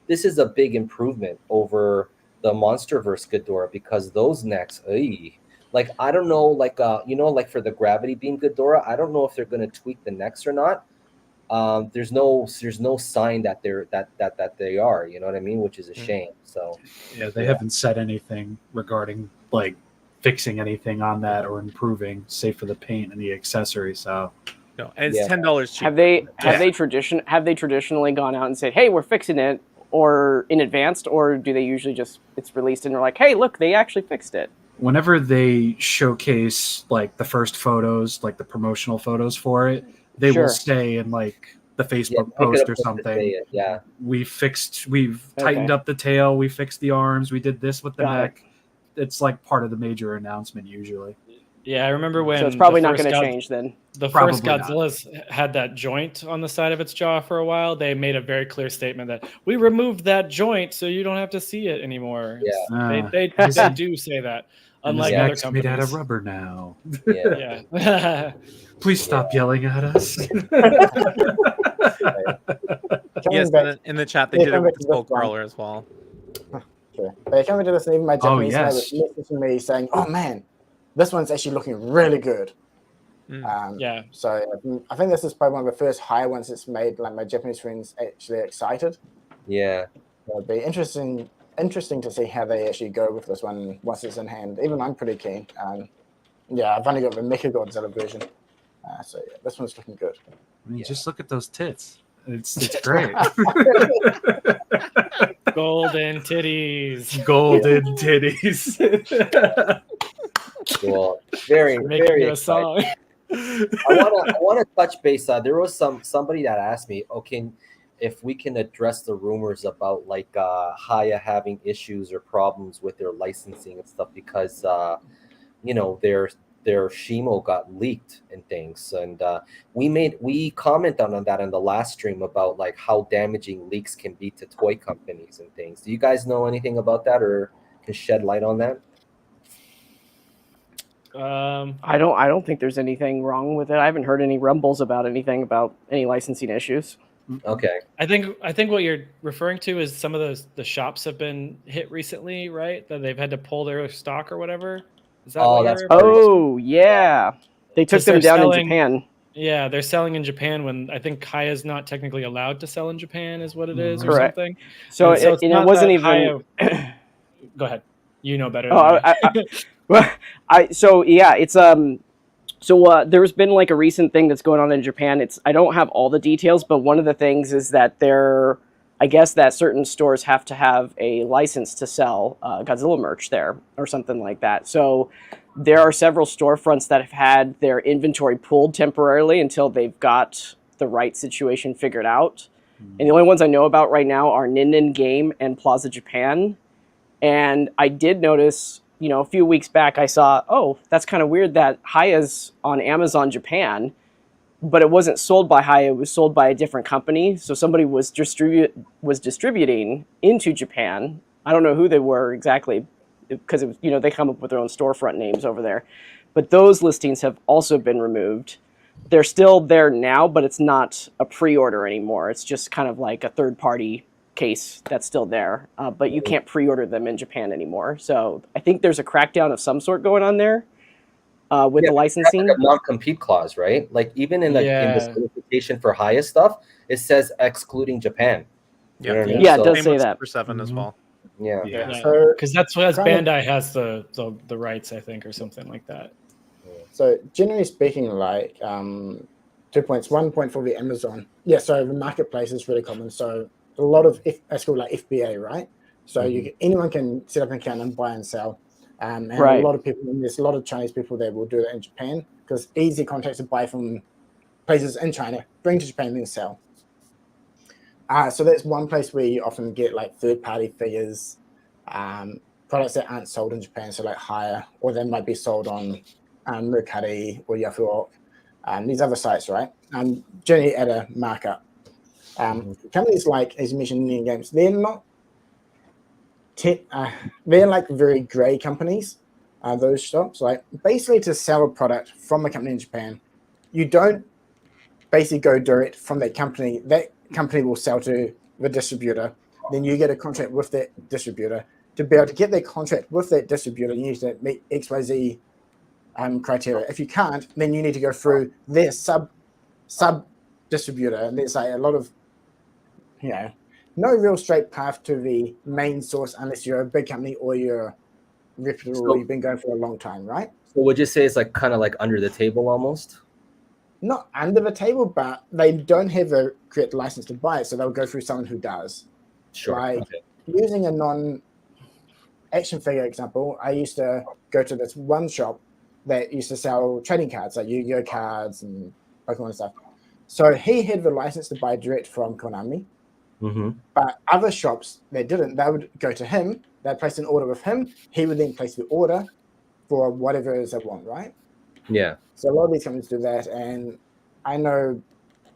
this is a big improvement over the Monsterverse Ghidorah because those necks, like I don't know, like like for the Gravity Beam Ghidorah, I don't know if they're gonna tweak the necks or not. There's no sign that they are, you know what I mean, which is a shame. So yeah, they haven't said anything regarding like fixing anything on that or improving, save for the paint and the accessory. So no, and it's $10 cheaper. Have they traditionally gone out and said, hey, we're fixing it, or in advance, or do they usually just it's released and they're like, hey, look, they actually fixed it? Whenever they showcase like the first photos, like the promotional photos for it, they will say in like the Facebook post or something, we've tightened up the tail, we fixed the arms, we did this with the neck. It's like part of the major announcement usually. Yeah, I remember when. So it's probably not going to change then. The first Godzilla's had that joint on the side of its jaw for a while. They made a very clear statement that we removed that joint so you don't have to see it anymore. Yeah, they do say that. Unlike other companies, made out of rubber now. Yeah. Please stop yelling at us. Yes, in the chat they did it with the Skull Crawler as well. Okay. But coming to this, and even my Japanese was messaging me saying, "Oh man, this one's actually looking really good." So I think this is probably one of the first higher ones that's made like my Japanese friends actually excited. Yeah, it'll be interesting to see how they actually go with this one once it's in hand. Even I'm pretty keen. Yeah, I've only got the Mecha Godzilla version. So yeah, this one's looking good. I mean, just look at those tits. It's great. Golden titties. Golden titties. Cool. Very, Making very a exciting. song. I wanna touch base. There was somebody that asked me, okay, if we can address the rumors about like Haya having issues or problems with their licensing and stuff because their Shimo got leaked and things, and we commented on that in the last stream about like how damaging leaks can be to toy companies and things. Do you guys know anything about that or can shed light on that? I don't think there's anything wrong with it. I haven't heard any rumbles about anything about any licensing issues. Okay. I think what you're referring to is some of the shops have been hit recently, right? That they've had to pull their stock or whatever. Is that what that's you're Oh yeah, they took 'Cause them they're down selling- in Japan. Yeah, they're selling in Japan when I think Kaya's not technically allowed to sell in Japan, is what it is, or Correct. something. So, And it's it not wasn't that even. Haya- Go ahead. You know better. Oh, Than me. So yeah, it's there's been like a recent thing that's going on in Japan. I don't have all the details, but one of the things is that I guess that certain stores have to have a license to sell Godzilla merch there or something like that. So there are several storefronts that have had their inventory pulled temporarily until they've got the right situation figured out. And the only ones I know about right now are Ninden Game and Plaza Japan. And I did notice, a few weeks back, I saw, oh, that's kind of weird that Haya's on Amazon Japan, but it wasn't sold by Haya, it was sold by a different company. So somebody was distributing into Japan. I don't know who they were exactly, because they come up with their own storefront names over there. But those listings have also been removed. They're still there now, but it's not a pre-order anymore. It's just kind of like a third-party case that's still there, but you can't pre-order them in Japan anymore. So I think there's a crackdown of some sort going on there with the licensing. Like a non-compete clause, right? Like even in the solicitation for Haya stuff, it says excluding Japan. You know what I mean? Yeah, it does say that. For 7 as well. Yeah. Because that's what Bandai has the rights, I think, or something like that. So generally speaking, like 2 points. 1 point for the Amazon. Yeah, so the marketplace is really common. So a lot of that's called like FBA, right? So anyone can set up an account and buy and sell. And right. A lot of people, there's a lot of Chinese people that will do that in Japan because easy contracts to buy from places in China, bring to Japan, then sell. So that's one place where you often get like third-party figures, products that aren't sold in Japan, so like Haya, or they might be sold on Mercari or Yahoo Orc, these other sites, right? Generally at a markup. Companies like, as you mentioned, Indian Games, they're not they're like very grey companies, those shops. Like basically to sell a product from a company in Japan, you don't basically go direct from that company. That company will sell to the distributor. Then you get a contract with that distributor. To be able to get that contract with that distributor, you need to meet XYZ criteria. If you can't, then you need to go through their sub distributor. And there's like a lot of, no real straight path to the main source unless you're a big company or you're reputable, you've been going for a long time, right? So would you say it's like kind of like under the table almost? Not under the table, but they don't have a correct license to buy it, so they'll go through someone who does. Sure. Like using a non-action figure example, I used to go to this one shop that used to sell trading cards, like Yu-Gi-Oh cards and Pokemon and stuff. So he had the license to buy direct from Konami. But other shops that didn't, they would go to him, they'd place an order with him, he would then place the order for whatever it is they want, right? Yeah. So a lot of these companies do that, and I know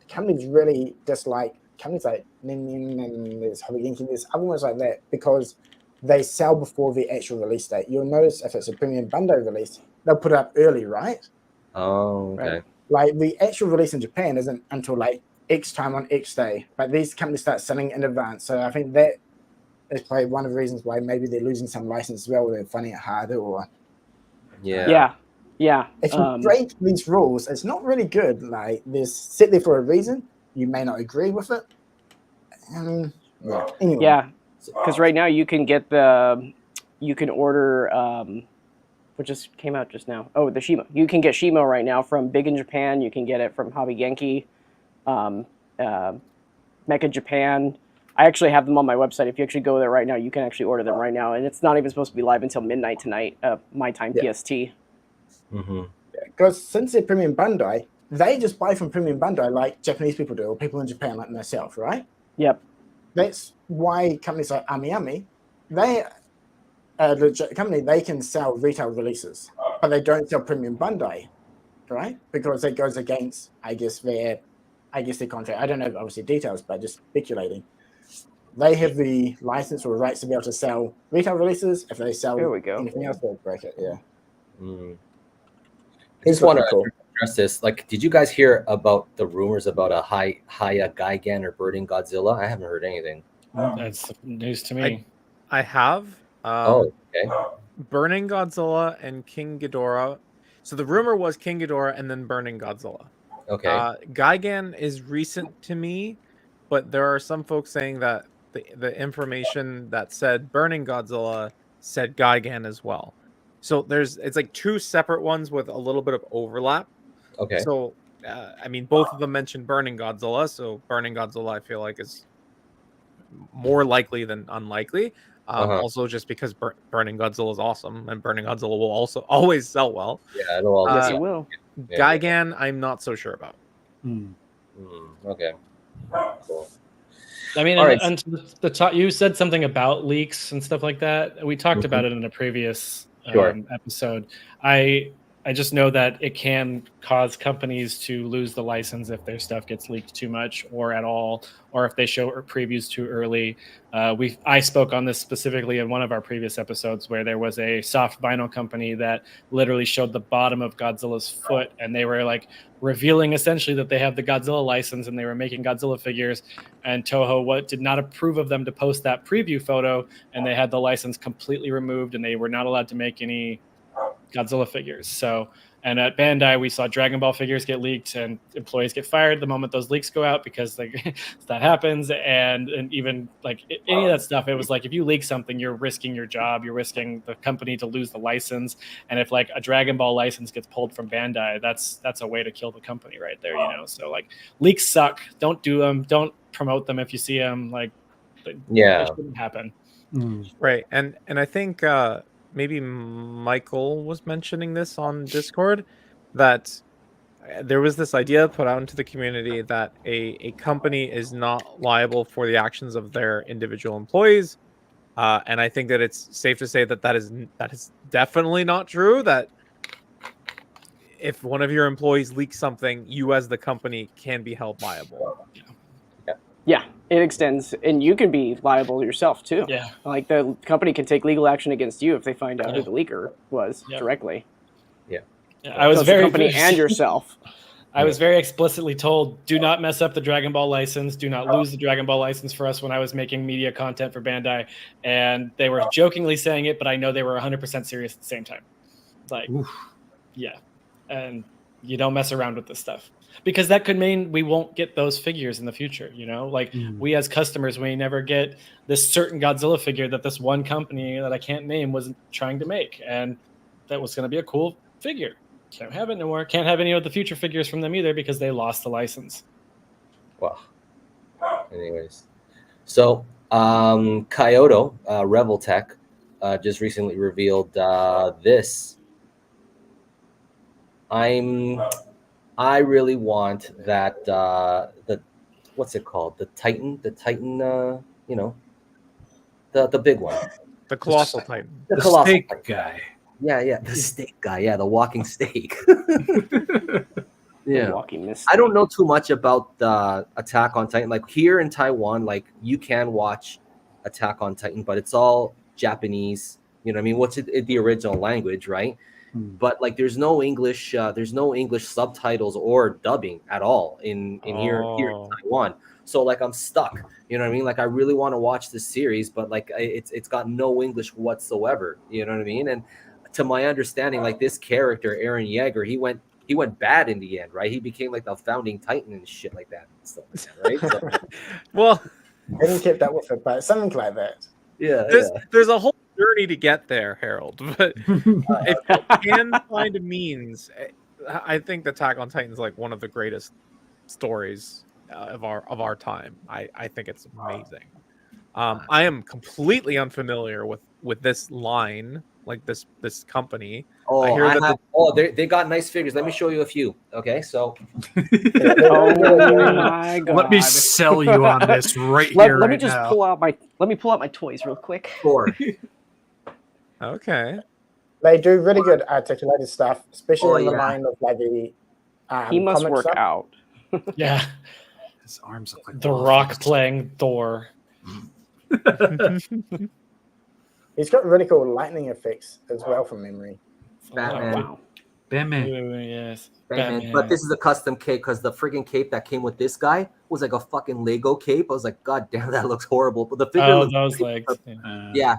companies really dislike companies like Nin and there's Hobby Genki, there's other ones like that because they sell before the actual release date. You'll notice if it's a premium Bandai release, they'll put it up early, right? Oh, okay. Right? Like the actual release in Japan isn't until like X time on X day, but these companies start selling in advance. So I think that is probably one of the reasons why maybe they're losing some license as well. They're finding it harder, or yeah. If you break these rules, it's not really good. Like there's set there for a reason. You may not agree with it. Anyway. Yeah, because right now you can order which just came out just now. Oh, the Shimo. You can get Shimo right now from Big in Japan. You can get it from Hobby Genki, Mecha Japan. I actually have them on my website. If you actually go there right now, you can actually order them right now, and it's not even supposed to be live until midnight tonight, my time PST. Because since they're Premium Bandai, they just buy from Premium Bandai like Japanese people do, or people in Japan like myself, right? Yep. That's why companies like Ami, they the company, they can sell retail releases, but they don't sell Premium Bandai, right? Because it goes against, I guess their contract. I don't know obviously details, but just speculating. They have the license or rights to be able to sell retail releases. If they sell anything else, they'll break it. Yeah. I just want to address this. Like, did you guys hear about the rumors about a Haya Gigan or Burning Godzilla? I haven't heard anything. That's news to me. I have. Okay. Burning Godzilla and King Ghidorah. So the rumor was King Ghidorah and then Burning Godzilla. Okay. Gigan is recent to me, but there are some folks saying that the information that said Burning Godzilla said Gigan as well. So it's like two separate ones with a little bit of overlap. Okay. So I mean, both of them mentioned Burning Godzilla, so Burning Godzilla I feel like is more likely than unlikely. Also, just because Burning Godzilla is awesome, and Burning Godzilla will also always sell well. Yeah, it'll always yes, it will. Gigan, I'm not so sure about. Okay. Cool. I mean, Right. and the top, you said something about leaks and stuff like that. We talked about it in a previous episode. I just know that it can cause companies to lose the license if their stuff gets leaked too much or at all, or if they show previews too early. I spoke on this specifically in one of our previous episodes where there was a soft vinyl company that literally showed the bottom of Godzilla's foot, and they were like revealing essentially that they have the Godzilla license and they were making Godzilla figures, and Toho did not approve of them to post that preview photo, and they had the license completely removed and they were not allowed to make any Godzilla figures. So, and at Bandai, we saw Dragon Ball figures get leaked and employees get fired the moment those leaks go out because that happens. And even like any of that stuff, it was like, if you leak something, you're risking your job, you're risking the company to lose the license. And if like a Dragon Ball license gets pulled from Bandai, that's a way to kill the company right there, you know? So like leaks suck. Don't do them. Don't promote them if you see them. Like, it shouldn't happen. Right. And I think, maybe Michael was mentioning this on Discord, that there was this idea put out into the community that a company is not liable for the actions of their individual employees. And I think that it's safe to say that is definitely not true, that if one of your employees leaks something, you as the company can be held liable. Yeah, it extends, and you can be liable yourself too. Yeah, like the company can take legal action against you if they find out who the leaker was directly. Yeah, I was very company and yourself. I was very explicitly told, do not mess up the Dragon Ball license. Do not lose the Dragon Ball license for us when I was making media content for Bandai. And they were jokingly saying it, but I know they were 100% serious at the same time. Like, yeah. And you don't mess around with this stuff. Because that could mean we won't get those figures in the future, you know? Like, we as customers, we never get this certain Godzilla figure that this one company that I can't name was trying to make. And that was going to be a cool figure. Can't have it no more. Can't have any of the future figures from them either because they lost the license. Wow. Anyways. So, Kyoto, Rebel Tech, just recently revealed this. I really want that what's it called? The Titan, you know, the big one. The Colossal Titan. The Colossal steak Titan. guy. Yeah, the steak guy. Yeah, the walking steak. Yeah. Walking mistake. I don't know too much about Attack on Titan. Like here in Taiwan, like you can watch Attack on Titan, but it's all Japanese. You know what I mean? What's it the original language, right? But like there's no English subtitles or dubbing at all in here in Taiwan. So like I'm stuck. You know what I mean? Like I really want to watch this series, but like it's got no English whatsoever. You know what I mean? And to my understanding, like this character, Eren Yeager, he went bad in the end, right? He became like the founding Titan and shit like that, and stuff like that, right? So, well, I didn't keep that with it, but something like that. Yeah, there's a whole journey to get there, Harold. But if you can find a means, I think Attack on Titan is like one of the greatest stories of our time. I think it's amazing. I am completely unfamiliar with this line, like this company. Oh, I hear that they got nice figures. Let me show you a few. Okay, so Oh my god! Let me sell you on this right here. Let me right just now. pull out my toys real quick. sure. okay. They do really good articulated stuff, especially Oh, in the yeah. line of like the He must comic work stuff. out. Yeah, His arms look like The waffles. Rock playing Thor. He's got really cool lightning effects as well from memory. Batman. Wow. Batman. Yes, Batman. But this is a custom cape because the friggin' cape that came with this guy was like a fucking Lego cape. I was like, God damn, that looks horrible. But the figure looks those great. legs. Yeah.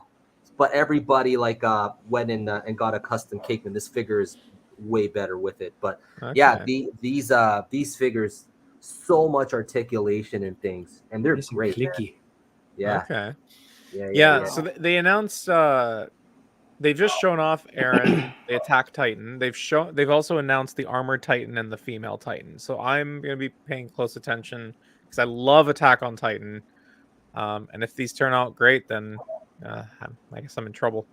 But everybody like went in and got a custom cape, and this figure is way better with it. But yeah, these figures, so much articulation and things, and they're Nice and great. clicky. Yeah. Okay. Yeah. So they announced they've just shown off Aaron, the Attack Titan. They've also announced the Armored Titan and the Female Titan. So I'm gonna be paying close attention because I love Attack on Titan. And if these turn out great, then I guess I'm in trouble.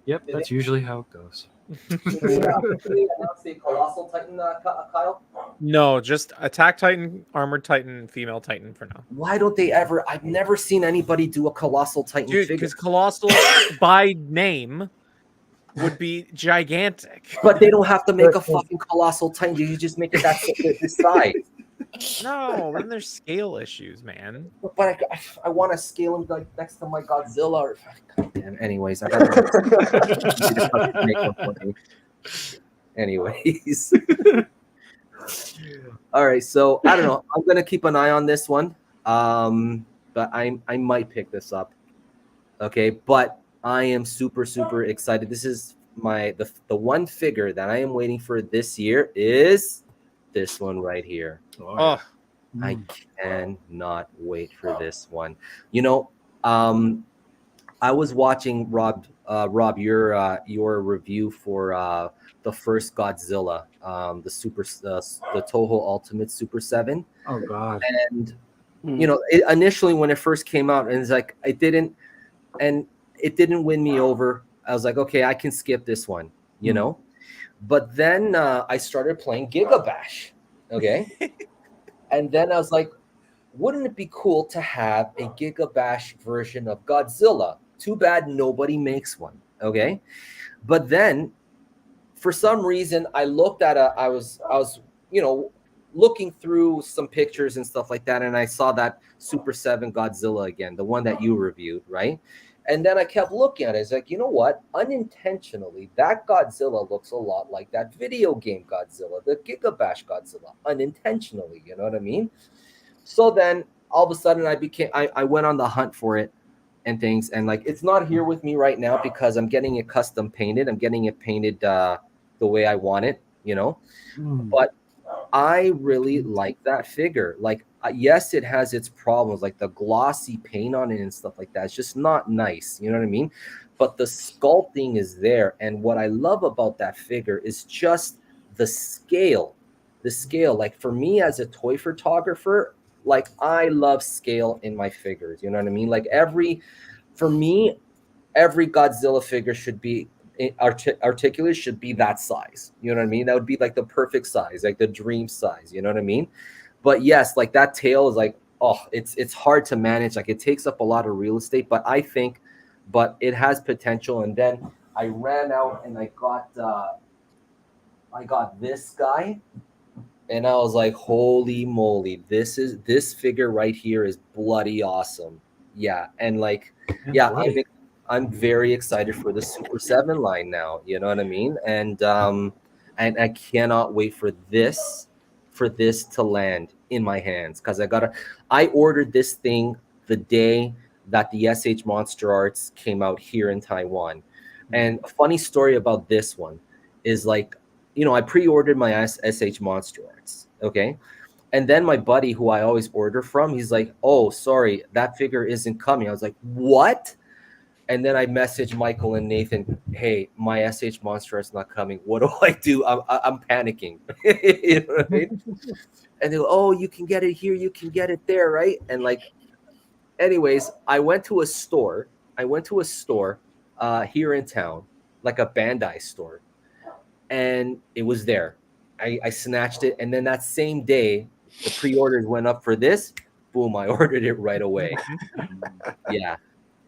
Yep, that's usually how it goes. Did they announce the Colossal Titan, Kyle? No, just Attack Titan, Armored Titan, Female Titan for now. Why don't they ever? I've never seen anybody do a Colossal Titan Dude, figure. because Colossal by name would be gigantic. But they don't have to make a fucking Colossal Titan. You just make it that this size. No, then there's scale issues, man. But I want to scale him like next to my Godzilla. Or, God damn. Anyways, I gotta make one for me. Anyways. All right, so I don't know. I'm gonna keep an eye on this one. But I might pick this up. Okay, but I am super excited. This is the one figure that I am waiting for this year is this one right here. Oh, I cannot wait for this one. You know, I was watching Rob your review for the first Godzilla, the Toho Ultimate Super 7. Oh God. And you know, initially when it first came out, and it's like it didn't win me over. I was like, okay, I can skip this one, you know. But then I started playing Giga Bash, okay, and then I was like, wouldn't it be cool to have a Giga Bash version of Godzilla? Too bad nobody makes one, okay. But then, for some reason, I looked at I was you know, looking through some pictures and stuff like that, and I saw that Super 7 Godzilla again, the one that you reviewed, right? And then I kept looking at it. It's like, you know what? Unintentionally, that Godzilla looks a lot like that video game Godzilla, the Giga Bash Godzilla. Unintentionally, you know what I mean? So then, all of a sudden, I went on the hunt for it and things, and like it's not here with me right now because I'm getting it custom painted. I'm getting it painted the way I want it, you know. But I really like that figure. Like, yes, it has its problems, like the glossy paint on it and stuff like that. It's just not nice. You know what I mean? But the sculpting is there. And what I love about that figure is just the scale. The scale. Like, for me as a toy photographer, like, I love scale in my figures. You know what I mean? Like, for me, every Godzilla figure should be articulate, should be that size. You know what I mean? That would be like the perfect size, like the dream size. You know what I mean? But yes, like that tail is like, oh, it's hard to manage. Like, it takes up a lot of real estate, but it has potential. And then I ran out and I got this guy, and I was like, holy moly, this figure right here is bloody awesome. Yeah, and like, yeah, I'm very excited for the Super 7 line now. You know what I mean? And I cannot wait for this to land in my hands, because I ordered this thing the day that the SH Monster Arts came out here in Taiwan. And a funny story about this one is, like, you know, I pre-ordered my SH Monster Arts, okay? And then my buddy, who I always order from, he's like, oh, sorry, that figure isn't coming. I was like, what? And then I messaged Michael and Nathan, hey, my SH Monster is not coming. What do I do? I'm panicking. You know what I mean? And they go, oh, you can get it here, you can get it there, right? And like, anyways, I went to a store here in town, like a Bandai store, and it was there. I snatched it, and then that same day, the pre-orders went up for this. Boom, I ordered it right away. Yeah,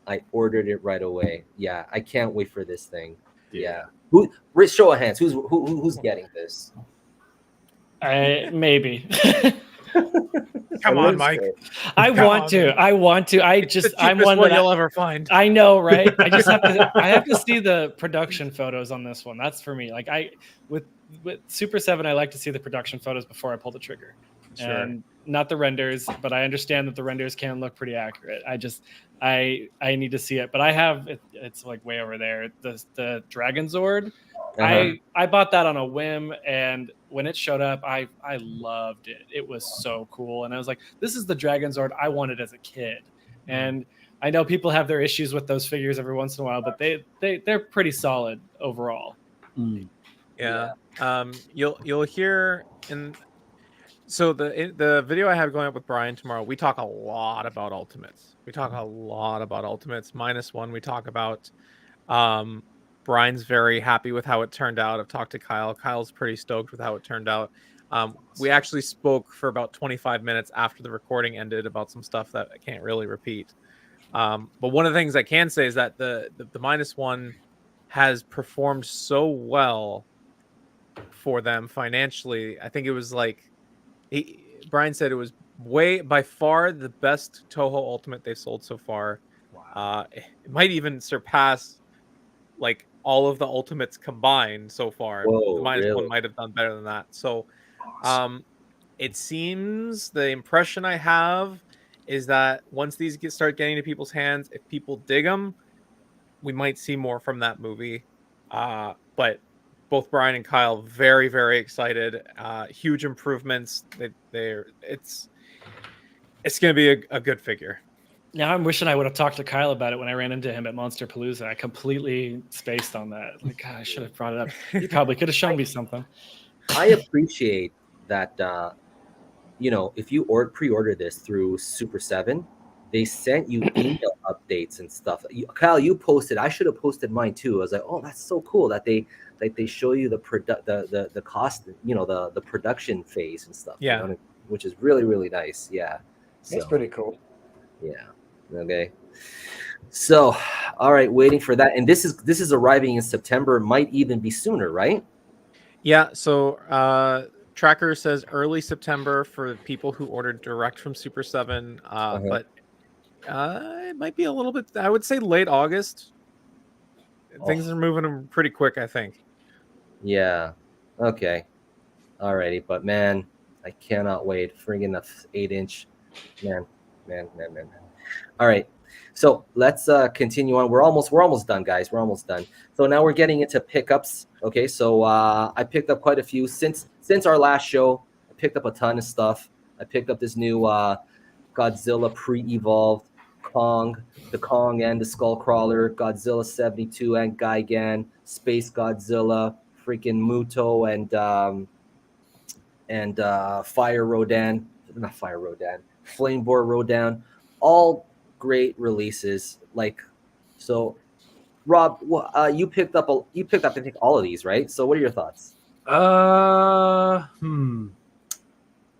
I ordered it right away. Yeah, I can't wait for this thing. Yeah. Show of hands. Who's getting this? Maybe. Come on, Mike. I want to. I'm one that you'll ever find. I know, right? I have to see the production photos on this one. That's for me. Like with Super 7, I like to see the production photos before I pull the trigger. Sure. And not the renders, but I understand that the renders can look pretty accurate. I need to see it, but I have it's like way over there. The Dragon Zord. I bought that on a whim, and when it showed up, I loved it. It was so cool, and I was like, "This is the Dragon Zord I wanted as a kid." And I know people have their issues with those figures every once in a while, but they're pretty solid overall. Yeah. You'll hear in. So the video I have going up with Brian tomorrow, we talk a lot about Ultimates. -1, we talk about. Brian's very happy with how it turned out. I've talked to Kyle. Kyle's pretty stoked with how it turned out. We actually spoke for about 25 minutes after the recording ended about some stuff that I can't really repeat. But one of the things I can say is that the -1 has performed so well for them financially. I think it was like Brian said it was by far the best Toho Ultimate they've sold so far. Wow. It might even surpass like all of the Ultimates combined so far. Whoa, the -1 really? might have done better than that. So it seems the impression I have is that once these start getting to people's hands, if people dig them, we might see more from that movie. But both Brian and Kyle very, very excited. Huge improvements. It's going to be a good figure. Now I'm wishing I would have talked to Kyle about it when I ran into him at Monster Palooza. I completely spaced on that. Like, God, I should have brought it up. He probably could have shown me something. I appreciate that. If you pre-order this through Super 7, they sent you email updates and stuff. Kyle, you posted. I should have posted mine too. I was like, oh, that's so cool that they show you the cost, the production phase and stuff. Yeah, which is really, really nice. Yeah, That's pretty cool. Yeah. Okay. So, all right, waiting for that, and this is arriving in September. Might even be sooner, right? Yeah. So, Tracker says early September for people who ordered direct from Super 7, but it might be a little bit. I would say late August. Things are moving pretty quick, I think. Yeah. Okay. Alrighty, but man, I cannot wait. Friggin' 8-inch, man. All right, so let's continue on. We're almost done, guys. We're almost done. So now we're getting into pickups. Okay, so I picked up quite a few since our last show. I picked up a ton of stuff. I picked up this new Godzilla pre-evolved Kong, the Kong and the Skullcrawler, Godzilla 72 and Gigan, Space Godzilla, freaking Muto and Fire Rodan, not Fire Rodan, Flamebore Rodan, all great releases. Like, so, Rob, you picked up I think all of these, right? So, what are your thoughts?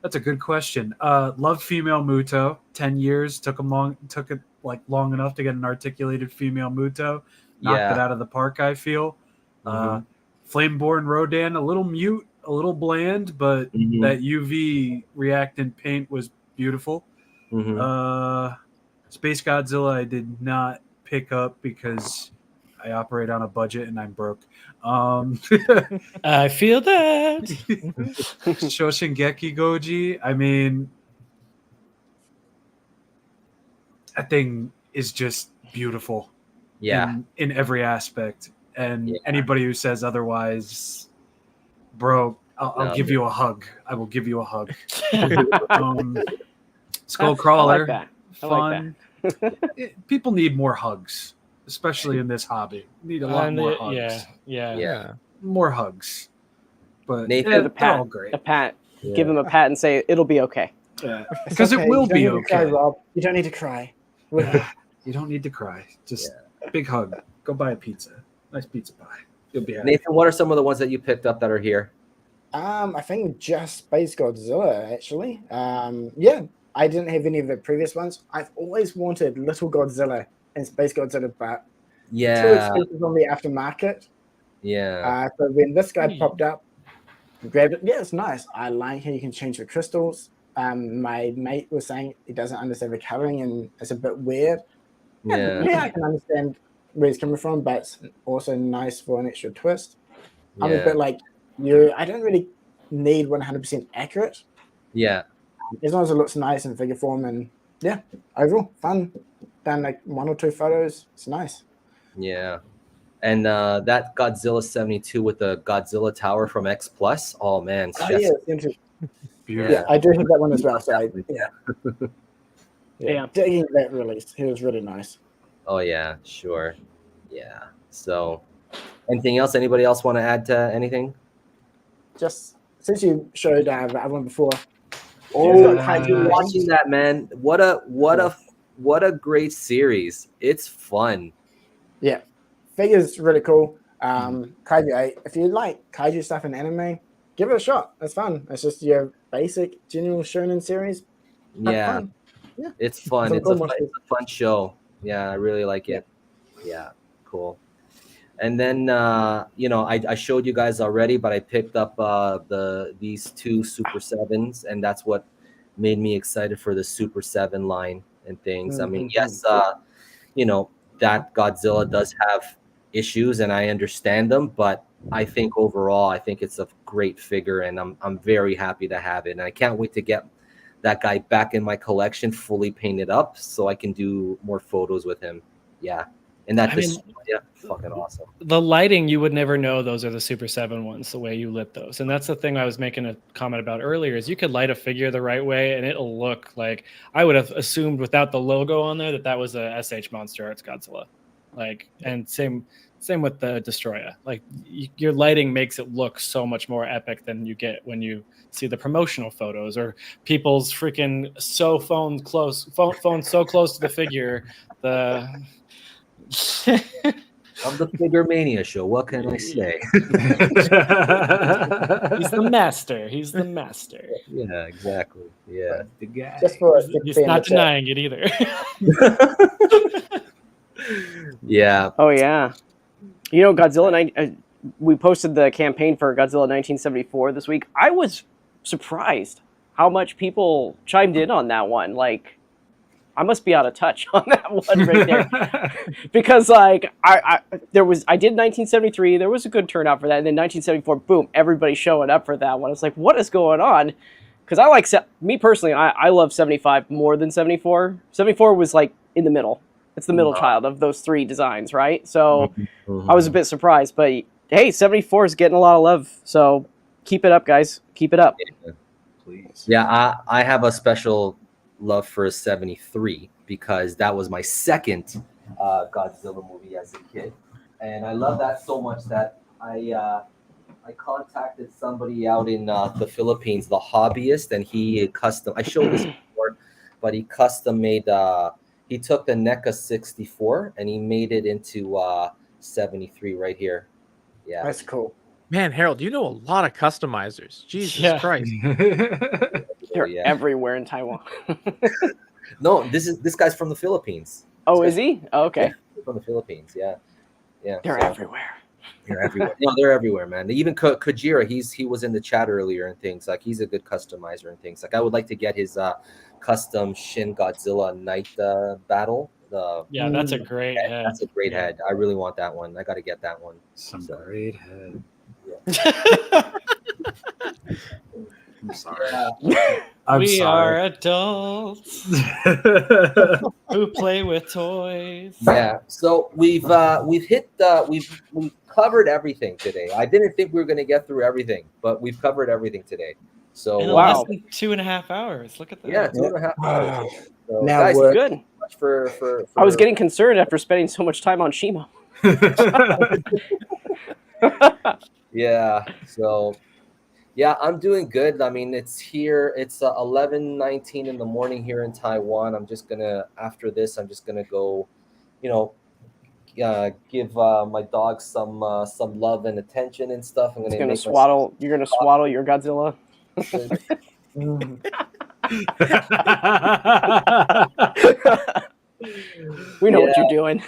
That's a good question. Loved female Muto. 10 years took it long enough to get an articulated female Muto. Knocked it out of the park, I feel. Flameborn Rodan, a little mute, a little bland, but that UV reactant paint was beautiful. Space Godzilla I did not pick up because I operate on a budget and I'm broke. I feel that. Shoshingeki Goji, I mean, that thing is just beautiful. Yeah. In every aspect. And anybody who says otherwise, bro, I'll give you a hug. I will give you a hug. Skullcrawler, I like that. fun. People need more hugs. especially in this hobby. Need a lot And more the- hugs. yeah. More hugs. But Nathan, yeah, Give a they're all pat, great. a pat. Yeah. Give him a pat and say it'll be okay. Yeah, It's because okay. it will You don't be need to cry, okay. Rob. You don't need to cry. You don't need to cry. Just big hug. Go buy a pizza. Nice pizza pie. You'll be happy. Nathan, what are some of the ones that you picked up that are here? I think just Space Godzilla actually. Yeah, I didn't have any of the previous ones. I've always wanted Little Godzilla and Space Godzilla, but too Yeah, expensive on the aftermarket. yeah, So when this guy popped up, grabbed it. Yeah, it's nice. I like how you can change the crystals. My mate was saying he doesn't understand the coloring and it's a bit weird. yeah, Yeah, I can understand where he's coming from, but it's also nice for an extra twist. I'm a yeah, bit like you. I don't really need 100% accurate. yeah. As long as it looks nice in figure form, and yeah, overall fun. Done like 1 or 2 photos. It's nice. Yeah. And that Godzilla 72 with the Godzilla Tower from X Plus. Oh man, Oh chef's- yeah, it's interesting. Beautiful. Yeah, I do have that one as well. So Yeah. Yeah. digging that release. He was really nice. Oh yeah, sure. Yeah. So anything else? Anybody else want to add to anything? Just since you showed the other one before. Oh, got Kaiju watching that, man. What a great series. It's fun. Yeah, figures really cool. Kaiju 8. If you like kaiju stuff in anime, give it a shot. It's fun. It's just your basic general shonen series. But Yeah. fun. It's fun. Some It's cool a fun show. Yeah, I really like it. Yeah, cool. And then I showed you guys already, but I picked up these 2 Super 7s, and that's what made me excited for the Super 7 line and things. I mean, yes, that Godzilla does have issues, and I understand them, but I think overall, I think it's a great figure, and I'm very happy to have it, and I can't wait to get that guy back in my collection, fully painted up, so I can do more photos with him. Yeah, and fucking awesome. The lighting, you would never know those are the Super 7 ones, the way you lit those. And that's the thing I was making a comment about earlier, is you could light a figure the right way and it'll look like, I would have assumed without the logo on there that was a SH Monster Arts Godzilla. Like, and same with the Destroyer. Like, your lighting makes it look so much more epic than you get when you see the promotional photos or people's freaking phone so close to the figure. Of the Figure Mania show, what can I say? He's the master. He's the master. Yeah, exactly. Yeah. The guy. Just for He's not denying it either. Yeah. Oh yeah. You know, Godzilla. We posted the campaign for Godzilla 1974 this week. I was surprised how much people chimed in on that one. Like, I must be out of touch on that one right there, because like I did 1973. There was a good turnout for that, and then 1974, boom, everybody showing up for that one. I was like, what is going on? Because I like me personally, I love 75 more than 74. 74 was like in the middle. It's the middle child of those 3 designs, right? So I was a bit surprised, but hey, 74 is getting a lot of love. So keep it up, guys. Keep it up. Yeah. Please. Yeah, I have a special love for a 73 because that was my second Godzilla movie as a kid, and I love that so much that I contacted somebody out in the Philippines, the hobbyist, and he custom. I showed this before, but he custom made. He took the NECA 64 and he made it into 73 right here. Yeah, That's cool. Man, Harold, you know a lot of customizers. Jesus Yeah. Christ. They're yeah. everywhere in Taiwan. No, this guy's from the Philippines. Oh, is he? Oh, okay. Yeah, from the Philippines. Yeah. They're so- everywhere. They're everywhere. No, they're everywhere, man. Even Kojira, he was in the chat earlier and things. Like, he's a good customizer and things. Like, I would like to get his custom Shin Godzilla Night battle. Yeah, that's a great head. head. That's a great head. I really want that one. I got to get that one. Some So- great head. I'm sorry. I'm We sorry. are adults who play with toys. Yeah. So we've covered everything today. I didn't think we were going to get through everything, but we've covered everything today. So In Wow. less than 2.5 hours. Look at that. yeah, 2.5 hours. So, Now guys, we're- Good. much for I was getting concerned after spending so much time on Shimo. Yeah. So yeah, I'm doing good. I mean, it's here. It's 11:19 in the morning here in Taiwan. I'm just gonna after this. I'm just gonna go, you know, give my dog some love and attention and stuff. I'm It's gonna gonna make swaddle. You're gonna swaddle your Godzilla. Mm. We know what you're doing.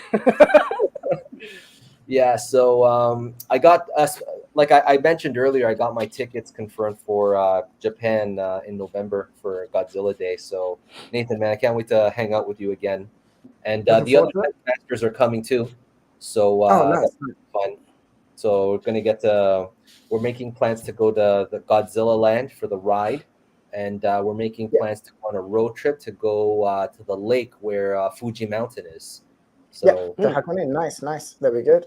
Yeah, so I got us like I mentioned earlier. I got my tickets confirmed for Japan in November for Godzilla Day. So Nathan, man, I can't wait to hang out with you again. And Looking the other forward to it. masters are coming too. So Oh, nice. that's fun. So we're gonna get to. We're making plans to go to the Godzilla Land for the ride, and we're making plans to go on a road trip to go to the lake where Fuji Mountain is. So Yeah, the Hakone, nice. That'd be good.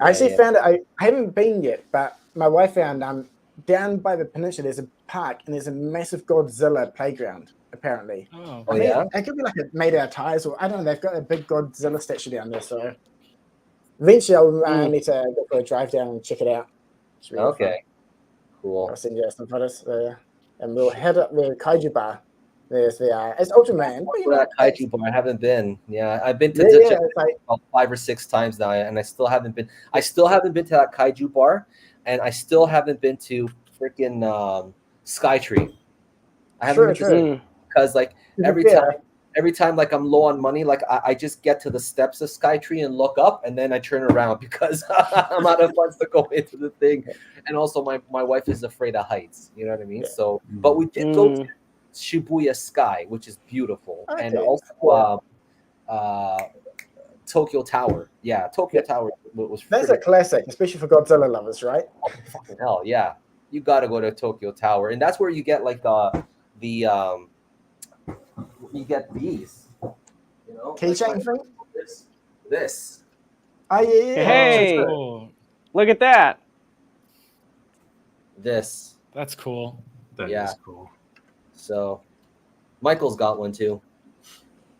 I Yeah, actually yeah. found it. I haven't been yet, but my wife found down by the peninsula. There's a park and there's a massive Godzilla playground. Apparently, Oh, Oh, I think yeah? it could be like made out of tires, or I don't know. They've got a big Godzilla statue down there, so eventually I'll need to go for a drive down and check it out. Should be fun. Okay, cool. I'll send you some photos, and we'll head up the Kaiju bar. There's the it's Ultraman. But, you know, That Kaiju bar, I haven't been. Yeah, I've been to yeah, Japan it's like about 5 or 6 times now, and I still haven't been. I still haven't been to that Kaiju bar, and I still haven't been to freaking Skytree. I haven't been to true. because like To be every fair, time like I'm low on money, like I just get to the steps of Skytree and look up, and then I turn around because I'm out of funds to go into the thing, and also my wife is afraid of heights. You know what I mean? Yeah. So, but we did go to Shibuya Sky, which is beautiful, and Okay, also Tokyo Tower. Yeah, Tokyo Yeah. Tower was that's a pretty classic, especially for Godzilla lovers, right? fucking hell. Yeah, you got to go to Tokyo Tower, and that's where you get like the you get these, you know, Keychain like thing. this. Oh yeah. Hey. cool. Look at that. This. That's cool. That Yeah. is cool. So, Michael's got one too.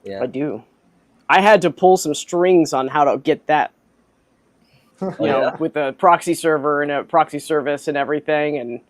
Yeah. I do. I had to pull some strings on how to get that, you know, with a proxy server and a proxy service and everything, and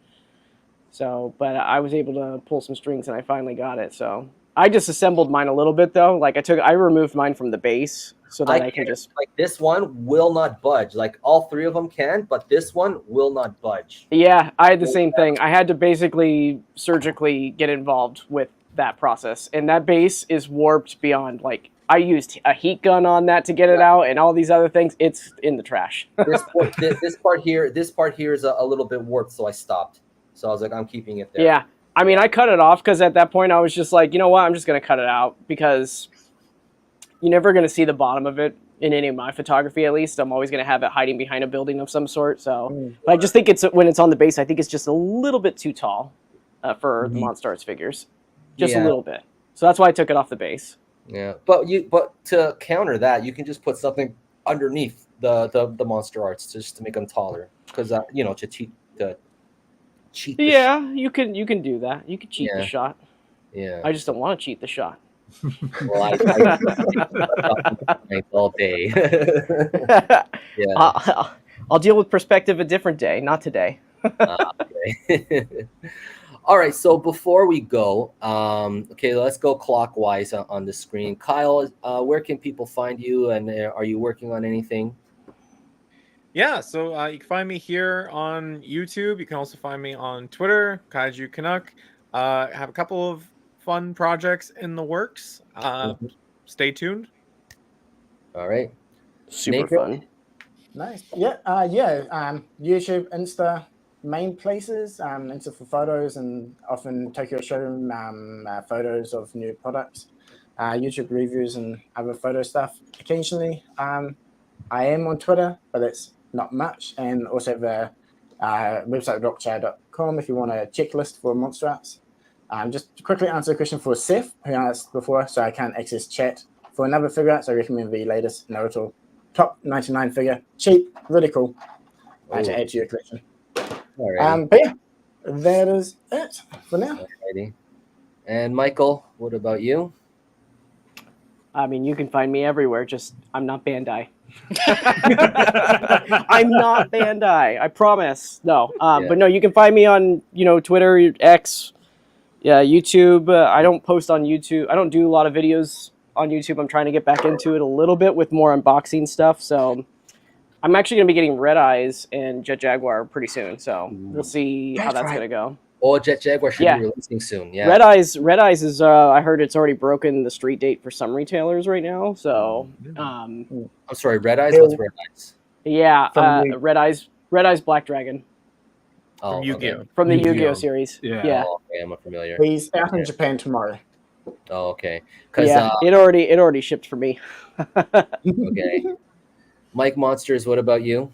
so. But I was able to pull some strings, and I finally got it. So I disassembled mine a little bit though. Like I removed mine from the base so that I can just. Like this one will not budge. Like all 3 of them can, but this one will not budge. Yeah, I had the same thing. I had to basically surgically get involved with that process, and that base is warped beyond like. I used a heat gun on that to get it out, and all these other things. It's in the trash. this part here is a little bit warped, so I stopped. So I was like, I'm keeping it there. Yeah, I mean, I cut it off because at that point I was just like, you know what, I'm just gonna cut it out because you're never gonna see the bottom of it in any of my photography. At least I'm always gonna have it hiding behind a building of some sort. So, but I just think it's when it's on the base, I think it's just a little bit too tall for the Monster Arts figures, just a little bit. So that's why I took it off the base. Yeah, but to counter that, you can just put something underneath the Monster Arts just to make them taller, because you know, to cheat the Yeah, you can do that. You can cheat the Yeah. shot. Yeah. I just don't want to cheat the shot. Well, I all day. Yeah. I'll deal with perspective a different day, not today. Okay. All right. So before we go, okay, let's go clockwise on the screen. Kyle, where can people find you, and are you working on anything? Yeah, so you can find me here on YouTube. You can also find me on Twitter, Kaiju Canuck. I have a couple of fun projects in the works. Stay tuned. All right. Super Nathan? fun. Nice. Yeah. YouTube, Insta, main places. Insta for photos and often Tokyo Showroom photos of new products. YouTube reviews and other photo stuff. Occasionally, I am on Twitter, but it's not much. And also the website rockchair.com if you want a checklist for Monster Arts. Just to quickly answer a question for Seth, who asked before, so I can't access chat. For another figure, so I recommend the latest Naruto top 99 figure. Cheap, really cool. To add to your collection. All right. But yeah, that is it for now. Alrighty. And Michael, what about you? I mean, you can find me everywhere. Just I'm not Bandai. I'm not Bandai. I promise. No. But no, you can find me on Twitter, X, YouTube. I don't post on YouTube. I don't do a lot of videos on YouTube. I'm trying to get back into it a little bit with more unboxing stuff. So I'm actually going to be getting Red Eyes and Jet Jaguar pretty soon. So we'll see how that's going to go. Oh, Jet Jaguar should be releasing soon. Yeah. Red Eyes is. I heard it's already broken the street date for some retailers right now. So, I'm sorry, Red Eyes. What's Red Eyes? Yeah, Red Eyes Black Dragon. From Yu-Gi-Oh. From the Yu-Gi-Oh series. Yeah. Oh, okay, I'm familiar. He's out in Japan tomorrow. Oh, okay. It already shipped for me. Okay. Mike Monsters, what about you?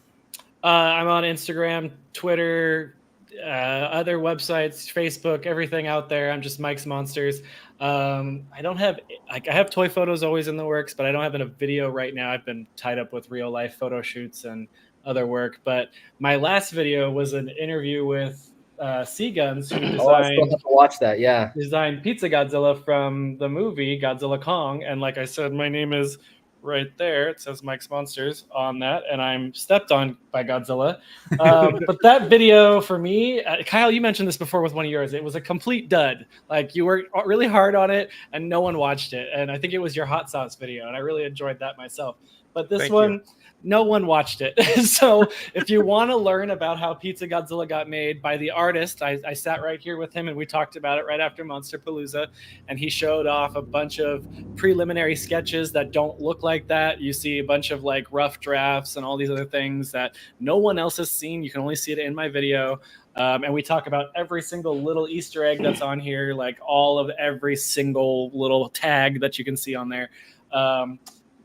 I'm on Instagram, Twitter, other websites, Facebook, everything out there. I'm just Mike's Monsters. I don't have I have toy photos always in the works, but I don't have a video right now. I've been tied up with real life photo shoots and other work. But my last video was an interview with Seaguns, who designed. I still have to watch that. Yeah. Designed Pizza Godzilla from the movie Godzilla Kong, and like I said, my name is right there. It says Mike's Monsters on that, and I'm stepped on by Godzilla. But that video for me, Kyle, you mentioned this before with one of yours. It was a complete dud. Like, you worked really hard on it, and no one watched it. And I think it was your hot sauce video, and I really enjoyed that myself. But this one, no one watched it. So if you want to learn about how Pizza Godzilla got made by the artist, I sat right here with him and we talked about it right after Monsterpalooza, and he showed off a bunch of preliminary sketches that don't look like that. You see a bunch of like rough drafts and all these other things that no one else has seen. You can only see it in my video. And we talk about every single little Easter egg that's on here, like all of every single little tag that you can see on there.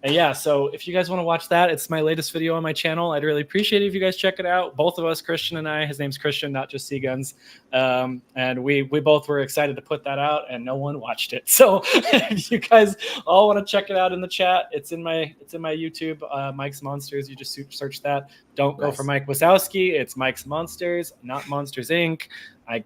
And yeah, so if you guys want to watch that, it's my latest video on my channel. I'd really appreciate it if you guys check it out. Both of us, Christian and I, his name's Christian, not just Seaguns. And we both were excited to put that out, and no one watched it. So if you guys all want to check it out in the chat, it's in my YouTube, Mike's Monsters. You just search that. Don't go for Mike Wazowski. It's Mike's Monsters, not Monsters Inc. I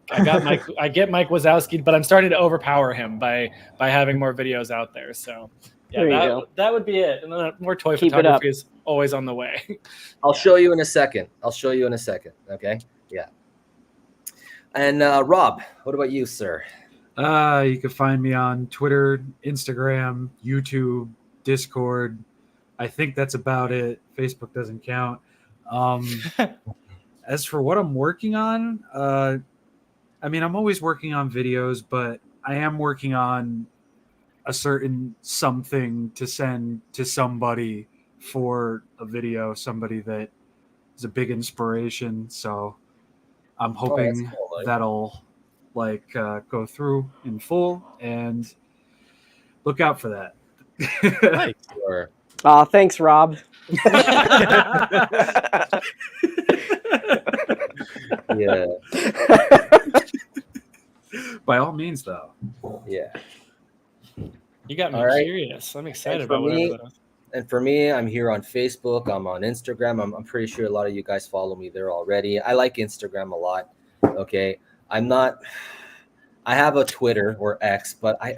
get Mike Wazowski, but I'm starting to overpower him by having more videos out there. So yeah, that would be it. And then more toy photography is always on the way. I'll show you in a second. Okay. Yeah. And Rob, what about you, sir? You can find me on Twitter, Instagram, YouTube, Discord. I think that's about it. Facebook doesn't count. As for what I'm working on, I mean, I'm always working on videos, but I am working on a certain something to send to somebody for a video, somebody that is a big inspiration. So I'm hoping that'll go through in full, and look out for that. Nice. Sure. Thanks, Rob. Yeah. By all means, though. Yeah. You got me curious. I'm excited about whatever that is. And for me, I'm here on Facebook. I'm on Instagram. I'm pretty sure a lot of you guys follow me there already. I like Instagram a lot. Okay. I have a Twitter or X, but I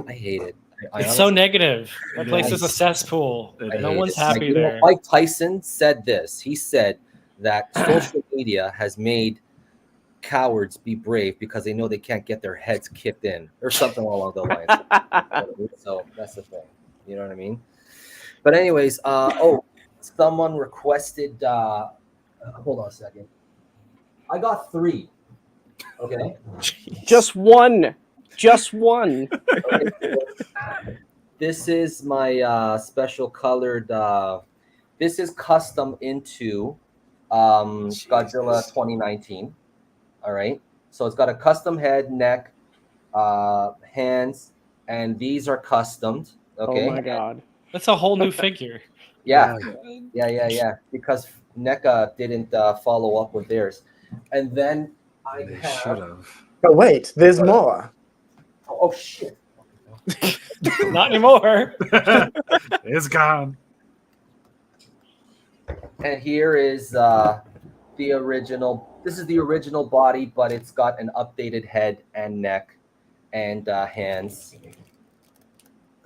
hate it. It's so negative. That place is a cesspool. No one's happy there. Mike Tyson said this. He said that social media has made cowards be brave because they know they can't get their heads kicked in or something along those lines. So that's the thing. You know what I mean? But anyways, someone requested, hold on a second. I got 3. Okay. Just one. Okay. This is my special colored, this is custom into Godzilla 2019. All right. So it's got a custom head, neck, hands, and these are customed. Okay. Oh my God. That's a whole new figure. Yeah. Because NECA didn't follow up with theirs. And then I should have. But wait, there's more. Oh shit. Not anymore. It's gone. And here is the original. This is the original body, but it's got an updated head and neck and hands.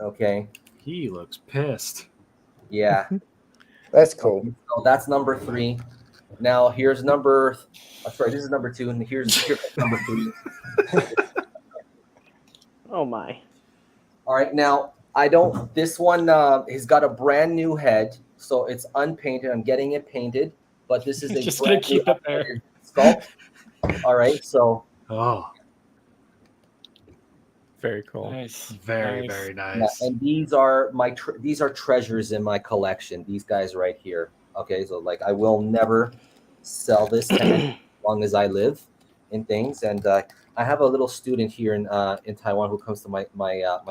Okay. He looks pissed. Yeah. That's cool. So that's number 3. Now here's number. Sorry, this is number 2, and here's number 3. Oh my. All right, now I don't. This one, he's got a brand new head, so it's unpainted. I'm getting it painted, but this is a Just gonna brand new keep it there. sculpt. All right, so Oh, Very cool. Nice. very, Nice. very yeah, nice. and these are these are treasures in my collection. These guys right here. Okay, so like I will never sell this to anyone as long as I live in things. And I have a little student here in Taiwan who comes to my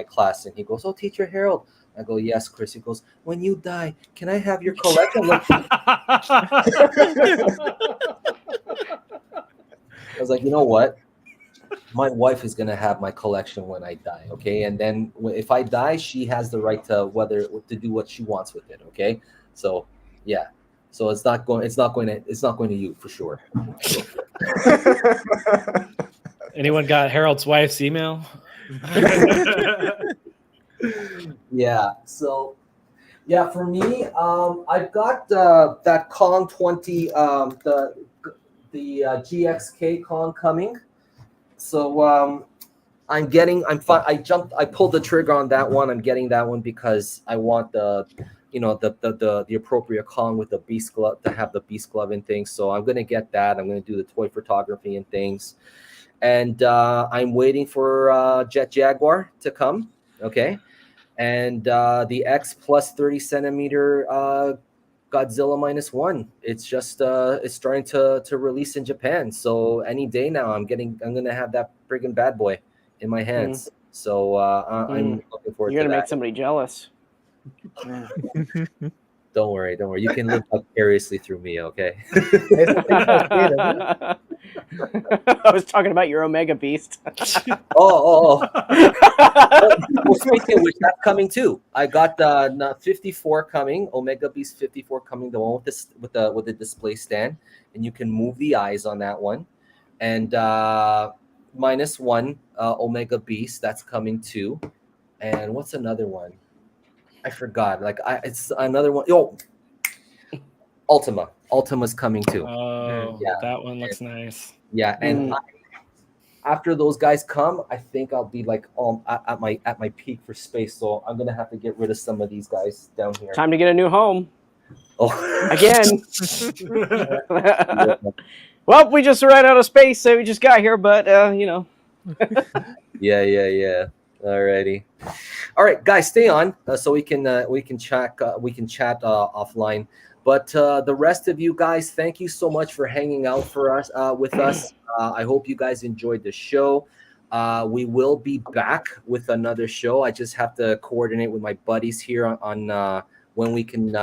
class, and he goes, "Oh, Teacher Harold." I go, "Yes, Chris." He goes, "When you die, can I have your collection?" I was like, "You know what? My wife is gonna have my collection when I die, okay? And then if I die, she has the right to do what she wants with it, okay? So yeah, so it's not going to you for sure." Anyone got Harold's wife's email? Yeah. So yeah, for me, I've got that Kong 20, the GXK Kong coming. So I pulled the trigger on that one. I'm getting that one because I want the appropriate Kong with the beast glove, to have the beast glove and things. So I'm gonna get that. I'm gonna do the toy photography and things, and I'm waiting for Jet Jaguar to come. Okay, and the X plus 30 centimeter Godzilla -1. It's just it's starting to release in Japan. So any day now, I'm gonna have that friggin' bad boy in my hands. So I'm looking forward You're to gonna that. make somebody jealous. Yeah. Don't worry. You can live vicariously through me, okay? I was talking about your Omega Beast. Oh. Well, speaking of which, that's coming too. I got the 54 coming, Omega Beast 54 coming, the one with this with the display stand, and you can move the eyes on that one. And -1 Omega Beast, that's coming too. And what's another one? I forgot. It's another one. Oh, Ultima. Ultima's coming too. Oh, Yeah. that one looks nice. Yeah, and after those guys come, I think I'll be like at my peak for space. So I'm gonna have to get rid of some of these guys down here. Time to get a new home. Oh, Again. Well, we just ran out of space, so we just got here, but Yeah. Alrighty. All right, guys, stay on so we can chat offline. But the rest of you guys, thank you so much for hanging out with us. I hope you guys enjoyed the show. We will be back with another show. I just have to coordinate with my buddies here on when we can.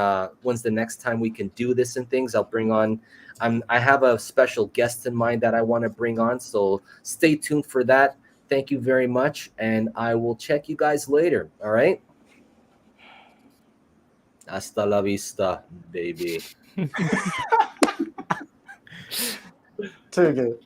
When's the next time we can do this and things? I'll bring on. I have a special guest in mind that I want to bring on, so stay tuned for that. Thank you very much, and I will check you guys later. All right. Hasta la vista, baby. Too good.